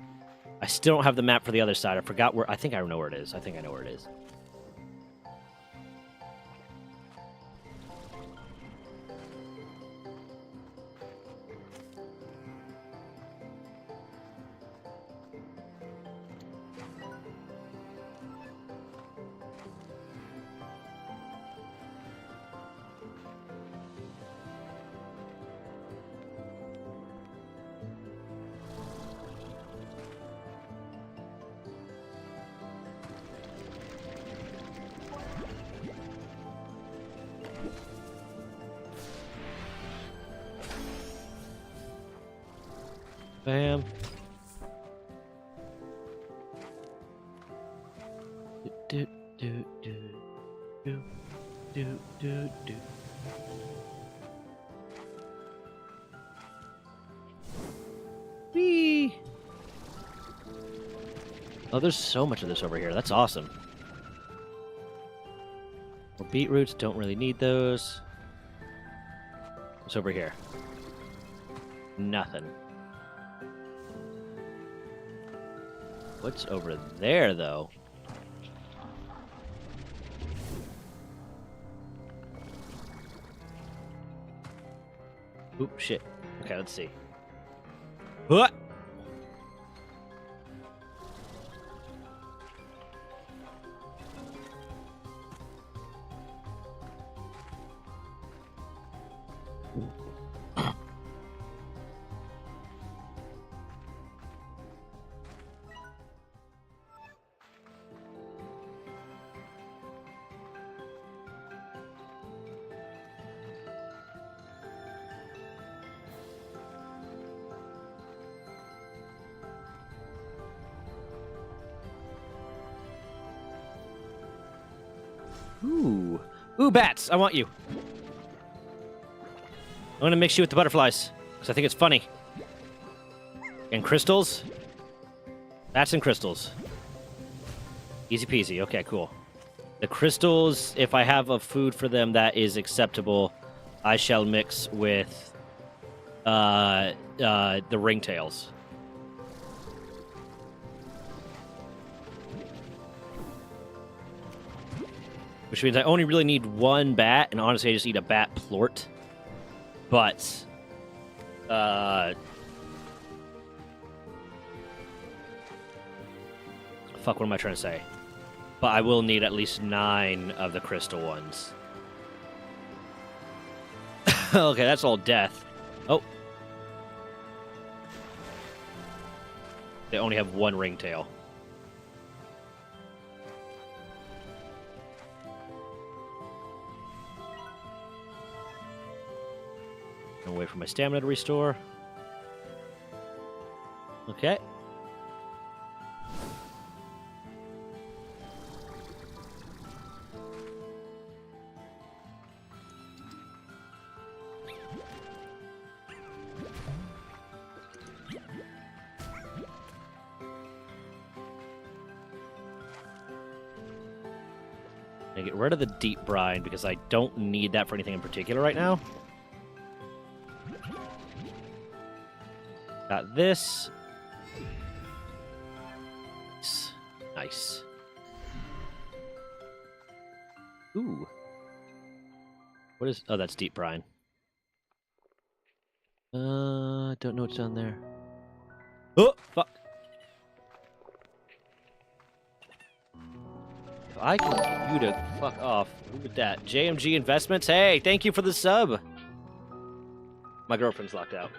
I still don't have the map for the other side. I forgot where... I think I know where it is. I think I know where it is. Bam. Do, do, do, do, do, do, do. Whee! Oh, there's so much of this over here. That's awesome. Well, beetroots, don't really need those. What's over here? Nothing. What's over there, though? Oop, shit. Okay, let's see. What? Ooh. Ooh, bats! I want you. I'm gonna mix you with the butterflies, because I think it's funny. And crystals? Bats and crystals. Easy peasy. Okay, cool. The crystals, if I have a food for them that is acceptable, I shall mix with the ringtails. Which means I only really need one bat, and honestly, I just eat a bat plort. But, fuck, what am I trying to say? But I will need at least 9 of the crystal ones. Okay, that's all death. Oh. They only have 1 ringtail. Wait for my stamina to restore. Okay. I get rid of the deep brine because I don't need that for anything in particular right now. Got this. Nice. Ooh. What is... Oh, that's deep brine. Don't know what's down there. Oh, fuck. If I can get you to fuck off. Who with that? JMG Investments? Hey, thank you for the sub. My girlfriend's locked out.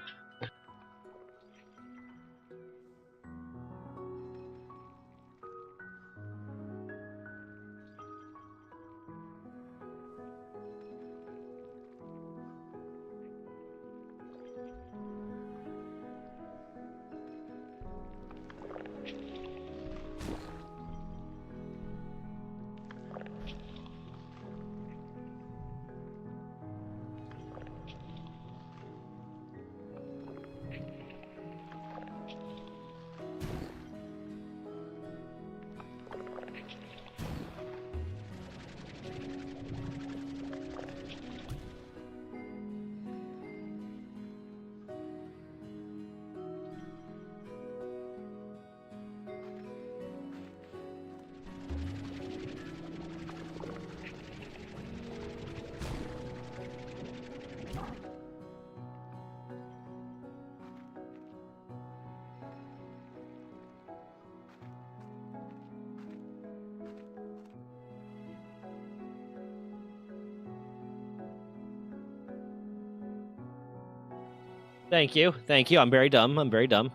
Thank you. Thank you. I'm very dumb. I'm very dumb.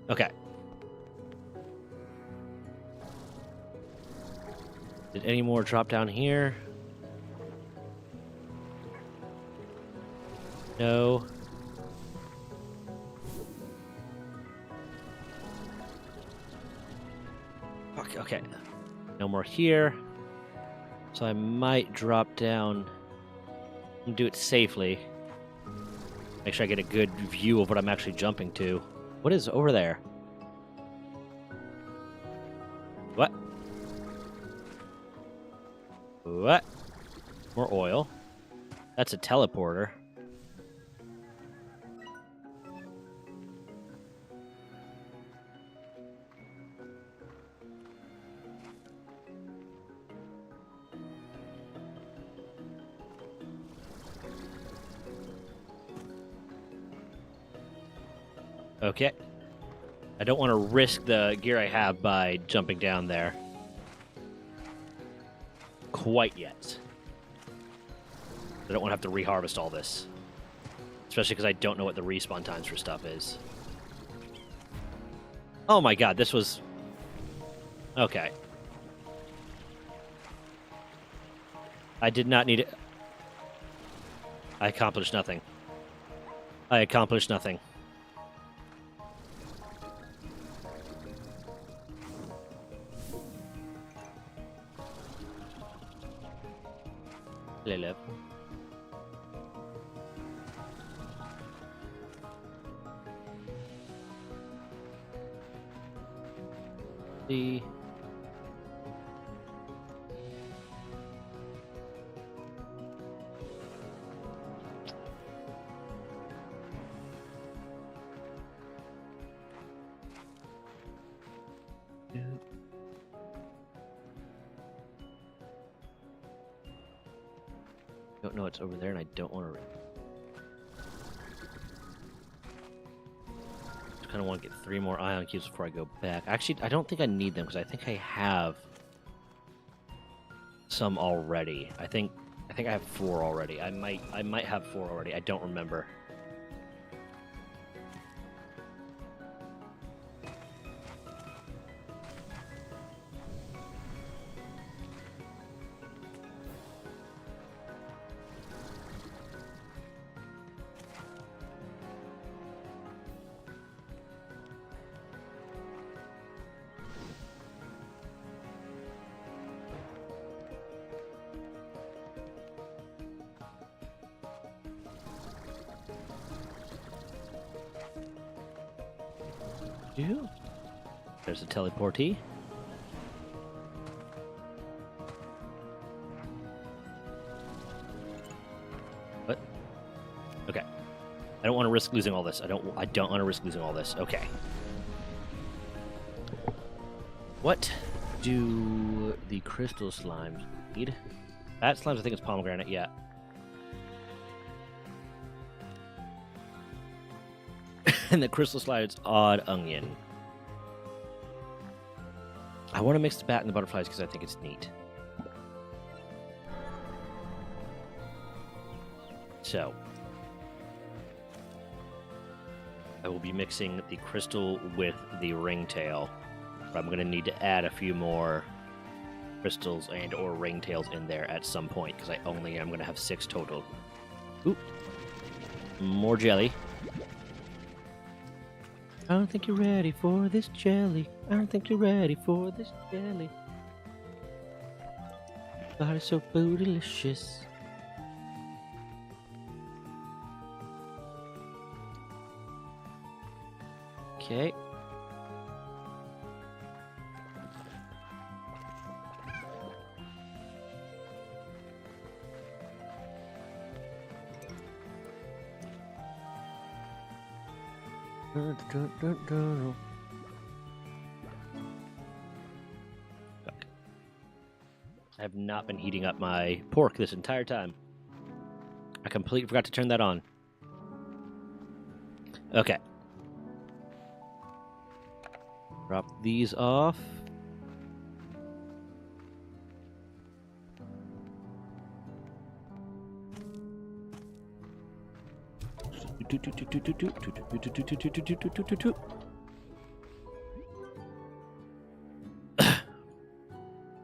Okay. Did any more drop down here? No. Fuck, okay. No more here. So I might drop down and do it safely. Make sure I get a good view of what I'm actually jumping to. What is over there? What? What? More oil. That's a teleporter. Okay. I don't want to risk the gear I have by jumping down there. Quite yet. I don't want to have to reharvest all this. Especially because I don't know what the respawn times for stuff is. Oh my god, this was... Okay. I did not need it. I accomplished nothing. I accomplished nothing. Hello. The don't know what's over there, and I don't want to. Just kind of want to get 3 more ion cubes before I go back. Actually, I don't think I need them because I think I have some already. I think I have 4 already. I might have 4 already. I don't remember. There's a teleportee. What? Okay. I don't want to risk losing all this. I don't want to risk losing all this. Okay. What do the crystal slimes need? That slimes, I think it's pomegranate, yeah. And the crystal slides odd onion. I want to mix the bat and the butterflies because I think it's neat. So, I will be mixing the crystal with the ringtail. But I'm going to need to add a few more crystals and or ringtails in there at some point because I only am going to have 6 total. Oop. More jelly. I don't think you're ready for this jelly. I don't think you're ready for this jelly. Body's so bootylicious. Okay. I have not been heating up my pork this entire time. I completely forgot to turn that on. Okay. Drop these off.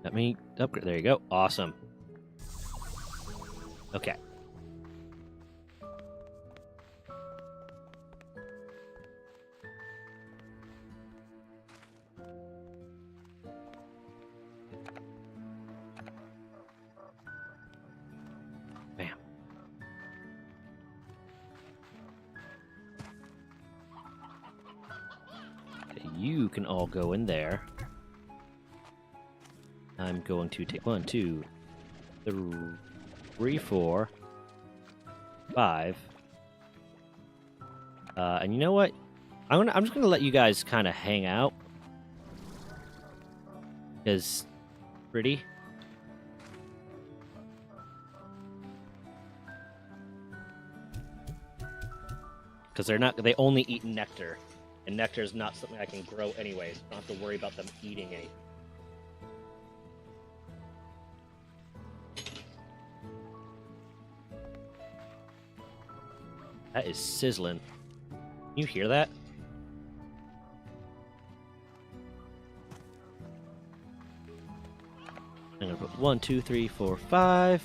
Let me upgrade. There you go. Awesome. Okay. can all go in there. I'm going to take 1, 2, 3, 4, 5. And you know what? I'm just gonna let you guys kind of hang out. Because pretty. Because they only eat nectar. And nectar is not something I can grow anyways. I don't have to worry about them eating any. That is sizzling. Can you hear that? I'm gonna put 1, 2, 3, 4, 5.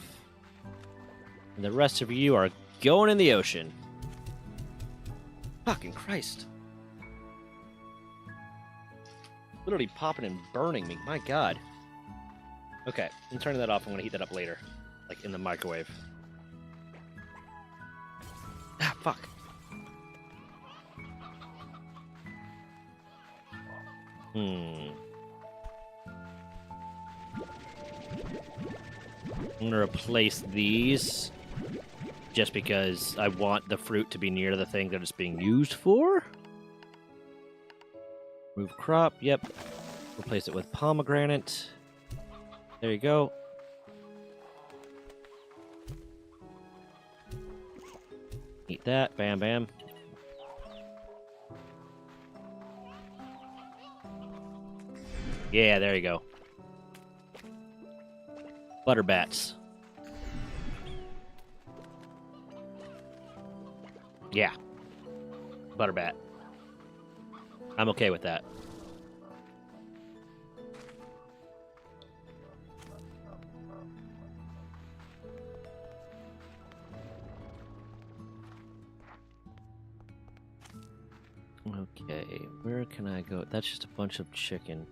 And the rest of you are going in the ocean. Fucking Christ. Literally popping and burning me. My God. Okay, I'm turning that off. I'm gonna heat that up later. Like in the microwave. Ah, fuck. I'm gonna replace these just because I want the fruit to be near the thing that it's being used for. Move crop, yep. Replace it with pomegranate. There you go. Eat that, bam bam. Yeah, there you go. Butterbats. Yeah. Butterbat. I'm okay with that. Okay, where can I go? That's just a bunch of chicken.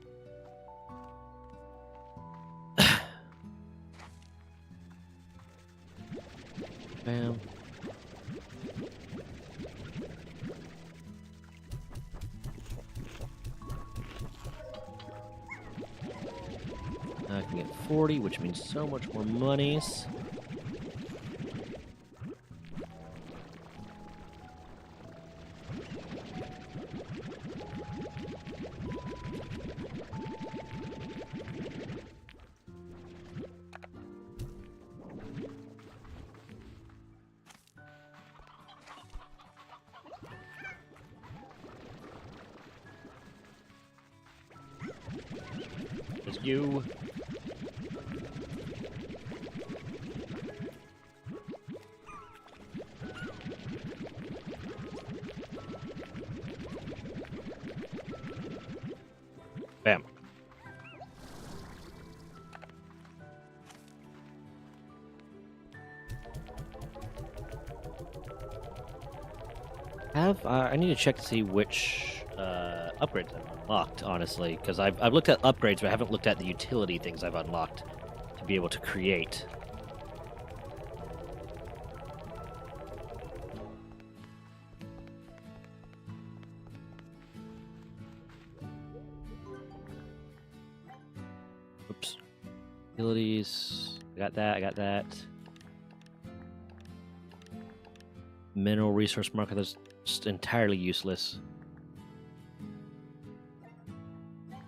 Bam. I can get 40, which means so much more monies. It's you. Bam. I need to check to see which upgrades I've unlocked, honestly, because I've looked at upgrades, but I haven't looked at the utility things I've unlocked to be able to create. Oops. Utilities. I got that. I got that. Mineral resource marker. That's just entirely useless.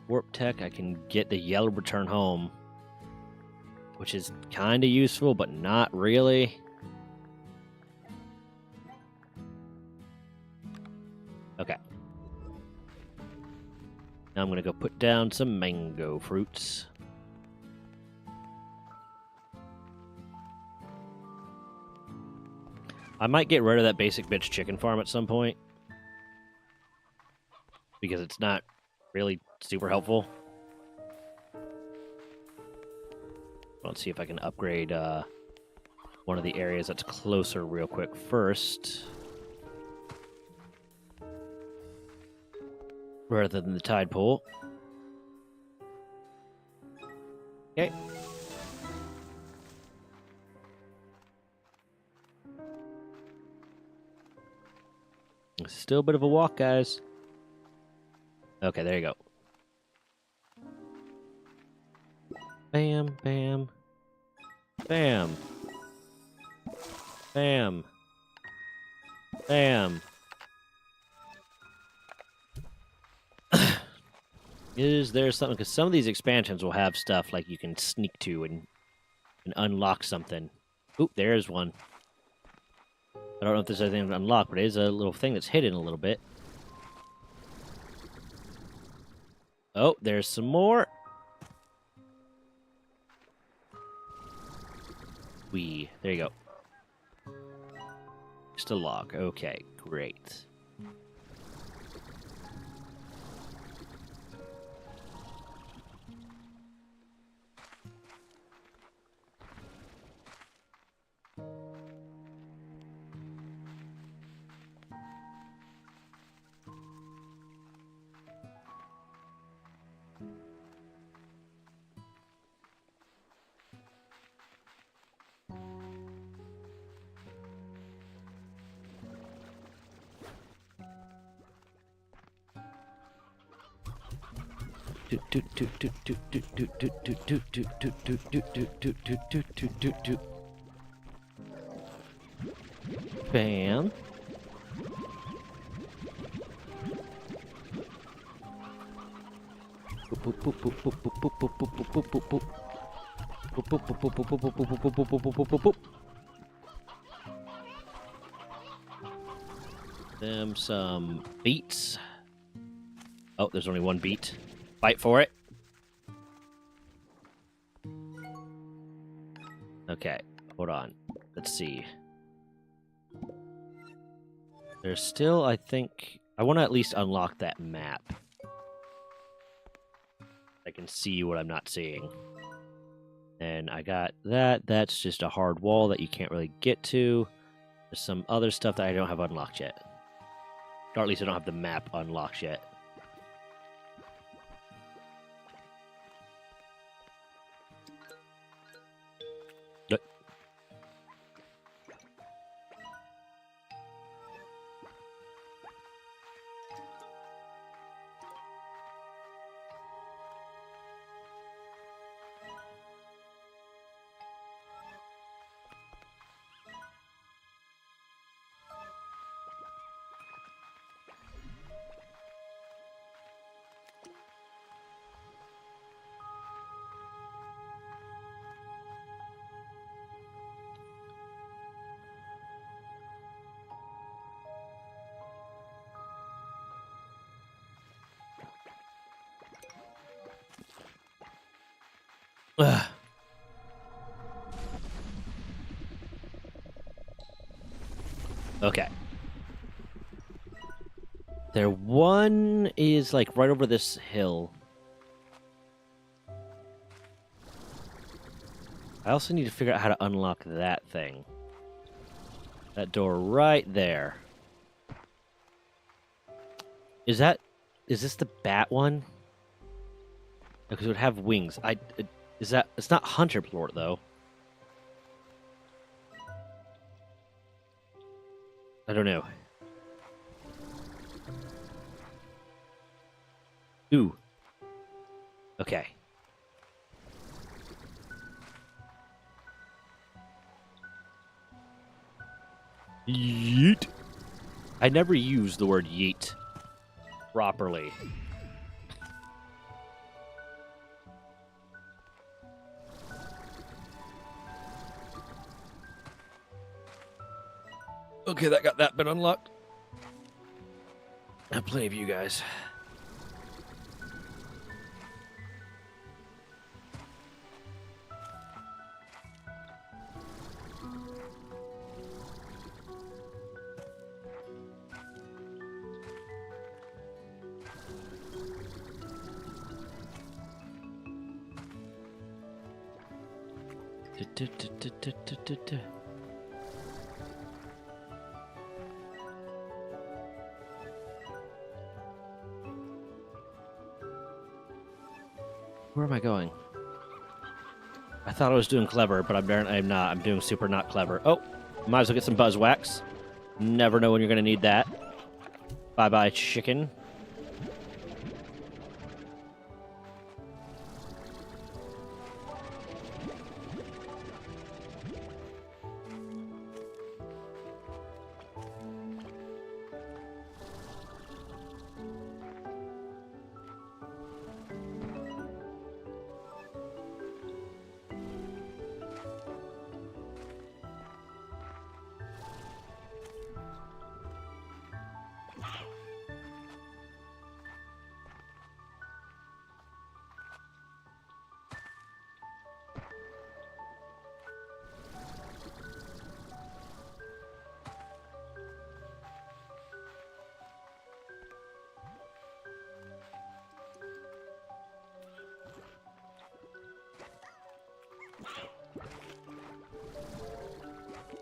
Warp tech. I can get the yellow return home, which is kind of useful, but not really. Okay. Now I'm gonna go put down some mango fruits. I might get rid of that basic bitch chicken farm at some point, because it's not really super helpful. Let's see if I can upgrade one of the areas that's closer real quick first, rather than the tide pool. Okay. Still a bit of a walk, guys. Okay, there you go. Bam, bam. Bam. Bam. Bam. Is there something? Because some of these expansions will have stuff like you can sneak to and unlock something. Oop, there's one. I don't know if there's anything to unlock, but it is a little thing that's hidden a little bit. Oh, there's some more. There you go. Just a log. Okay, great. Bam. Them some beets. Oh, there's only one beet. Fight for it. Okay, hold on. Let's see. There's still, I think... I want to at least unlock that map. I can see what I'm not seeing. And I got that. That's just a hard wall that you can't really get to. There's some other stuff that I don't have unlocked yet. Or at least I don't have the map unlocked yet. Ugh. Okay. There one is like right over this hill. I also need to figure out how to unlock that thing. That door right there. Is this the bat one? Because it would have wings. It's not Hunter Plort though. I don't know. Ooh. Okay. Yeet. I never use the word yeet properly. Okay, that got that bit unlocked. I have plenty of you guys. Where am I going? I thought I was doing clever, but I'm not. I'm doing super not clever. Oh, might as well get some buzzwax. Never know when you're going to need that. Bye-bye, chicken.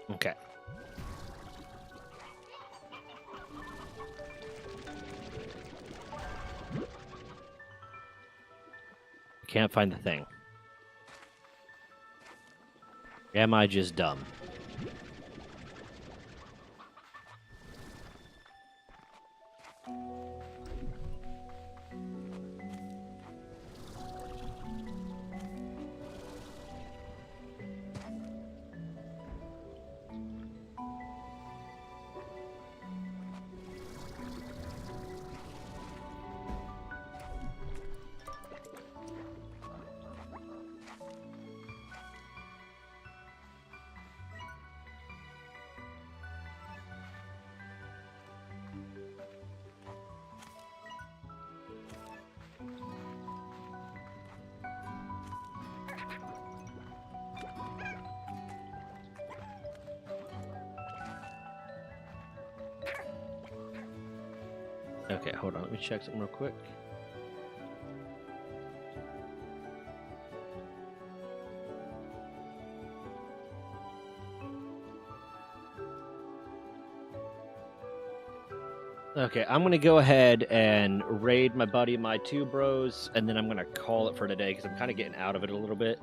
Okay. Can't find the thing. Am I just dumb? Okay, hold on. Let me check something real quick. Okay, I'm gonna go ahead and raid my buddy, my two bros, and then I'm gonna call it for today because I'm kind of getting out of it a little bit.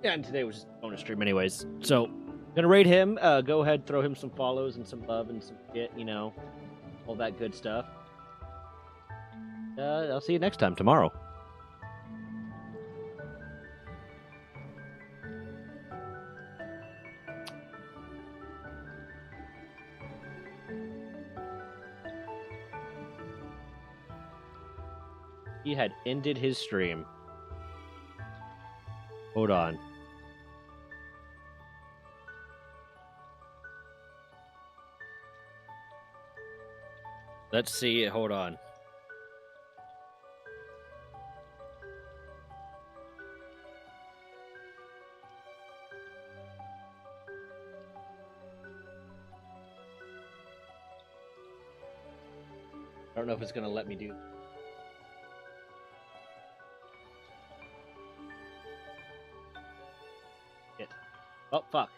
Yeah, and today was just a bonus stream, anyways. So, gonna raid him. Go ahead, throw him some follows and some love and some shit, you know, all that good stuff. I'll see you next time tomorrow. He had ended his stream. Hold on. Let's see. Hold on. I don't know if it's gonna let me do. It. Oh fuck.